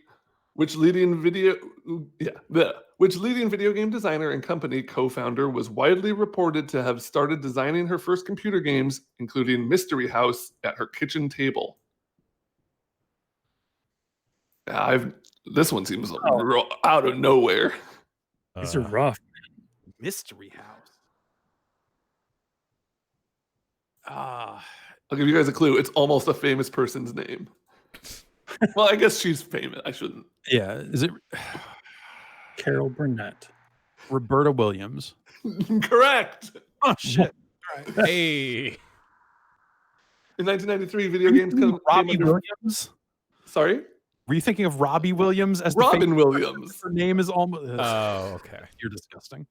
Which leading video game designer and company co-founder was widely reported to have started designing her first computer games, including Mystery House, at her kitchen table? This one seems out of nowhere. These are rough. Mystery House. I'll give you guys a clue. It's almost a famous person's name. Well, I guess she's famous. I shouldn't. Yeah. Is it Carol Burnett? Roberta Williams? Correct. Oh, shit. All right. Hey. In 1993, video games Robbie Williams? Sorry? Were you thinking of Robbie Williams as Robin Williams? Her name is almost... Oh, okay. You're disgusting.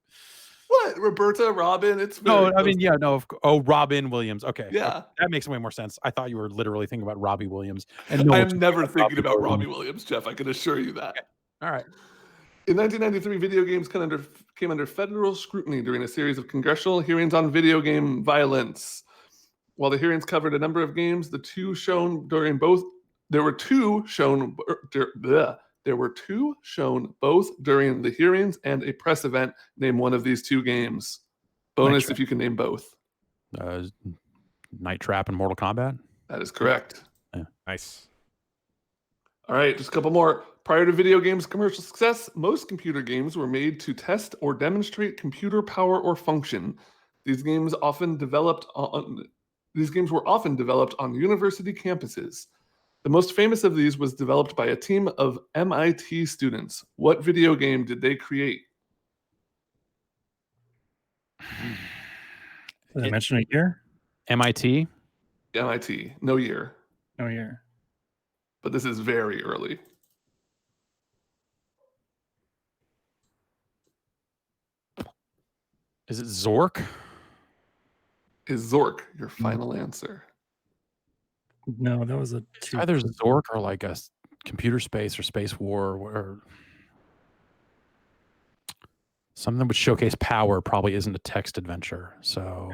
What? Roberta, Robin? It's no, I mean, yeah, no. Robin Williams. Okay. Yeah. Okay. That makes way more sense. I thought you were literally thinking about Robbie Williams. And no, I'm never thinking about Robbie Williams, Jeff. I can assure you that. Okay. All right. In 1993, video games came under federal scrutiny during a series of congressional hearings on video game violence. While the hearings covered a number of games, there were two shown both during the hearings and a press event. Name one of these 2 games. Bonus if you can name both. Night Trap and Mortal Kombat. That is correct. Yeah. Nice. All right, just a couple more. Prior to video games' commercial success, most computer games were made to test or demonstrate computer power or function. These games were often developed on university campuses. The most famous of these was developed by a team of MIT students. What video game did they create? Did I mention a year? MIT. MIT. No year. No year. But this is very early. Is it Zork? Is Zork your final answer? No, that was a It's either Zork or like a computer space or space war or something that would showcase power probably isn't a text adventure. So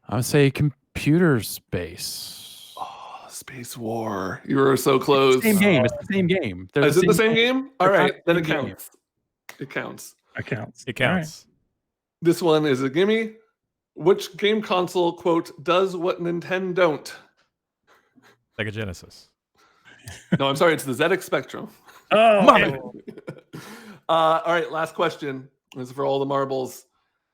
I would say computer space. Oh, Space War. You were so close. Same game. It's the same game. Is it the same game? All right, then it game. counts. It counts. It counts. Right. This one is a gimme. Which game console, quote, does what Nintendo don't? Sega Genesis. No, I'm sorry, it's the ZX Spectrum. Oh, All right, last question. This is for all the marbles.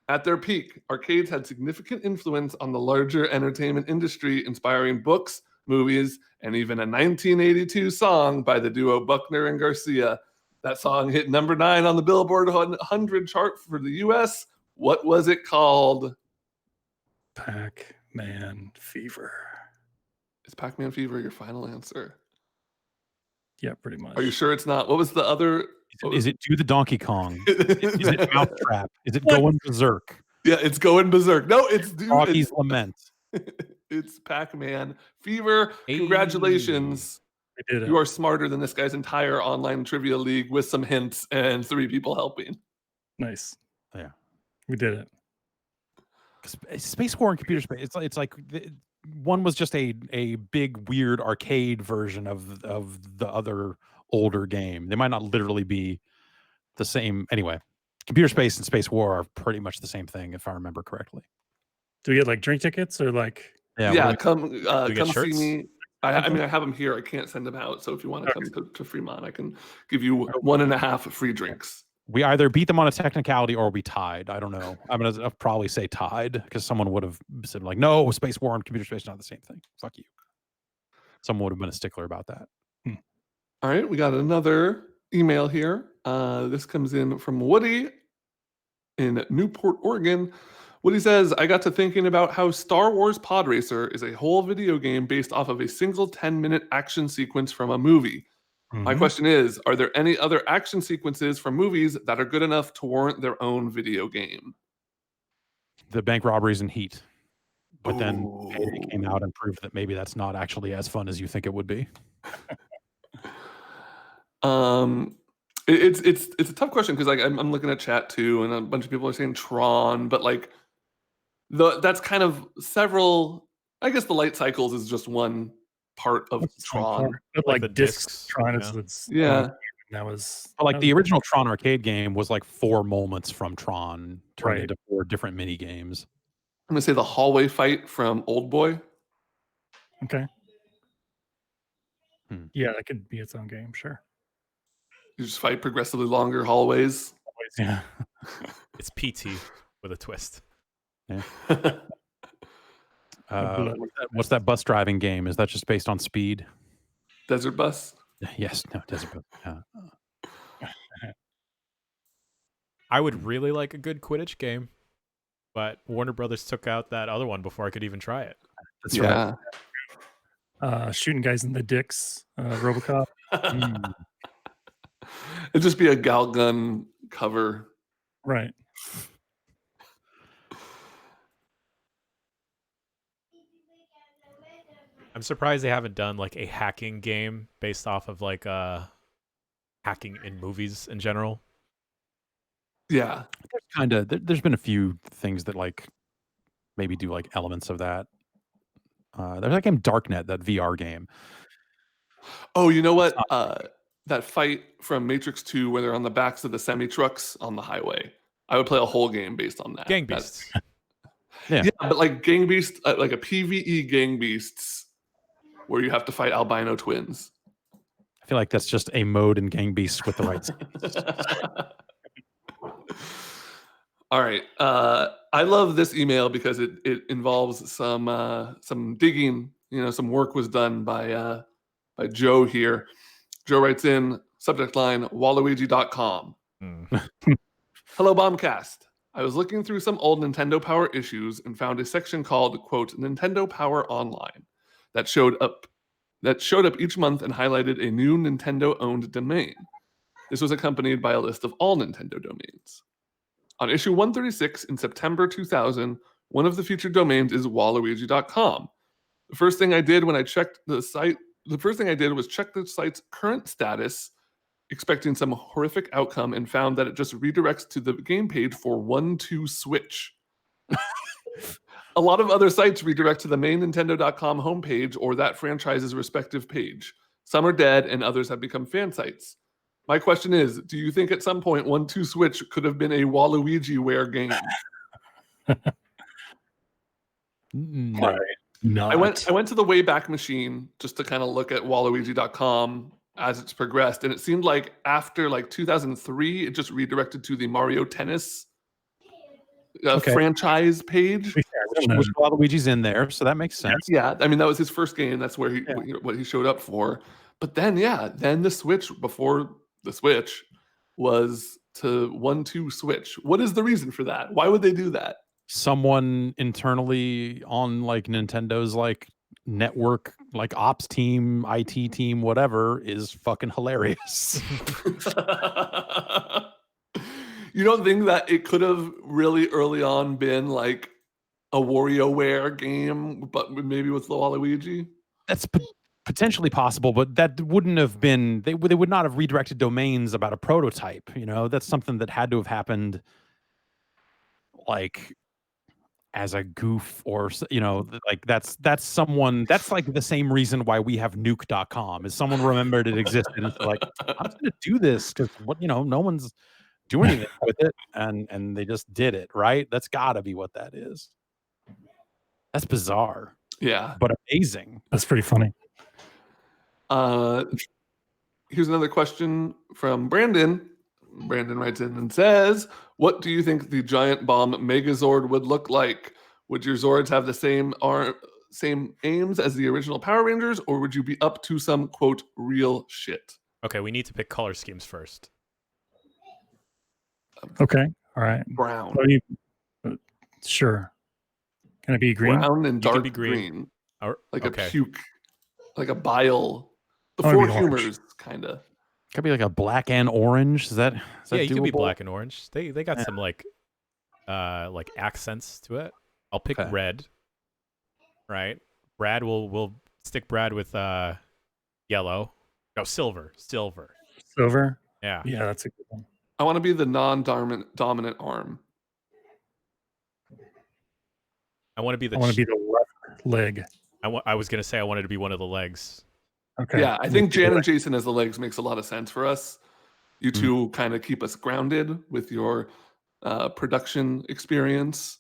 At their peak, arcades had significant influence on the larger entertainment industry, inspiring books, movies, and even a 1982 song by the duo Buckner and Garcia. That song hit number 9 on the Billboard 100 chart for the US. What was it called? Pac-Man Fever. Is Pac-Man Fever your final answer? Yeah, pretty much. Are you sure it's not? What was the other? Is it Do the Donkey Kong? Is it Mousetrap? Is it Going Berserk? Yeah, it's Going Berserk. No, it's Rocky's Lament. It's Pac-Man Fever. Hey. Congratulations. I did it. You are smarter than this guy's entire online trivia league with some hints and 3 people helping. Nice. Yeah. We did it. Space War and computer space. It's like one was just a big weird arcade version of the other older game. They might not literally be the same. Anyway, computer space and Space War are pretty much the same thing, if I remember correctly. Do we get like drink tickets or like? Yeah, come see shirts? me. I mean, I have them here. I can't send them out. So if you want to come to Fremont, I can give you 1.5 free drinks. We either beat them on a technicality or we tied. I don't know. I'm going to probably say tied because someone would have said like, no, Space War and computer space is not the same thing. Fuck you. Someone would have been a stickler about that. All right, we got another email here. This comes in from Woody in Newport, Oregon. Woody says, I got to thinking about how Star Wars Pod Racer is a whole video game based off of a single 10-minute action sequence from a movie. My question is, are there any other action sequences from movies that are good enough to warrant their own video game? The bank robberies in Heat. But then Payday came out and proved that maybe that's not actually as fun as you think it would be. It's a tough question because like I'm looking at chat too, and a bunch of people are saying Tron, but like that's kind of several. I guess the light cycles is just one part of Tron. But like the discs, Tron yeah. is Yeah. That was But like the original Tron arcade game was like 4 moments from Tron turned Right. into 4 different mini games. I'm gonna say the hallway fight from Old Boy. okay. Yeah, that could be its own game, sure. You just fight progressively longer hallways. Yeah. It's PT with a twist. Yeah. What's that bus driving game? Is that just based on speed? Desert Bus. Yes. No. Desert Bus. Yeah. I would really like a good Quidditch game, but Warner Brothers took out that other one before I could even try it. That's right. Shooting guys in the dicks, RoboCop. It'd just be a Gal Gun cover. Right. I'm surprised they haven't done like a hacking game based off of like hacking in movies in general. Yeah. There's been a few things that like maybe do like elements of that. There's that game Darknet, that VR game. Oh, you know what? That fight from Matrix 2 where they're on the backs of the semi-trucks on the highway. I would play a whole game based on that. Gang Beasts. Yeah, but like Gang Beasts, like a PvE Gang Beasts where you have to fight albino twins. I feel like that's just a mode in Gang Beasts with the right skins. All right. I love this email because it involves some digging. You know, some work was done by Joe here. Joe writes in, subject line, Waluigi.com. Hello, Bombcast. I was looking through some old Nintendo Power issues and found a section called, quote, Nintendo Power Online that showed up each month and highlighted a new Nintendo-owned domain. This was accompanied by a list of all Nintendo domains. On issue 136 in September 2000, one of the featured domains is Waluigi.com. The first thing I did when I checked the site, was check the site's current status, expecting some horrific outcome, and found that it just redirects to the game page for 1-2 Switch. A lot of other sites redirect to the main Nintendo.com homepage or that franchise's respective page. Some are dead and others have become fan sites. My question is, do you think at some point 1-2 Switch could have been a Waluigi-ware game? No. Not. I went to the Wayback Machine just to kind of look at Waluigi.com as it's progressed, and it seemed like after like 2003, it just redirected to the Mario Tennis franchise page. Which Waluigi's in there, so that makes sense. Yeah, I mean that was his first game. That's where what he showed up for. But then then the Switch before the Switch was to 1-2 Switch. What is the reason for that? Why would they do that? Someone internally on like Nintendo's like network, like ops team, IT team, whatever, is fucking hilarious. You don't think that it could have really early on been like a WarioWare game, but maybe with Waluigi? That's potentially possible, but that wouldn't have been. They would not have redirected domains about a prototype. You know, that's something that had to have happened, like as a goof, or you know, like that's someone. That's like the same reason why we have nuke.com is someone remembered it existed and like, I'm going to do this because no one's doing anything with it, and they just did it, right? That's got to be what that is. That's bizarre. Yeah, but amazing. That's pretty funny. Here's another question from Brandon. Brandon writes in and says, what do you think the Giant Bomb Megazord would look like? Would your Zords have the same aims as the original Power Rangers, or would you be up to some, quote, real shit? Okay, we need to pick color schemes first. Okay, all right. Brown. Sure. Can it be green? Brown and dark be green. Like a puke, like a bile. The Oh, Four it'd be orange. Humors, kind of. Could be like a black and orange. Is that yeah, you could be doable? black and orange. They got some like accents to it. I'll pick red. Right. Brad will stick Brad with yellow. No, silver. Silver? Yeah. Yeah, that's a good one. I want to be the non-dominant arm. I want to be the left leg. I was gonna say I wanted to be one of the legs. Okay. Yeah, I think Jan and Jason as the legs makes a lot of sense for us. You two kind of keep us grounded with your production experience.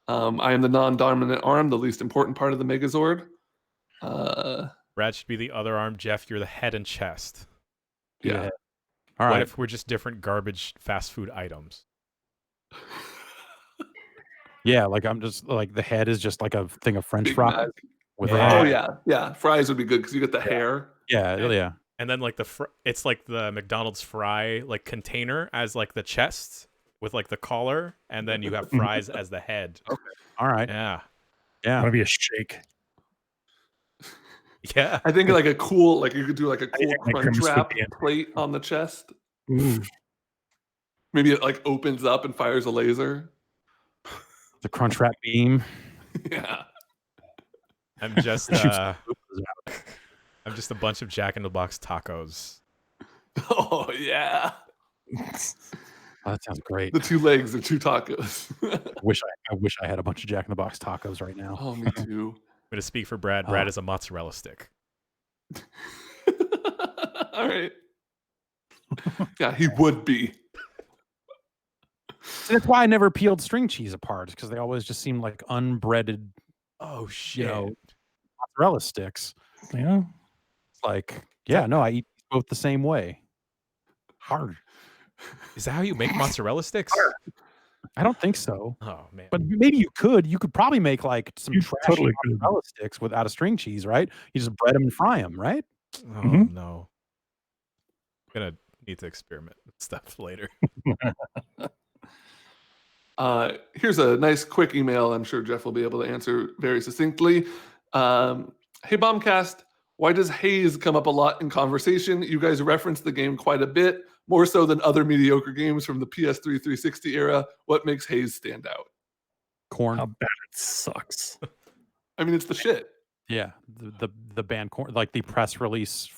I am the non-dominant arm, the least important part of the Megazord. Brad should be the other arm. Jeff, you're the head and chest. Yeah. All right. What if we're just different garbage fast food items? Yeah, like I'm just like the head is just like a thing of French Big fries Mac. with Oh yeah. Fries would be good because you get the hair. yeah. And then like it's like the McDonald's fry like container as like the chest with like the collar, and then you have fries as the head. Okay. All right. Yeah. I want to be a shake. Yeah. I think like a cool, like you could do like a cool like crunch Christmas wrap cookie. plate on the chest. Ooh. Maybe it like opens up and fires a laser. The crunch wrap beam. Yeah. I'm just I'm just a bunch of Jack in the Box tacos. Oh yeah. Oh, that sounds great. The two legs are two tacos. I wish I had a bunch of Jack in the Box tacos right now. Oh, me too. I'm gonna speak for Brad. Brad is a mozzarella stick. All right. Yeah, he would be. So that's why I never peeled string cheese apart, because they always just seemed like unbreaded, Oh shit. mozzarella sticks. Yeah. It's like, yeah, no, I eat both the same way. Hard. Is that how you make mozzarella sticks? I don't think so. Oh man. But maybe you could. You could probably make like some You trashy totally could. mozzarella sticks without a string cheese, right? You just bread them and fry them, right? Oh no. I'm gonna need to experiment with stuff later. Here's a nice quick email I'm sure Jeff will be able to answer very succinctly. Hey Bombcast, why does Haze come up a lot in conversation? You guys reference the game quite a bit. more so than other mediocre games from the PS3 360 era, what makes Haze stand out? Corn. How bad it sucks. I mean, it's the shit. Yeah, the band Corn, like the press release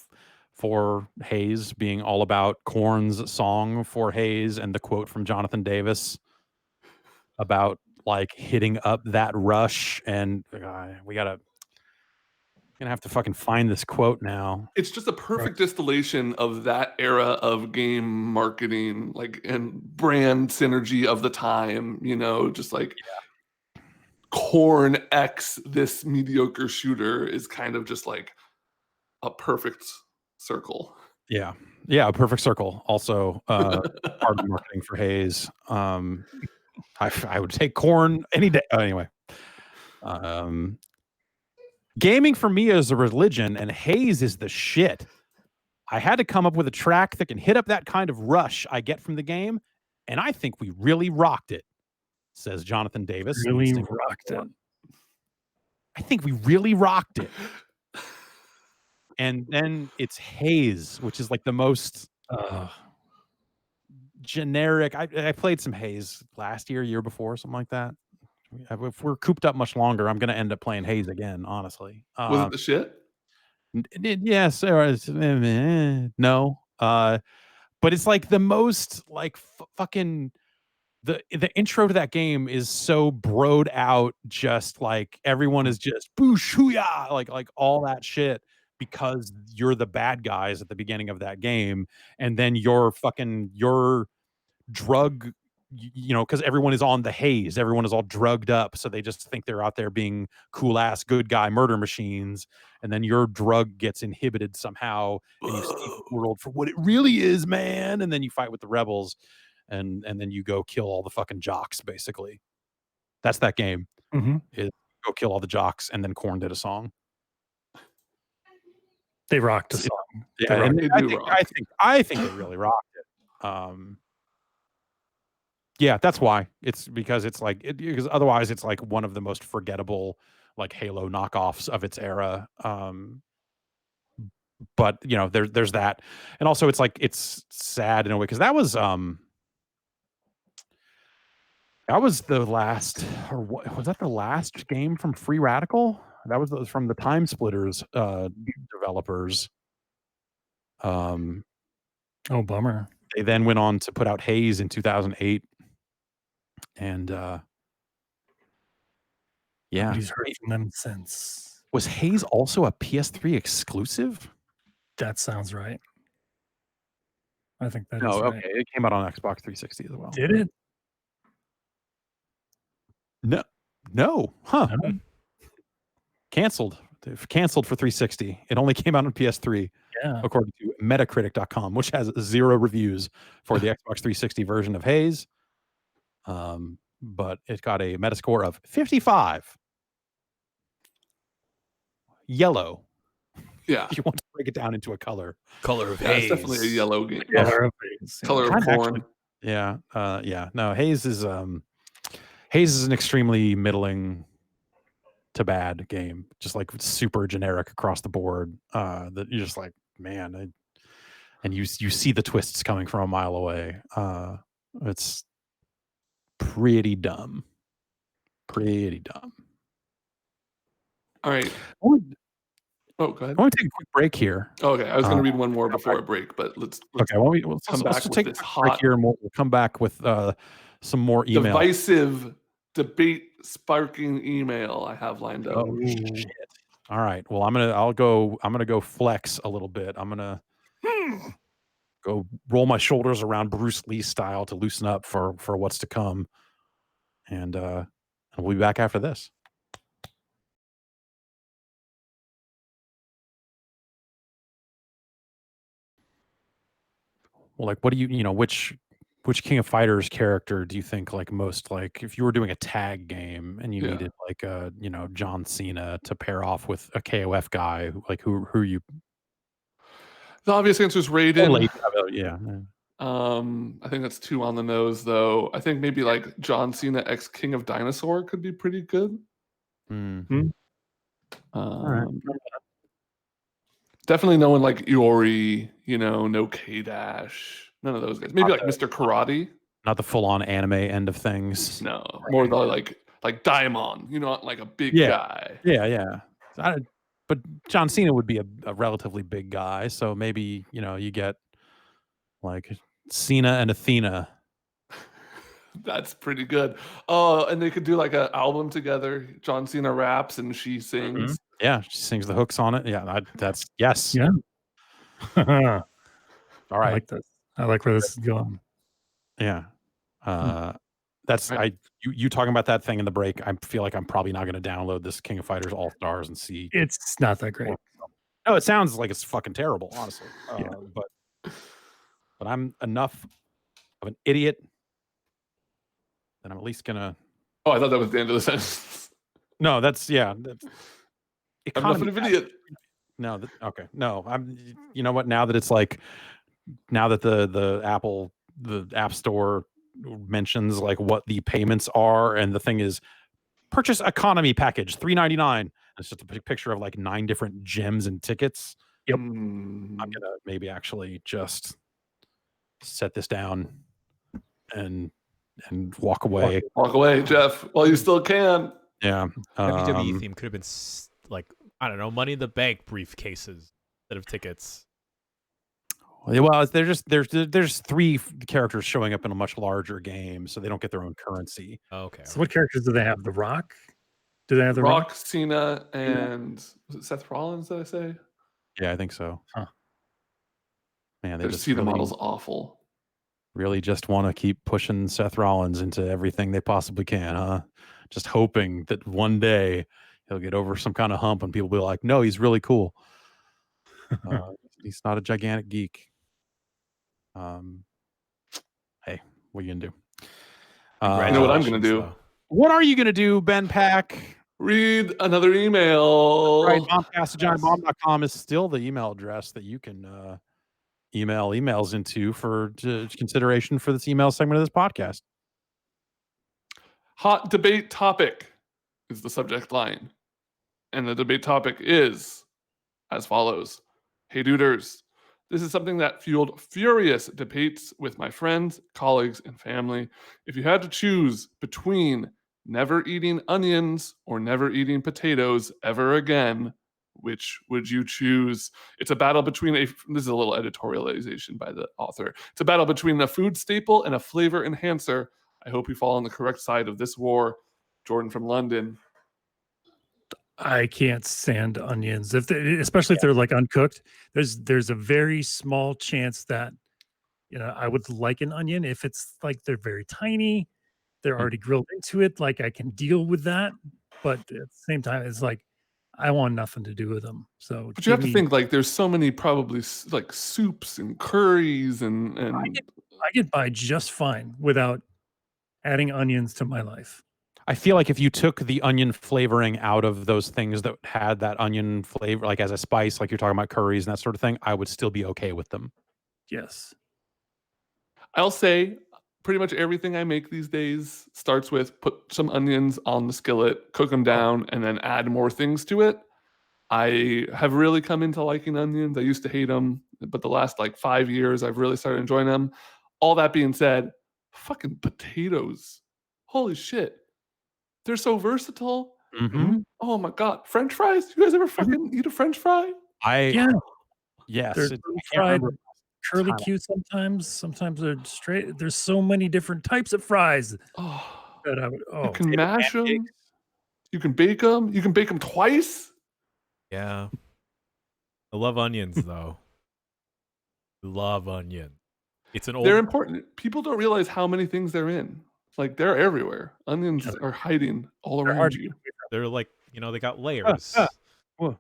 for Haze being all about Korn's song for Haze, and the quote from Jonathan Davis about like hitting up that rush, and we gotta gonna have to fucking find this quote now. It's just a perfect distillation of that era of game marketing, like, and brand synergy of the time. You know, just like Korn X this mediocre shooter is kind of just like a perfect circle. Yeah, a perfect circle. Also, part of marketing for Haze. I would take Korn any day. Anyway, gaming for me is a religion, and Haze is the shit. I had to come up with a track that can hit up that kind of rush I get from the game, and I think we really rocked it, says Jonathan Davis. Really rocked it. I think we really rocked it. And then it's Haze, which is like the most generic. I played some Haze last year before, something like that. If we're cooped up much longer, I'm going to end up playing Haze again, honestly. Was it the shit? Yes. No. But it's like the most like fucking the intro to that game is so broed out, just like everyone is just boosh hooyah, like all that shit, because you're the bad guys at the beginning of that game, and then your drug, you know, because everyone is on the haze, everyone is all drugged up, so they just think they're out there being cool ass good guy murder machines, and then your drug gets inhibited somehow, and you see the world for what it really is, man, and then you fight with the rebels, and then you go kill all the fucking jocks. Basically, that's that game. Is go kill all the jocks, and then Korn did a song. They rocked a song. Yeah, I think they really rocked it. Yeah, that's why. It's because it's like because otherwise it's like one of the most forgettable like Halo knockoffs of its era. But you know, there's that, and also it's like it's sad in a way because that was the last, or what was that, the last game from Free Radical? That was from the Time Splitters developers. Oh, bummer. They then went on to put out Haze in 2008, and yeah, nobody's heard from them since. Was Haze also a PS3 exclusive? That sounds right. I think that is right. Okay, it came out on Xbox 360 as well. Did it? No, huh? No. Canceled for 360. It only came out on PS3, according to Metacritic.com, which has 0 reviews for the Xbox 360 version of Haze. But it got a Metascore of 55. Yellow. Yeah. If you want to break it down into a color. Color of Haze. Haze. It's definitely a yellow game. Color of Haze. Color of corn. Yeah. No, Haze is an extremely middling to bad game. Just like super generic across the board. That you're just like, man, and you see the twists coming from a mile away. It's pretty dumb. All right. Oh, go ahead. I want to take a quick break here. Okay, I was going to read one more before a break, but let's okay. Let's come back take this a hot break here, and we'll come back with some more email. Divisive, debate-sparking email I have lined up. Oh shit! All right. Well, I'm gonna go flex a little bit. I'm gonna go roll my shoulders around Bruce Lee style to loosen up for what's to come, and we'll be back after this. Well, like, what do you know, which King of Fighters character do you think like most, like if you were doing a tag game and you needed like a, you know, John Cena to pair off with a KOF guy, like who you? The obvious answer is Raiden. Yeah. I think that's too on the nose though. I think maybe like John Cena x King of Dinosaur could be pretty good. All right. Definitely no one like Iori, you know, no K-Dash. None of those guys. Maybe like Mr. Karate. Not the full-on anime end of things. No, more the like Daimon. You know, like a big guy. Yeah. But John Cena would be a relatively big guy, so maybe you get like Cena and Athena. That's pretty good. Oh, and they could do like an album together. John Cena raps and she sings. Mm-hmm. Yeah, she sings the hooks on it. Yeah, that's yes. Yeah. All right. I like this. I like where this is going. Yeah. That's right. You talking about that thing in the break. I feel like I'm probably not going to download this King of Fighters All Stars and see. It's not that great. No, it sounds like it's fucking terrible, honestly. But I'm enough of an idiot that I'm at least gonna. Oh, I thought that was the end of the sentence. No, that's I'm not an idiot. No, okay. No, I'm. You know what? Now that it's like, now that the Apple, the App Store mentions like what the payments are, and the thing is, purchase economy package $3.99. It's just a picture of like 9 different gems and tickets. Yep. I'm gonna maybe actually just set this down and walk away. Walk away, Jeff, while you still can. Yeah. WWE theme could have been like, I don't know, Money in the Bank briefcases instead of tickets. Well, there's 3 characters showing up in a much larger game, so they don't get their own currency. Okay. So what characters do they have? The Rock? Do they have the Rock, Cena, and was it Seth Rollins? Did I say? Yeah, I think so. Huh. Man, Their Cena model's awful. Really, just want to keep pushing Seth Rollins into everything they possibly can, huh? Just hoping that one day he'll get over some kind of hump and people will be like, "No, he's really cool. He's not a gigantic geek." Hey, what are you gonna do? You know what I'm gonna do? What are you gonna do, Ben Pack? Read another email. Right, bombcast@giantbomb.com is still the email address that you can email emails into for consideration for this email segment of this podcast. Hot debate topic is the subject line. And the debate topic is as follows. Hey, duders. This is something that fueled furious debates with my friends, colleagues, and family. If you had to choose between never eating onions or never eating potatoes ever again, which would you choose? It's a battle between this is a little editorialization by the author. It's a battle between a food staple and a flavor enhancer. I hope you fall on the correct side of this war. Jordan from London. I can't stand onions, especially if they're like uncooked. There's a very small chance that I would like an onion if it's like they're very tiny, they're already grilled into it. Like I can deal with that, but at the same time, it's like I want nothing to do with them. So, but you have to think like there's so many probably like soups and curries and I get by just fine without adding onions to my life. I feel like if you took the onion flavoring out of those things that had that onion flavor, like as a spice, like you're talking about curries and that sort of thing, I would still be okay with them. Yes. I'll say pretty much everything I make these days starts with put some onions on the skillet, cook them down, and then add more things to it. I have really come into liking onions. I used to hate them, but the last like 5 years, I've really started enjoying them. All that being said, fucking potatoes. Holy shit. They're so versatile. Mm-hmm. Oh my God. French fries? You guys ever fucking eat a French fry? Yes. They're fried, curly Q sometimes. Sometimes they're straight. There's so many different types of fries. You can mash them. You can bake them. You can bake them twice. Yeah. I love onions, though. Love onions. They're important. People don't realize how many things they're in. Like they're everywhere. Onions are hiding all around you. They're like, they got layers. Okay, all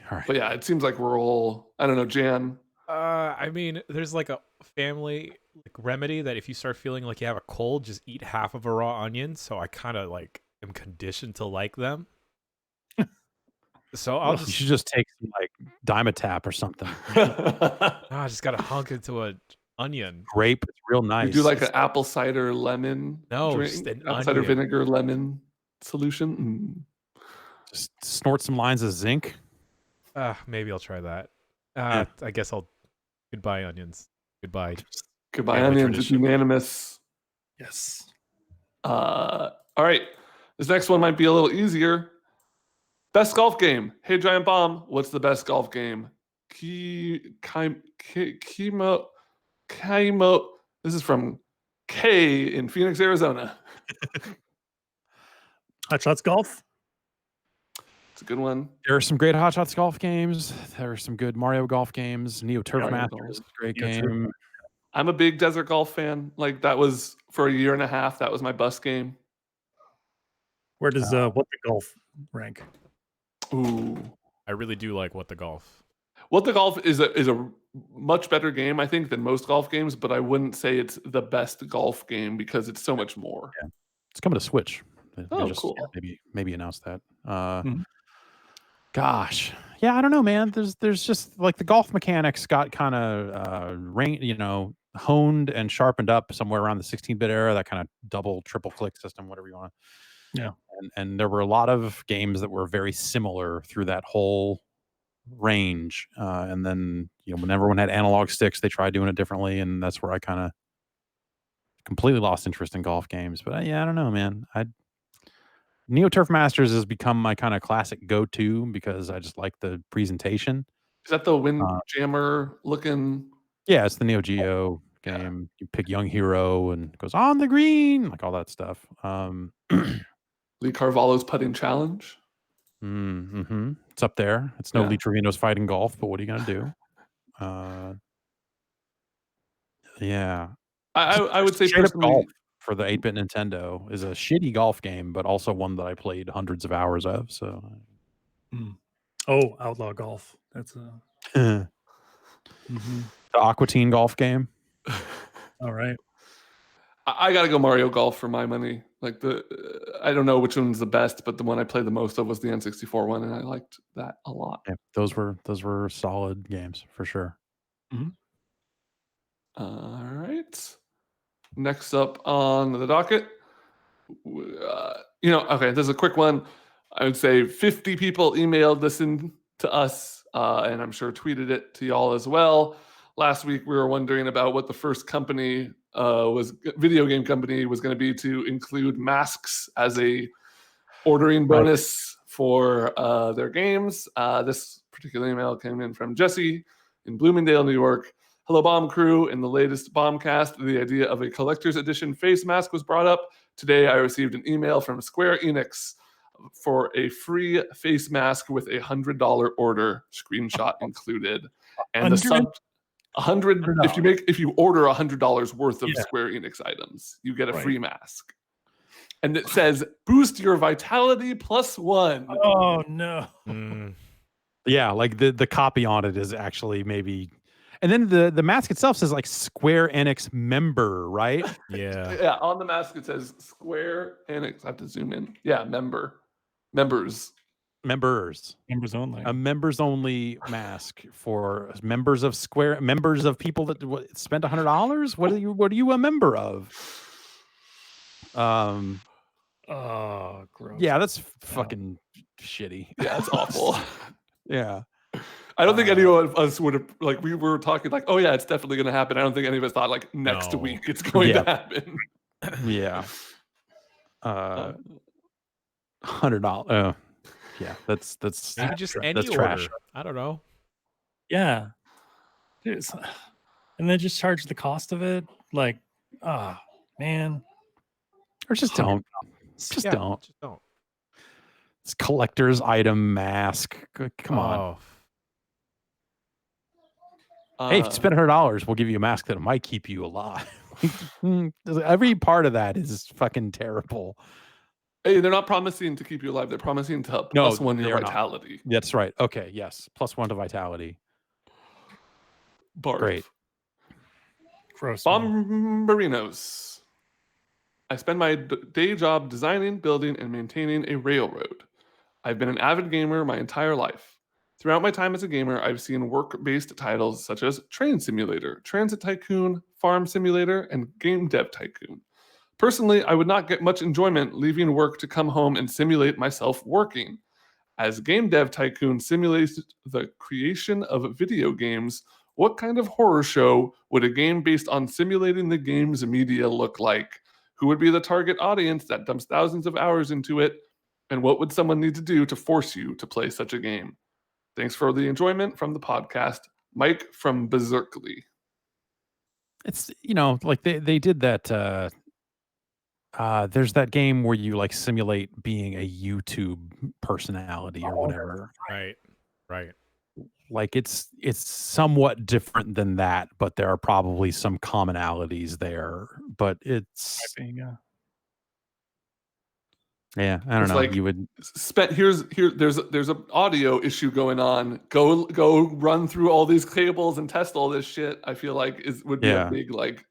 right. But yeah, it seems like we're all, I don't know, Jan. I mean, there's like a family remedy that if you start feeling like you have a cold, just eat half of a raw onion. So I kind of like am conditioned to like them. So You should just take some like Dimetap or something. I just gotta hunk into a onion. Grape, it's real nice. You do like an apple cider lemon. Just an apple cider vinegar lemon solution. Just snort some lines of zinc. Maybe I'll try that. I guess I'll Goodbye, onions. Goodbye. Goodbye, onions. It's unanimous. Yes. All right. This next one might be a little easier. Best golf game. Hey, Giant Bomb, what's the best golf game? Chemo. This is from K in Phoenix, Arizona. Hot Shots Golf. It's a good one. There are some great Hot Shots golf games. There are some good Mario golf games. Neo Turf Masters, great game. I'm a big Desert Golf fan. Like that was for a year and a half. That was my bus game. Where does What the Golf rank? Ooh, I really do like What the Golf. What the Golf is a much better game, I think, than most golf games. But I wouldn't say it's the best golf game because it's so much more. Yeah. It's coming to Switch. Cool. Maybe announce that. Gosh, yeah, I don't know, man. There's just like the golf mechanics got kind of honed and sharpened up somewhere around the 16-bit era. That kind of double, triple click system, whatever you want. Yeah, and there were a lot of games that were very similar through that whole range. And then when everyone had analog sticks, they tried doing it differently, and that's where I kind of completely lost interest in golf games. But I don't know, man. Neo Turf Masters has become my kind of classic go-to because I just like the presentation. Is that the Windjammer looking? Yeah, it's the Neo Geo game. You pick Young Hero and it goes on the green, like all that stuff. Lee Carvalho's putting challenge. It's up there. It's no Lee Trevino's fighting golf, but what are you gonna do? Yeah, I would say personally, golf for the 8-bit Nintendo is a shitty golf game, but also one that I played hundreds of hours of. So, Outlaw Golf. That's the Aqua Teen golf game. All right. I gotta go Mario Golf for my money. Like I don't know which one's the best, but the one I played the most of was the N64 one, and I liked that a lot. Yeah, those were solid games for sure. All right. Next up on the docket, okay, there's a quick one. I would say 50 people emailed this in to us, and I'm sure tweeted it to y'all as well. Last week, we were wondering about what the first video game company was going to be to include masks as a ordering bonus for their games. This particular email came in from Jesse in Bloomingdale, New York. Hello, Bomb Crew. In the latest Bombcast, the idea of a collector's edition face mask was brought up. Today, I received an email from Square Enix for a free face mask with a $100 order, screenshot included, and the sub. 100. If you order $100 worth of Square Enix items, you get a free mask, and it says boost your vitality +1. Oh no! Yeah, like the copy on it is actually maybe. And then the mask itself says like Square Enix member, right? Yeah. On the mask it says Square Enix. I have to zoom in. Yeah, members only. A members only mask for members of people that spend $100. What are you a member of? Oh, gross. Yeah, that's fucking shitty. Yeah, it's awful. Yeah. I don't think any of us would have, like, we were talking like, oh yeah, it's definitely going to happen. I don't think any of us thought like next week it's going to happen. Yeah. $100. Yeah, that's maybe just any that's order. trash. I don't know. Yeah. Dude, and then just charge the cost of it. Like, man. Or just don't. Just don't. Just don't. It's collector's item mask. Come on. Hey, if you spend $100, we'll give you a mask that might keep you alive. Every part of that is fucking terrible. Hey, they're not promising to keep you alive. They're promising to +1 your vitality. Not. That's right. Okay, yes. +1 to vitality. Barf. Great. Gross. Bomberinos. I spend my day job designing, building, and maintaining a railroad. I've been an avid gamer my entire life. Throughout my time as a gamer, I've seen work-based titles such as Train Simulator, Transit Tycoon, Farm Simulator, and Game Dev Tycoon. Personally, I would not get much enjoyment leaving work to come home and simulate myself working. As Game Dev Tycoon simulates the creation of video games What kind of horror show would a game based on simulating the game's media look like? Who would be the target audience that dumps thousands of hours into it? And what would someone need to do to force you to play such a game? Thanks for the enjoyment from the podcast. Mike from Berserkly. It's, like they did that. There's that game where you like simulate being a YouTube personality or whatever. Right. Like it's somewhat different than that, but there are probably some commonalities there. But it's yeah, I don't know. Like, you would there's an audio issue going on. Go run through all these cables and test all this shit. I feel like would be a big like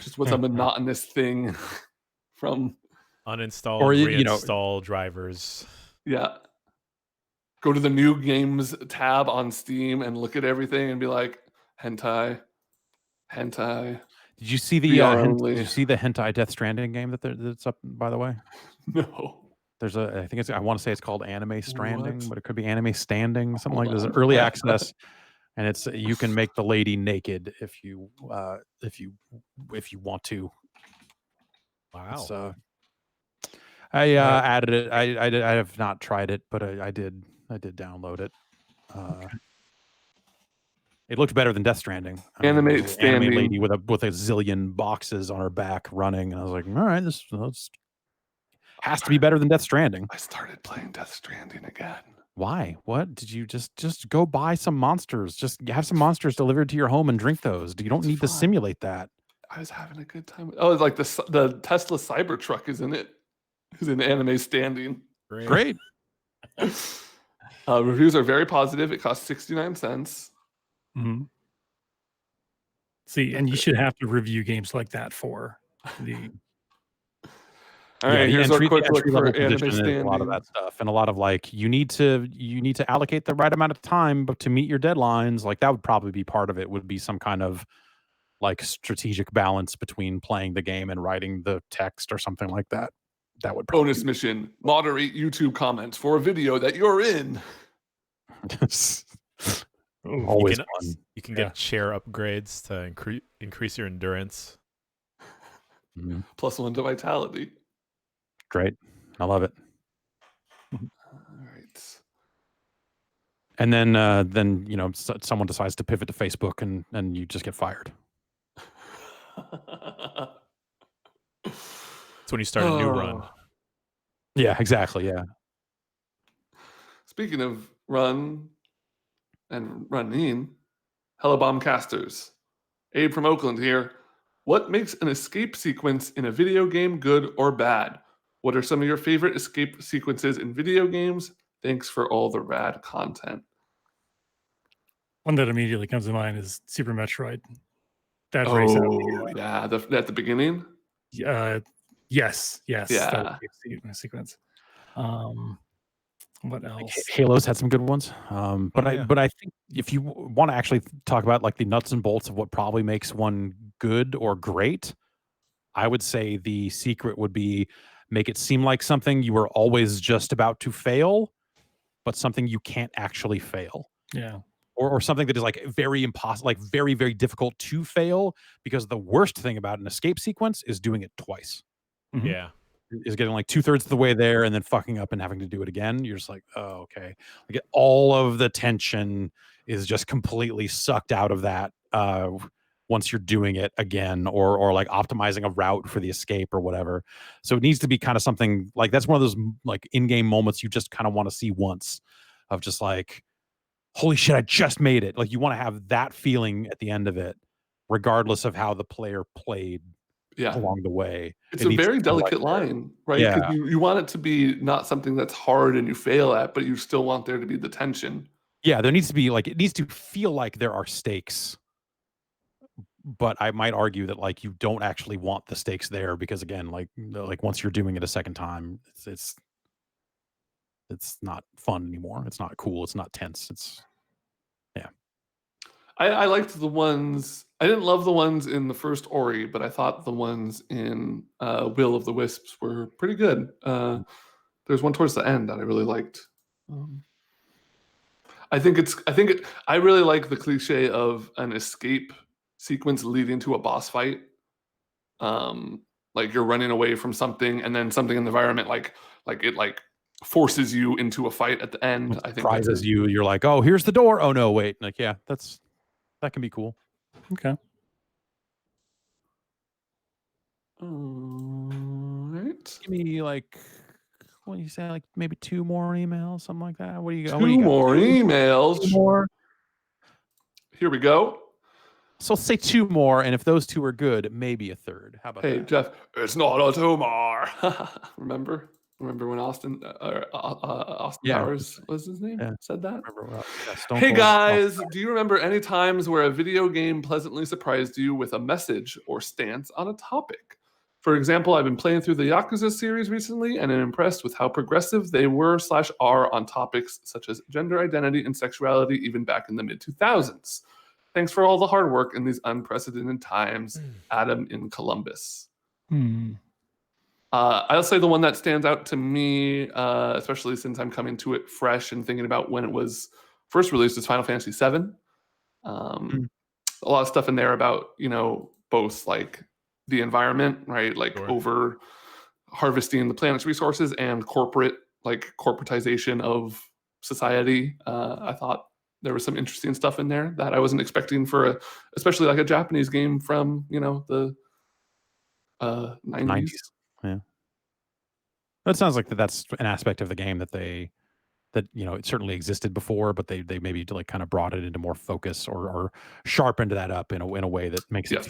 just what's a monotonous thing from uninstall or reinstall drivers. Yeah. Go to the new games tab on Steam and look at everything and be like, hentai. Did you see the hentai Death Stranding game that's up, by the way? No. There's I want to say it's called Anime Stranding, but it could be Anime Standing, something like this. Early access, and it's you can make the lady naked if you want to. Wow. I added it. I have not tried it, but I did download it. It looked better than Death Stranding. Anime lady with a zillion boxes on her back running, and I was like, all right, this has to be better than Death Stranding. I started playing Death Stranding again. Why? What did you just go buy some monsters? Just have some monsters delivered to your home and drink those. You don't need to simulate that. I was having a good time. Oh, it's like the Tesla Cybertruck is in it. Is in Anime Standing. Great. Reviews are very positive. It costs 69 cents. Mm-hmm. See, and you should have to review games like that for the. All right, here's our quick look for Anime Standing. A lot of that stuff, and a lot of like you need to allocate the right amount of time, but to meet your deadlines, like that would probably be part of it. Would be some kind of like strategic balance between playing the game and writing the text or something like that. That would probably bonus mission: moderate YouTube comments for a video that you're in. Always fun. You can get chair upgrades to increase your endurance. Mm-hmm. +1 to vitality. Great. I love it. All right. And then someone decides to pivot to Facebook and you just get fired. That's when you start a new run. Yeah, exactly. Yeah. Speaking of run and running, hello Bombcasters. Abe from Oakland here. What makes an escape sequence in a video game good or bad? What are some of your favorite escape sequences in video games? Thanks for all the rad content. One that immediately comes to mind is Super Metroid. That yeah, at the beginning. Yes. Yeah. Sequence. What else? Halo's had some good ones. But I think if you want to actually talk about like the nuts and bolts of what probably makes one good or great, I would say the secret would be make it seem like something you were always just about to fail, but something you can't actually fail. Yeah. Or something that is like very impossible, like very, very difficult to fail, because the worst thing about an escape sequence is doing it twice. Mm-hmm. Yeah. Is getting like 2/3 of the way there and then fucking up and having to do it again. You're just like, oh, okay. Like all of the tension is just completely sucked out of that once you're doing it again, or like optimizing a route for the escape or whatever. So it needs to be kind of something like that's one of those like in-game moments you just kind of want to see once, of just like, holy shit, I just made it. Like you want to have that feeling at the end of it, regardless of how the player played along the way. It's a very delicate line, right? Yeah. You want it to be not something that's hard and you fail at, but you still want there to be the tension. Yeah, there needs to be like, it needs to feel like there are stakes. But I might argue that like you don't actually want the stakes there, because again, like once you're doing it a second time, it's not fun anymore. It's not cool. It's not tense. It's I liked the ones. I didn't love the ones in the first Ori, but I thought the ones in Will of the Wisps were pretty good. There's one towards the end that I really liked. I really like the cliche of an escape sequence leading to a boss fight. Like you're running away from something, and then something in the environment like it like forces you into a fight at the end. I think surprises you. You're like, oh, here's the door. Oh no, wait. Like, yeah, that can be cool. Okay. All right. Give me like, what do you say? Like maybe 2 more emails, something like that. What do you got? Two more emails. 2 more. Here we go. So let's say 2 more, and if those 2 are good, maybe a third. How about that? Hey, Jeff, it's not a tumor. Remember when Austin Powers was his name? Said that? Hey guys, do you remember any times where a video game pleasantly surprised you with a message or stance on a topic? For example, I've been playing through the Yakuza series recently and am impressed with how progressive they were/are on topics such as gender identity and sexuality even back in the mid-2000s. Thanks for all the hard work in these unprecedented times, Adam in Columbus. I'll say the one that stands out to me, especially since I'm coming to it fresh and thinking about when it was first released, is Final Fantasy VII. A lot of stuff in there about, both like the environment, right? Like over harvesting the planet's resources and corporatization of society. I thought there was some interesting stuff in there that I wasn't expecting for especially like a Japanese game from, the 90s. Yeah. That sounds like that's an aspect of the game that it certainly existed before, but they maybe like kind of brought it into more focus or sharpened that up in a way that makes it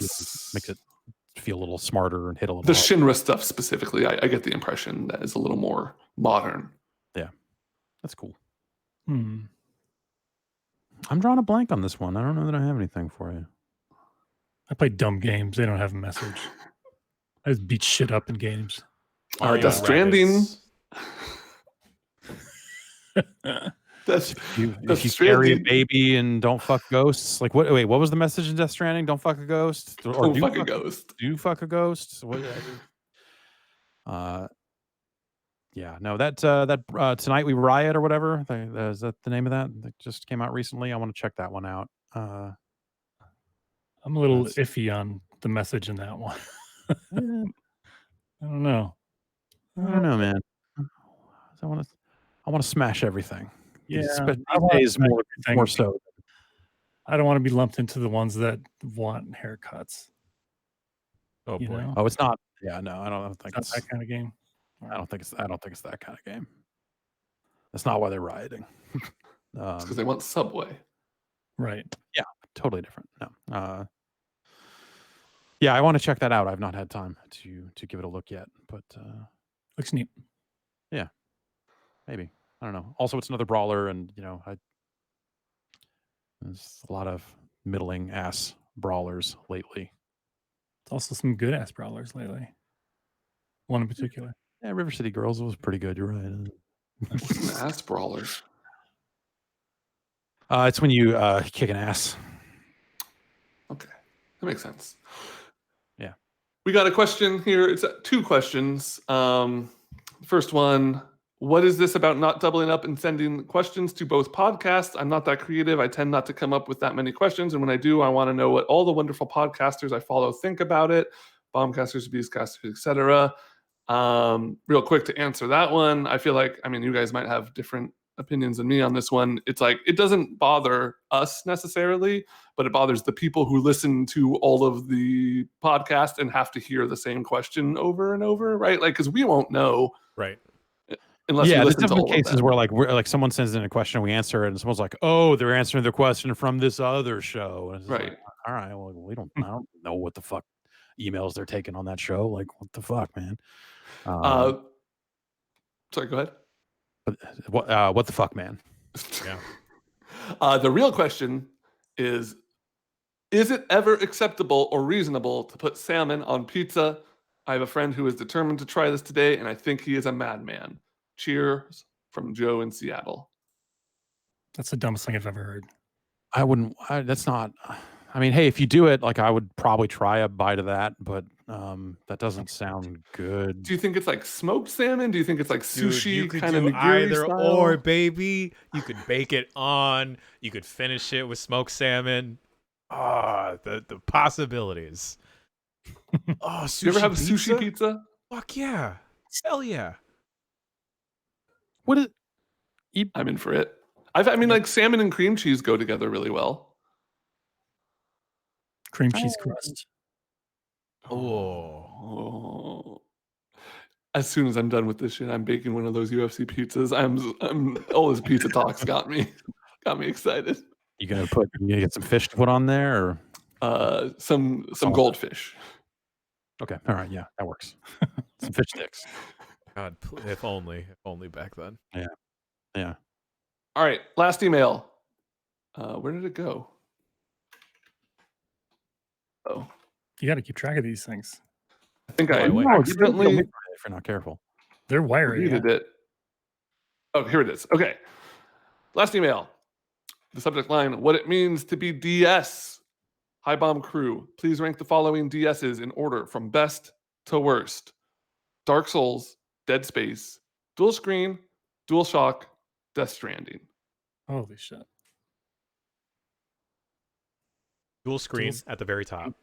feel a little smarter and hit a little. The Shinra stuff specifically, I get the impression that is a little more modern. Yeah, that's cool. I'm drawing a blank on this one. I don't know that I have anything for you. I play dumb games. They don't have a message. I just beat shit up in games. Death Stranding. If you carry a baby and don't fuck ghosts. Like what? Wait, what was the message in Death Stranding? Don't fuck a ghost. Or don't fuck a ghost. Do fuck a ghost. What, yeah, no, that Tonight We Riot or whatever. Is that the name of that? That just came out recently. I want to check that one out. I'm a little iffy on the message in that one. I don't know. I don't know, man. I want to smash everything. Yeah, more so. I don't want to be lumped into the ones that want haircuts. Oh boy. Oh, it's not. Yeah, no, I don't think it's that kind of game. I don't think it's that kind of game. That's not why they're rioting. It's because they want Subway. Right. Yeah, totally different. No. Yeah, I want to check that out. I've not had time to give it a look yet, but looks neat. Yeah, maybe. I don't know. Also, it's another brawler, and there's a lot of middling ass brawlers lately. It's also some good ass brawlers lately. One in particular. Yeah, River City Girls was pretty good. You're right. What's an ass brawler? It's when you kick an ass. Okay, that makes sense. Yeah. We got a question here. It's 2 questions. First one, what is this about not doubling up and sending questions to both podcasts? I'm not that creative. I tend not to come up with that many questions. And when I do, I want to know what all the wonderful podcasters I follow think about it. Bombcasters, Beastcasters, etc. Real quick to answer that one, I feel like, you guys might have different opinions than me on this one. It's like, it doesn't bother us necessarily, but it bothers the people who listen to all of the podcast and have to hear the same question over and over, right? Like, because we won't know. Right. Unless there's listen definitely cases where like someone sends in a question, we answer it, and someone's like, "Oh, they're answering the question from this other show." And it's right. Like, all right. Well, I don't know what the fuck emails they're taking on that show. Like, what the fuck, man? Sorry, go ahead. What the fuck, man? Yeah. The real question is it ever acceptable or reasonable to put salmon on pizza? I have a friend who is determined to try this today, and I think he is a madman. Cheers from Joe in Seattle. That's the dumbest thing I've ever heard. That's not. Hey, if you do it, like I would probably try a bite of that, but That doesn't sound good. Do you think it's like smoked salmon? Do you think it's like sushi kind of do nigiri either style? or, baby. You could bake it on. You could finish it with smoked salmon. The possibilities. Sushi You ever have pizza? sushi pizza? Fuck yeah. Hell yeah. What is? I'm in for it. I mean, like salmon and cream cheese go together really well. Cream cheese crust. Oh. As soon as I'm done with this shit, I'm baking one of those UFC pizzas. I'm all this pizza talks got me excited. You gonna get some fish to put on there, or some goldfish. Okay, all right, yeah, that works. Some fish sticks. God, if only back then. Yeah. All right, last email. Where did it go? Oh, you got to keep track of these things. I think I accidentally, if you're not careful. They're wiry. Deleted it. Oh, here it is. Okay. Last email. The subject line, what it means to be DS. Hi Bomb crew, please rank the following DSs in order from best to worst. Dark Souls, Dead Space, Dual Screen, DualShock, Death Stranding. Holy shit. Dual screen at the very top.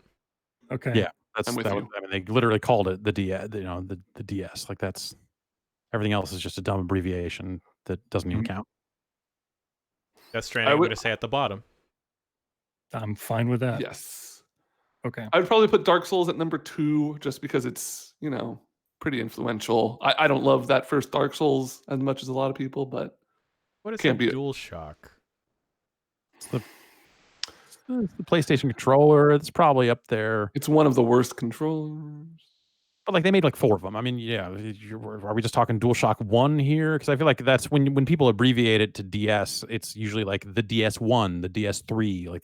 Okay. Yeah, I'm with you. I mean, they literally called it the DS. The DS. Like that's everything else is just a dumb abbreviation that doesn't even count. Death Stranding, I'm going to say at the bottom. I'm fine with that. Yes. Okay. I would probably put Dark Souls at number 2 just because it's, pretty influential. I don't love that first Dark Souls as much as a lot of people, but what is can't be DualShock? It's the PlayStation controller. It's probably up there. It's one of the worst controllers. But like they made like 4 of them. I mean, yeah. Are we just talking DualShock 1 here? Because I feel like that's when people abbreviate it to DS, it's usually like the DS1, the DS3. Like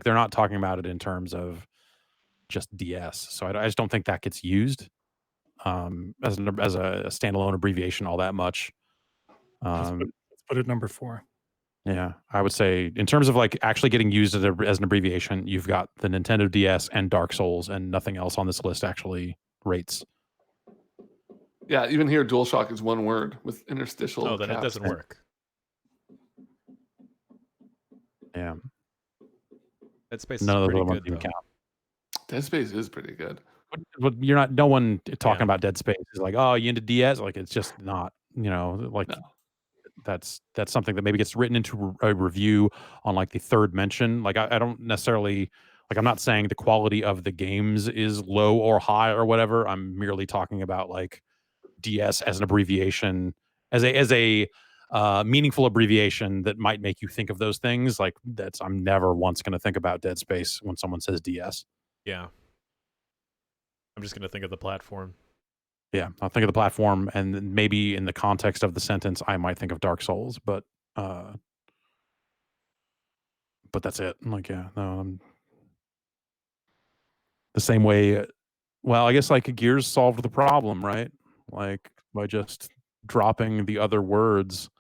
they're not talking about it in terms of just DS. So I just don't think that gets used as a standalone abbreviation all that much. Let's put it number 4. Yeah, I would say in terms of like actually getting used as an abbreviation, you've got the Nintendo DS and Dark Souls, and nothing else on this list actually rates. Yeah, even here, DualShock is one word with interstitial. Oh, then it doesn't work. Yeah, Dead Space is pretty good though. Count. Dead Space is pretty good. But you're not. No one talking about Dead Space is like, oh, you into DS? Like it's just not. Like. No. That's something that maybe gets written into a review on like the third mention. Like I don't necessarily like I'm not saying the quality of the games is low or high or whatever. I'm merely talking about like DS as an abbreviation, as a meaningful abbreviation that might make you think of those things. Like I'm never once going to think about Dead Space when someone says DS. Yeah, I'm just going to think of the platform. Yeah, I'll think of the platform, and maybe in the context of the sentence, I might think of Dark Souls, but that's it. I'm like, yeah, no, the same way. Well, I guess like Gears solved the problem, right? Like by just dropping the other words.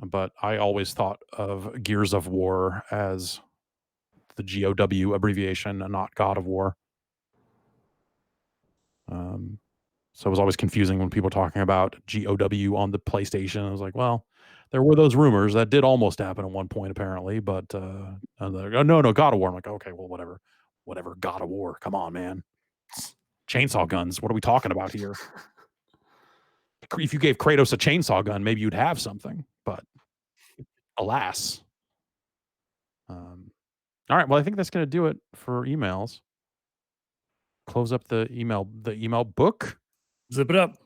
But I always thought of Gears of War as the GOW abbreviation, and not God of War. So it was always confusing when people were talking about GOW on the PlayStation. I was like, well, there were those rumors that did almost happen at one point, apparently. But no, God of War. I'm like, okay, well, whatever. God of War. Come on, man. Chainsaw guns. What are we talking about here? If you gave Kratos a chainsaw gun, maybe you'd have something. But alas. All right. Well, I think that's going to do it for emails. Close up the email book. Zip it up.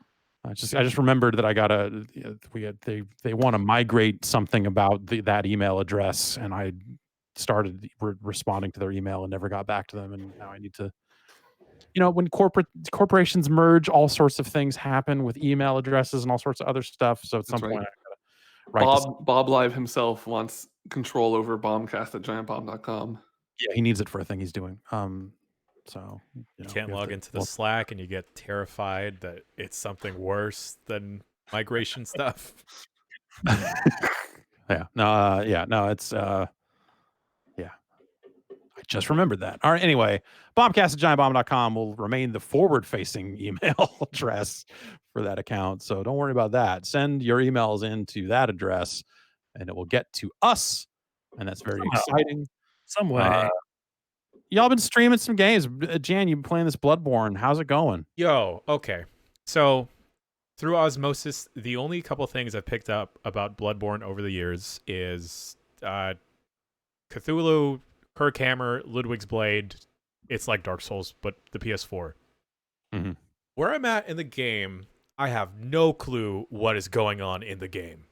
I just remembered that I gotta. They want to migrate something about that email address, and I started responding to their email and never got back to them, and now I need to. When corporations merge, all sorts of things happen with email addresses and all sorts of other stuff. So at some point, I gotta write Bob Live himself wants control over Bombcast at giantbomb.com. Yeah, he needs it for a thing he's doing. So you can't log into the Slack, and you get terrified that it's something worse than migration stuff. It's yeah. I Just remembered that. All right. Anyway, bombcast@giantbomb.com will remain the forward-facing email address for that account. So don't worry about that. Send your emails into that address, and it will get to us, and that's very exciting. Some way. Y'all been streaming some games. Jan, you've been playing this Bloodborne. How's it going? Yo, okay. So through osmosis, the only couple things I've picked up about Bloodborne over the years is Cthulhu, Kirkhammer, Ludwig's Blade. It's like Dark Souls, but the PS4. Mm-hmm. Where I'm at in the game, I have no clue what is going on in the game.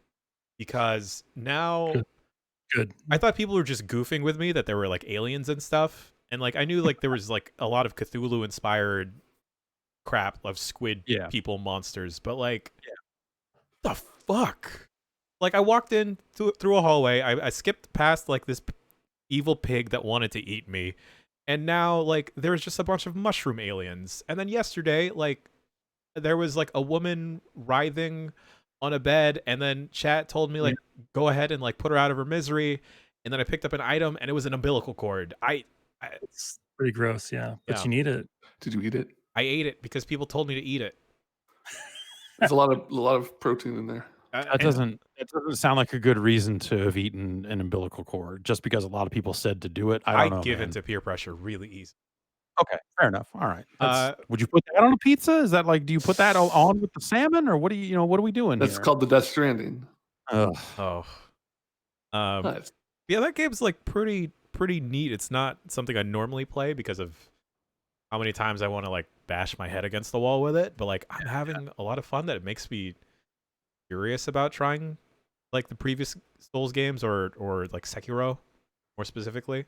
Because now... Good. I thought people were just goofing with me, that there were like aliens and stuff. And like I knew like there was like a lot of Cthulhu inspired crap of squid people monsters, but like the fuck? Like I walked in through a hallway, I skipped past like this evil pig that wanted to eat me, and now like there's just a bunch of mushroom aliens. And then yesterday, like there was like a woman writhing on a bed, and then chat told me like go ahead and like put her out of her misery, and then I picked up an item and it was an umbilical cord. It's pretty gross, but you need it. Did you eat it? I ate it because people told me to eat it. There's a lot of protein in there. That doesn't sound like a good reason to have eaten an umbilical cord, just because a lot of people said to do it. I don't know, give in to peer pressure really easy. Okay, fair enough. All right. Would you put that on a pizza? Is that like, do you put that on with the salmon, or what do you what are we doing? That's called the Death Stranding. Oh. Nice. Yeah, that game's like pretty neat. It's not something I normally play because of how many times I want to like bash my head against the wall with it, but like I'm having a lot of fun. That it makes me curious about trying like the previous Souls games or like Sekiro more specifically.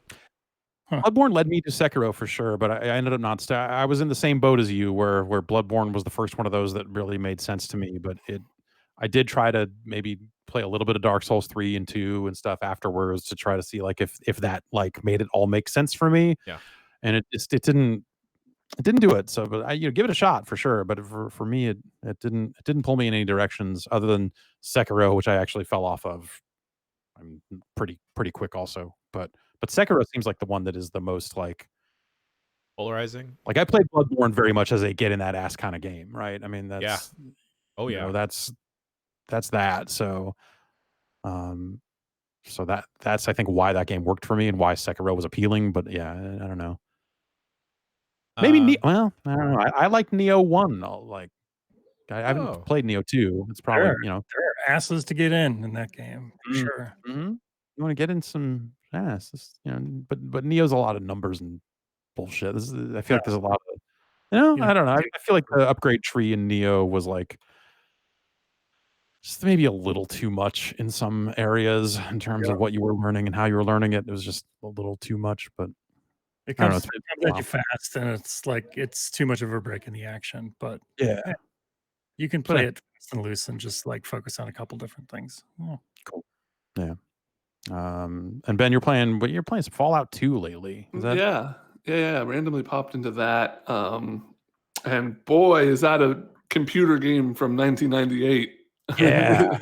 Bloodborne led me to Sekiro for sure, but I ended up not. I was in the same boat as you, where Bloodborne was the first one of those that really made sense to me. But I did try to maybe play a little bit of Dark Souls 3 and 2 and stuff afterwards to try to see like if that like made it all make sense for me. Yeah, and it didn't do it. So, but I give it a shot for sure. But for me, it didn't pull me in any directions other than Sekiro, which I actually fell off of. I'm pretty quick also, but Sekiro seems like the one that is the most like polarizing. Like I played Bloodborne very much as a get in that ass kind of game, right? I mean, that's that's that. So, that's I think why that game worked for me and why Sekiro was appealing. But yeah, I don't know. Maybe I don't know. I like Neo 1. Like I haven't played Neo 2. It's probably there are asses to get in that game for sure. Mm-hmm. You want to get in some ass, but Neo's a lot of numbers and bullshit. I feel like there's a lot of, I don't know. I feel like the upgrade tree in Neo was like just maybe a little too much in some areas in terms of what you were learning and how you were learning it. It was just a little too much, but it comes at you fast, and it's like it's too much of a break in the action. But you can play it fast and loose and just like focus on a couple different things. Oh. Cool. Yeah. And Ben, you're playing some Fallout 2 lately. Is that... Yeah. Randomly popped into that. And boy, is that a computer game from 1998. Yeah.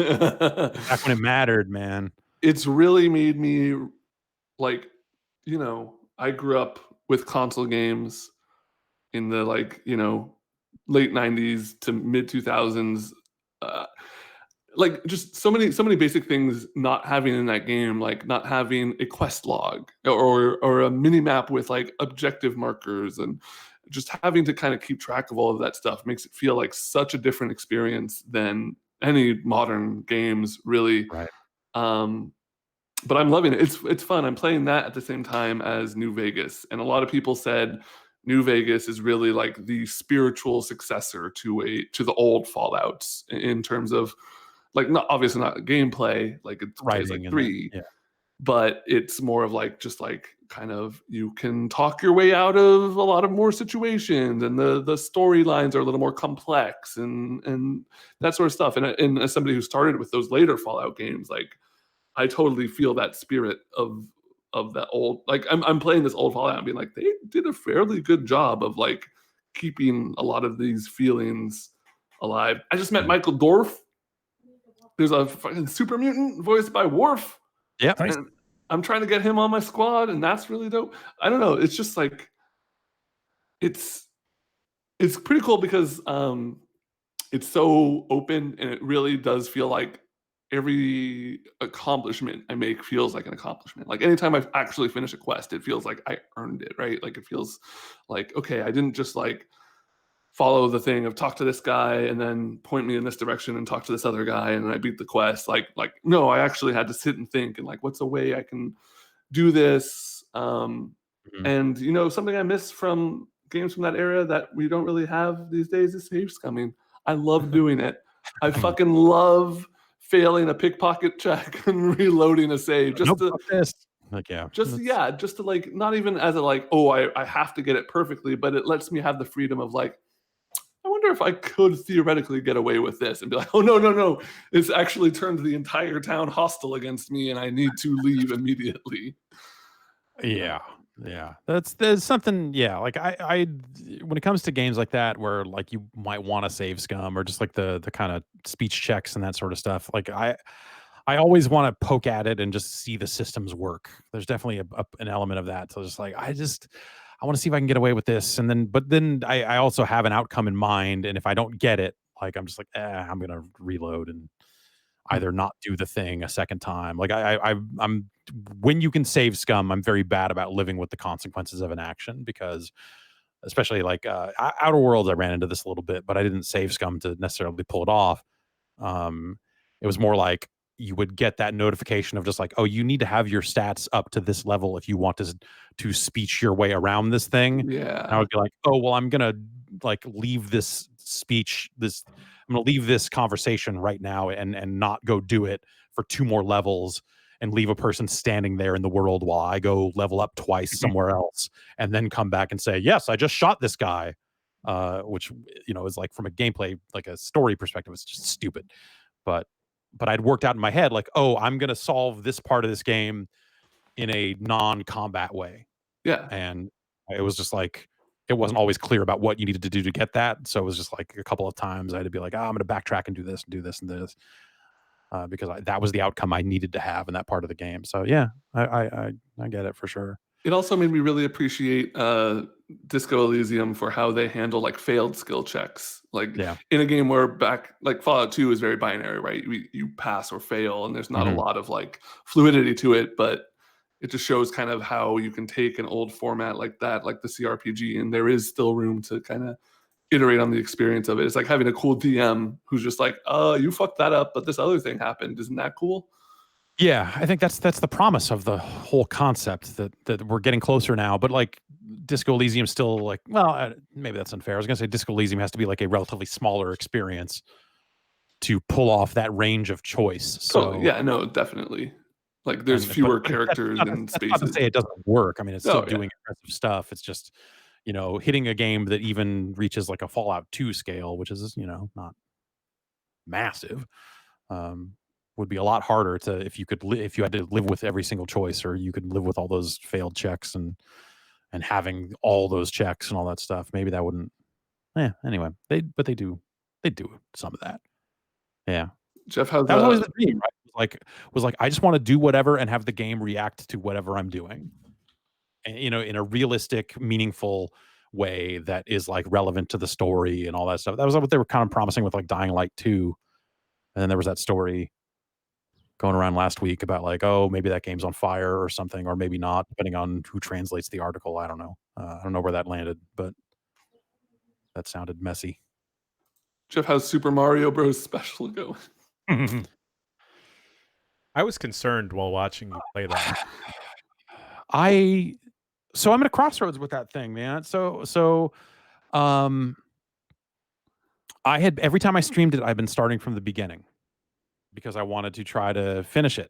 Back when it mattered, man. It's really made me like, I grew up with console games in the late 90s to mid 2000s. Like just so many basic things not having in that game, like not having a quest log or a mini map with like objective markers, and just having to kind of keep track of all of that stuff makes it feel like such a different experience than any modern games, really. Right. But I'm loving it. It's fun. I'm playing that at the same time as New Vegas, and a lot of people said New Vegas is really like the spiritual successor to the old Fallouts in terms of like obviously not gameplay, like it's like 3, but it's more of like just like kind of you can talk your way out of a lot of more situations, and the storylines are a little more complex and that sort of stuff. And as somebody who started with those later Fallout games, like I totally feel that spirit of that old, like I'm playing this old Fallout and being like, they did a fairly good job of like keeping a lot of these feelings alive. I just met Michael Dorf. There's a fucking super mutant voiced by Worf. Yeah. I'm trying to get him on my squad, and that's really dope. I don't know. It's just like it's pretty cool because it's so open, and it really does feel like every accomplishment I make feels like an accomplishment. Like anytime I actually finish a quest, it feels like I earned it, right? Like it feels like, okay, I didn't just like follow the thing of talk to this guy and then point me in this direction and talk to this other guy and I beat the quest. Like no, I actually had to sit and think and like, what's a way I can do this? And you know, something I miss from games from that era that we don't really have these days is save scumming. I love doing it. I fucking love failing a pickpocket check and reloading a save just to like just to like not even as a like, oh, I have to get it perfectly, but it lets me have the freedom of like, I wonder if I could theoretically get away with this and be like, oh no, it's actually turned the entire town hostile against me and I need to leave immediately. Yeah. There's something, like I when it comes to games like that where like you might want to save scum or just like the kind of speech checks and that sort of stuff, like I always want to poke at it and just see the systems work. There's definitely an element of that. So just like I want to see if I can get away with this, but then I also have an outcome in mind, and if I don't get it, like I'm just like I'm gonna reload and either not do the thing a second time. Like I'm when you can save scum, I'm very bad about living with the consequences of an action, because especially like Outer Worlds, I ran into this a little bit, but I didn't save scum to necessarily pull it off. It was more like you would get that notification of just like, oh, you need to have your stats up to this level if you want to speech your way around this thing. Yeah. And I would be like, oh, well, I'm gonna like leave this speech, I'm gonna leave this conversation right now and not go do it for 2 more levels and leave a person standing there in the world while I go level up twice somewhere else and then come back and say, yes, I just shot this guy. Which, you know, is like from a gameplay, like a story perspective, it's just stupid. But I'd worked out in my head like, oh, I'm going to solve this part of this game in a non-combat way. Yeah. And it was just like, it wasn't always clear about what you needed to do to get that. So it was just like a couple of times I had to be like, I'm going to backtrack and do this and do this and this. Because that was the outcome I needed to have in that part of the game. So yeah, I get it for sure. It also made me really appreciate Disco Elysium for how they handle like failed skill checks. Like in a game where like Fallout 2 is very binary, right? You pass or fail, and there's not a lot of like fluidity to it, but it just shows kind of how you can take an old format like that, like the CRPG, and there is still room to kind of iterate on the experience of it. It's like having a cool DM who's just like, you fucked that up, but this other thing happened. Isn't that cool? Yeah, I think that's the promise of the whole concept, that we're getting closer now. But like Disco Elysium still like, well, maybe that's unfair. I was gonna say Disco Elysium has to be like a relatively smaller experience to pull off that range of choice. So yeah, no, definitely. Like there's fewer characters and spaces. Not to say it doesn't work. I mean, it's still doing impressive stuff. It's just, you know, hitting a game that even reaches like a Fallout 2 scale, which is, you know, not massive. Would be a lot harder to if you had to live with every single choice, or you could live with all those failed checks and having all those checks and all that stuff. Maybe that wouldn't. Anyway, they do some of that. Yeah, Jeff, that was always the dream, right? Was like I just want to do whatever and have the game react to whatever I'm doing, and, you know, in a realistic, meaningful way that is like relevant to the story and all that stuff. That was what they were kind of promising with like Dying Light 2, and then there was that story going around last week about like, oh, maybe that game's on fire or something, or maybe not, depending on who translates the article. I don't know. I don't know where that landed, but that sounded messy. Jeff, how's Super Mario Bros. Special going? I was concerned while watching you play that. So I'm at a crossroads with that thing, man. So I had, every time I streamed it, I've been starting from the beginning, because I wanted to try to finish it.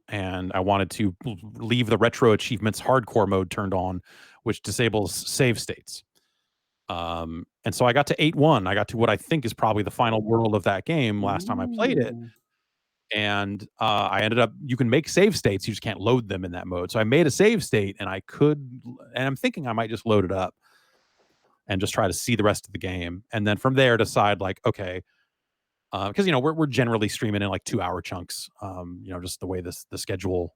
And I wanted to leave the retro achievements hardcore mode turned on, which disables save states. And so I got to 8-1. I got to what I think is probably the final world of that game last time I played it. And I ended up, you can make save states, you just can't load them in that mode. So I made a save state, and I'm thinking I might just load it up and just try to see the rest of the game. And then from there decide like, okay, because, you know, we're generally streaming in like 2-hour chunks, you know, just the way the schedule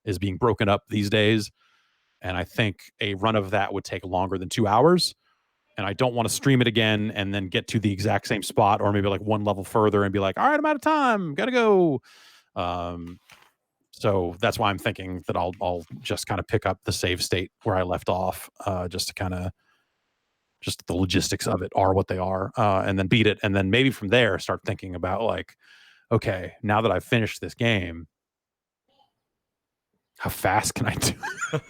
is being broken up these days. And I think a run of that would take longer than 2 hours. And I don't want to stream it again and then get to the exact same spot, or maybe like one level further and be like, all right, I'm out of time, gotta go. So that's why I'm thinking that I'll just kind of pick up the save state where I left off, just to kind of, just the logistics of it are what they are, and then beat it. And then maybe from there start thinking about like, okay, now that I've finished this game, how fast can I do it?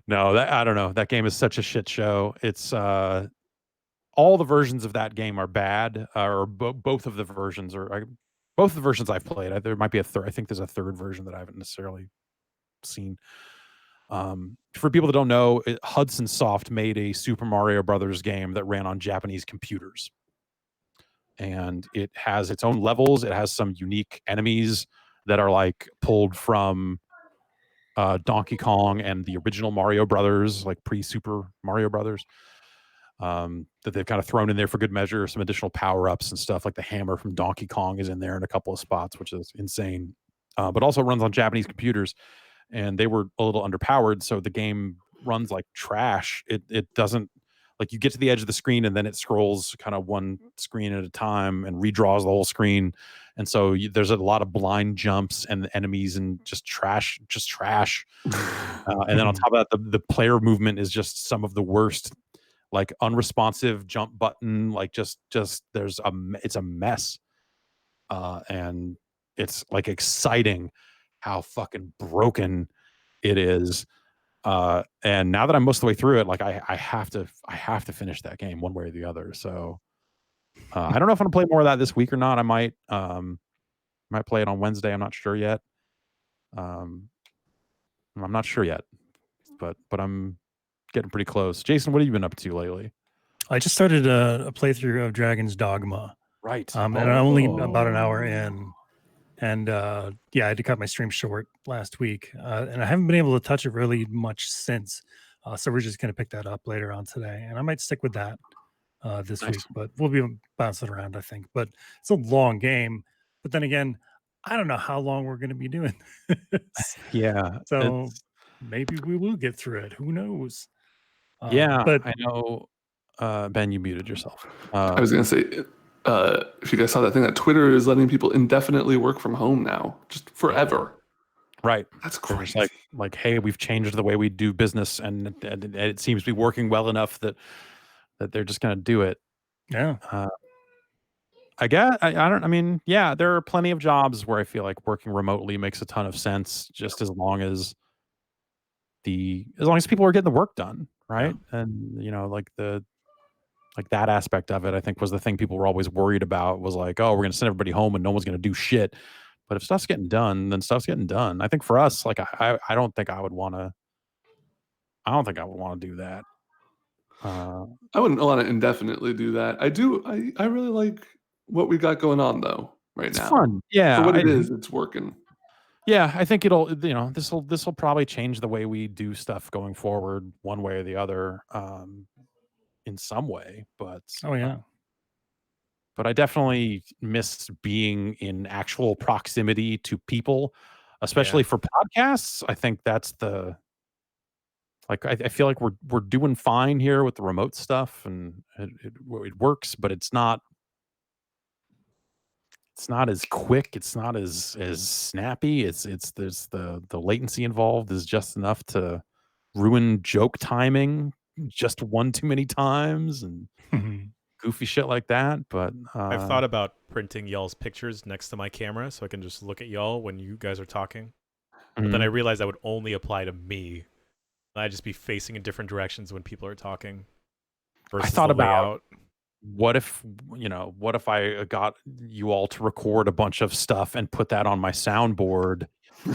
No, that, I don't know. That game is such a shit show. It's all the versions of that game are bad, or both of the versions are. Both of the versions I've played. There might be a third. I think there's a third version that I haven't necessarily seen. For people that don't know, Hudson Soft made a Super Mario Brothers game that ran on Japanese computers, and it has its own levels. It has some unique enemies that are like pulled from Donkey Kong and the original Mario Brothers, like pre-Super Mario Brothers, that they've kind of thrown in there for good measure. Some additional power-ups and stuff, like the hammer from Donkey Kong is in there in a couple of spots, which is insane. But also runs on Japanese computers, and they were a little underpowered, so the game runs like trash. It doesn't, like, you get to the edge of the screen and then it scrolls kind of one screen at a time and redraws the whole screen. And so there's a lot of blind jumps and the enemies and just trash. And then on top of that, the player movement is just some of the worst, like unresponsive jump button, like just it's a mess. And it's like exciting how fucking broken it is. And now that I'm most of the way through it, like I have to finish that game one way or the other. So I don't know if I'm gonna play more of that this week or not. I might play it on Wednesday. I'm not sure yet. I'm not sure yet, but I'm getting pretty close. Jason, what have you been up to lately? I just started a playthrough of Dragon's Dogma. Right. And I'm only about an hour in. And yeah, I had to cut my stream short last week, and I haven't been able to touch it really much since. So we're just going to pick that up later on today, and I might stick with that this week. But we'll be bouncing around, I think. But it's a long game. But then again, I don't know how long we're going to be doing this. Yeah. So maybe we will get through it. Who knows? Yeah, but I know. Ben, you muted yourself. I was going to say, if you guys saw that thing, that Twitter is letting people indefinitely work from home now, just forever. Right. That's crazy. Like, hey, we've changed the way we do business, and it seems to be working well enough that they're just going to do it. Yeah. I guess I mean, yeah, there are plenty of jobs where I feel like working remotely makes a ton of sense, just as long as people are getting the work done, right? Yeah. And like that aspect of it, I think, was the thing people were always worried about, was like, oh, we're going to send everybody home and no one's going to do shit. But if stuff's getting done, then stuff's getting done. I think for us, like, I don't think I would want to do that. I wouldn't want to indefinitely do that. I really like what we got going on though right now. It's fun. Yeah. For what it is, it's working. Yeah, I think this will probably change the way we do stuff going forward, one way or the other, in some way. But but I definitely miss being in actual proximity to people, especially for podcasts. I think that's I feel like we're doing fine here with the remote stuff, and it works, but it's not as quick. It's not as snappy. There's the latency involved is just enough to ruin joke timing just one too many times and goofy shit like that. But I've thought about printing y'all's pictures next to my camera so I can just look at y'all when you guys are talking. But then I realized that would only apply to me. I'd just be facing in different directions when people are talking. I thought about what if I got you all to record a bunch of stuff and put that on my soundboard.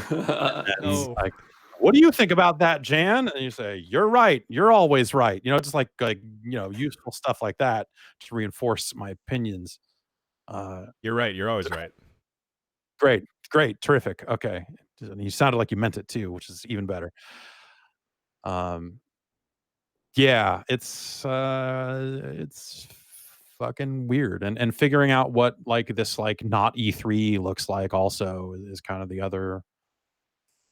Like, what do you think about that, Jan? And you say, you're right. You're always right. Just like useful stuff like that to reinforce my opinions. You're right. You're always right. Great. Terrific. Okay. And you sounded like you meant it too, which is even better. Yeah, it's fucking weird, and figuring out what like this like not E3 looks like also is kind of the other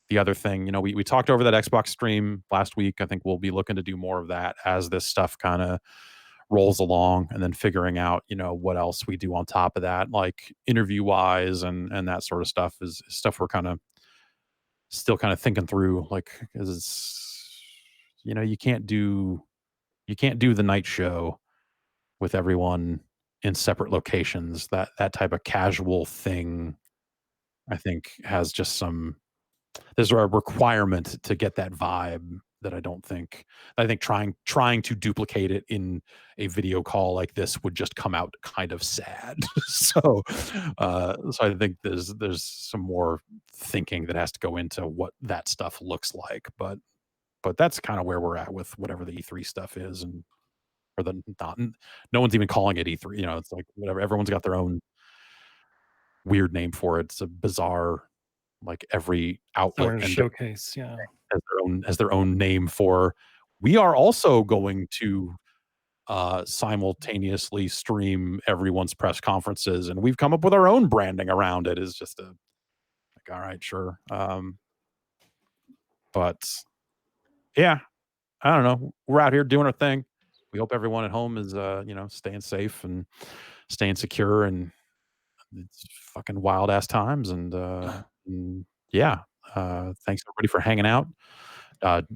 the other thing, you know, we talked over that Xbox stream last week. I think we'll be looking to do more of that as this stuff kind of rolls along, and then figuring out, you know, what else we do on top of that, like interview wise and that sort of stuff is stuff we're kind of still kind of thinking through, like, because you know, you can't do the night show with everyone in separate locations. That type of casual thing, I think, has just there's a requirement to get that vibe that I think trying to duplicate it in a video call like this would just come out kind of sad. So I think there's some more thinking that has to go into what that stuff looks like, but that's kind of where we're at with whatever the E3 stuff is, and or the not, no one's even calling it E3. You know, it's like whatever. Everyone's got their own weird name for it. It's a bizarre, like every outlet and showcase, has their own name for. We are also going to simultaneously stream everyone's press conferences, and we've come up with our own branding around it. Is just like, all right, sure. But yeah, I don't know. We're out here doing our thing. We hope everyone at home is you know, staying safe and staying secure, and it's fucking wild ass times, and yeah. Thanks everybody for hanging out.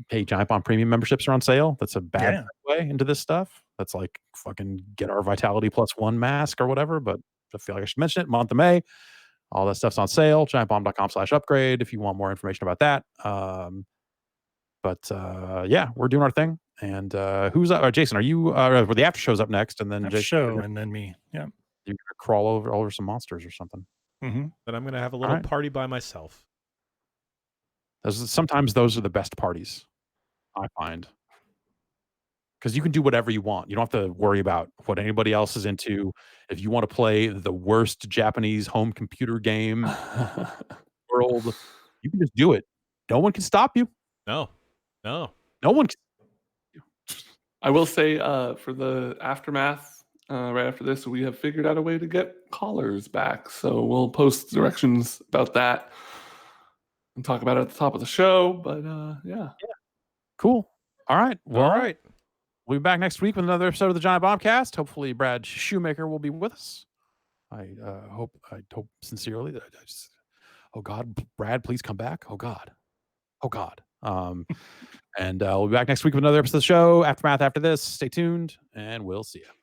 Hey, Giant Bomb premium memberships are on sale. That's a bad way into this stuff. That's like fucking get our Vitality +1 mask or whatever, but I feel like I should mention it. Month of May, all that stuff's on sale. giantbomb.com/upgrade if you want more information about that. But yeah, we're doing our thing. And who's Jason? Are you? Well, the after show's up next, and then Jason, show, and then me. Yeah, you're gonna crawl over some monsters or something. Mm-hmm. Then I'm gonna have a little party by myself. Sometimes those are the best parties, I find, because you can do whatever you want. You don't have to worry about what anybody else is into. If you want to play the worst Japanese home computer game world, you can just do it. No one can stop you. No one can. I will say for the aftermath, right after this, we have figured out a way to get callers back. So we'll post directions about that and talk about it at the top of the show. But yeah. Cool. All right. Well, all right. We'll be back next week with another episode of the Giant Bombcast. Hopefully, Brad Shoemaker will be with us. I hope sincerely that oh God, Brad, please come back. Oh God. And we'll be back next week with another episode of the show. Aftermath after this. Stay tuned, and we'll see you.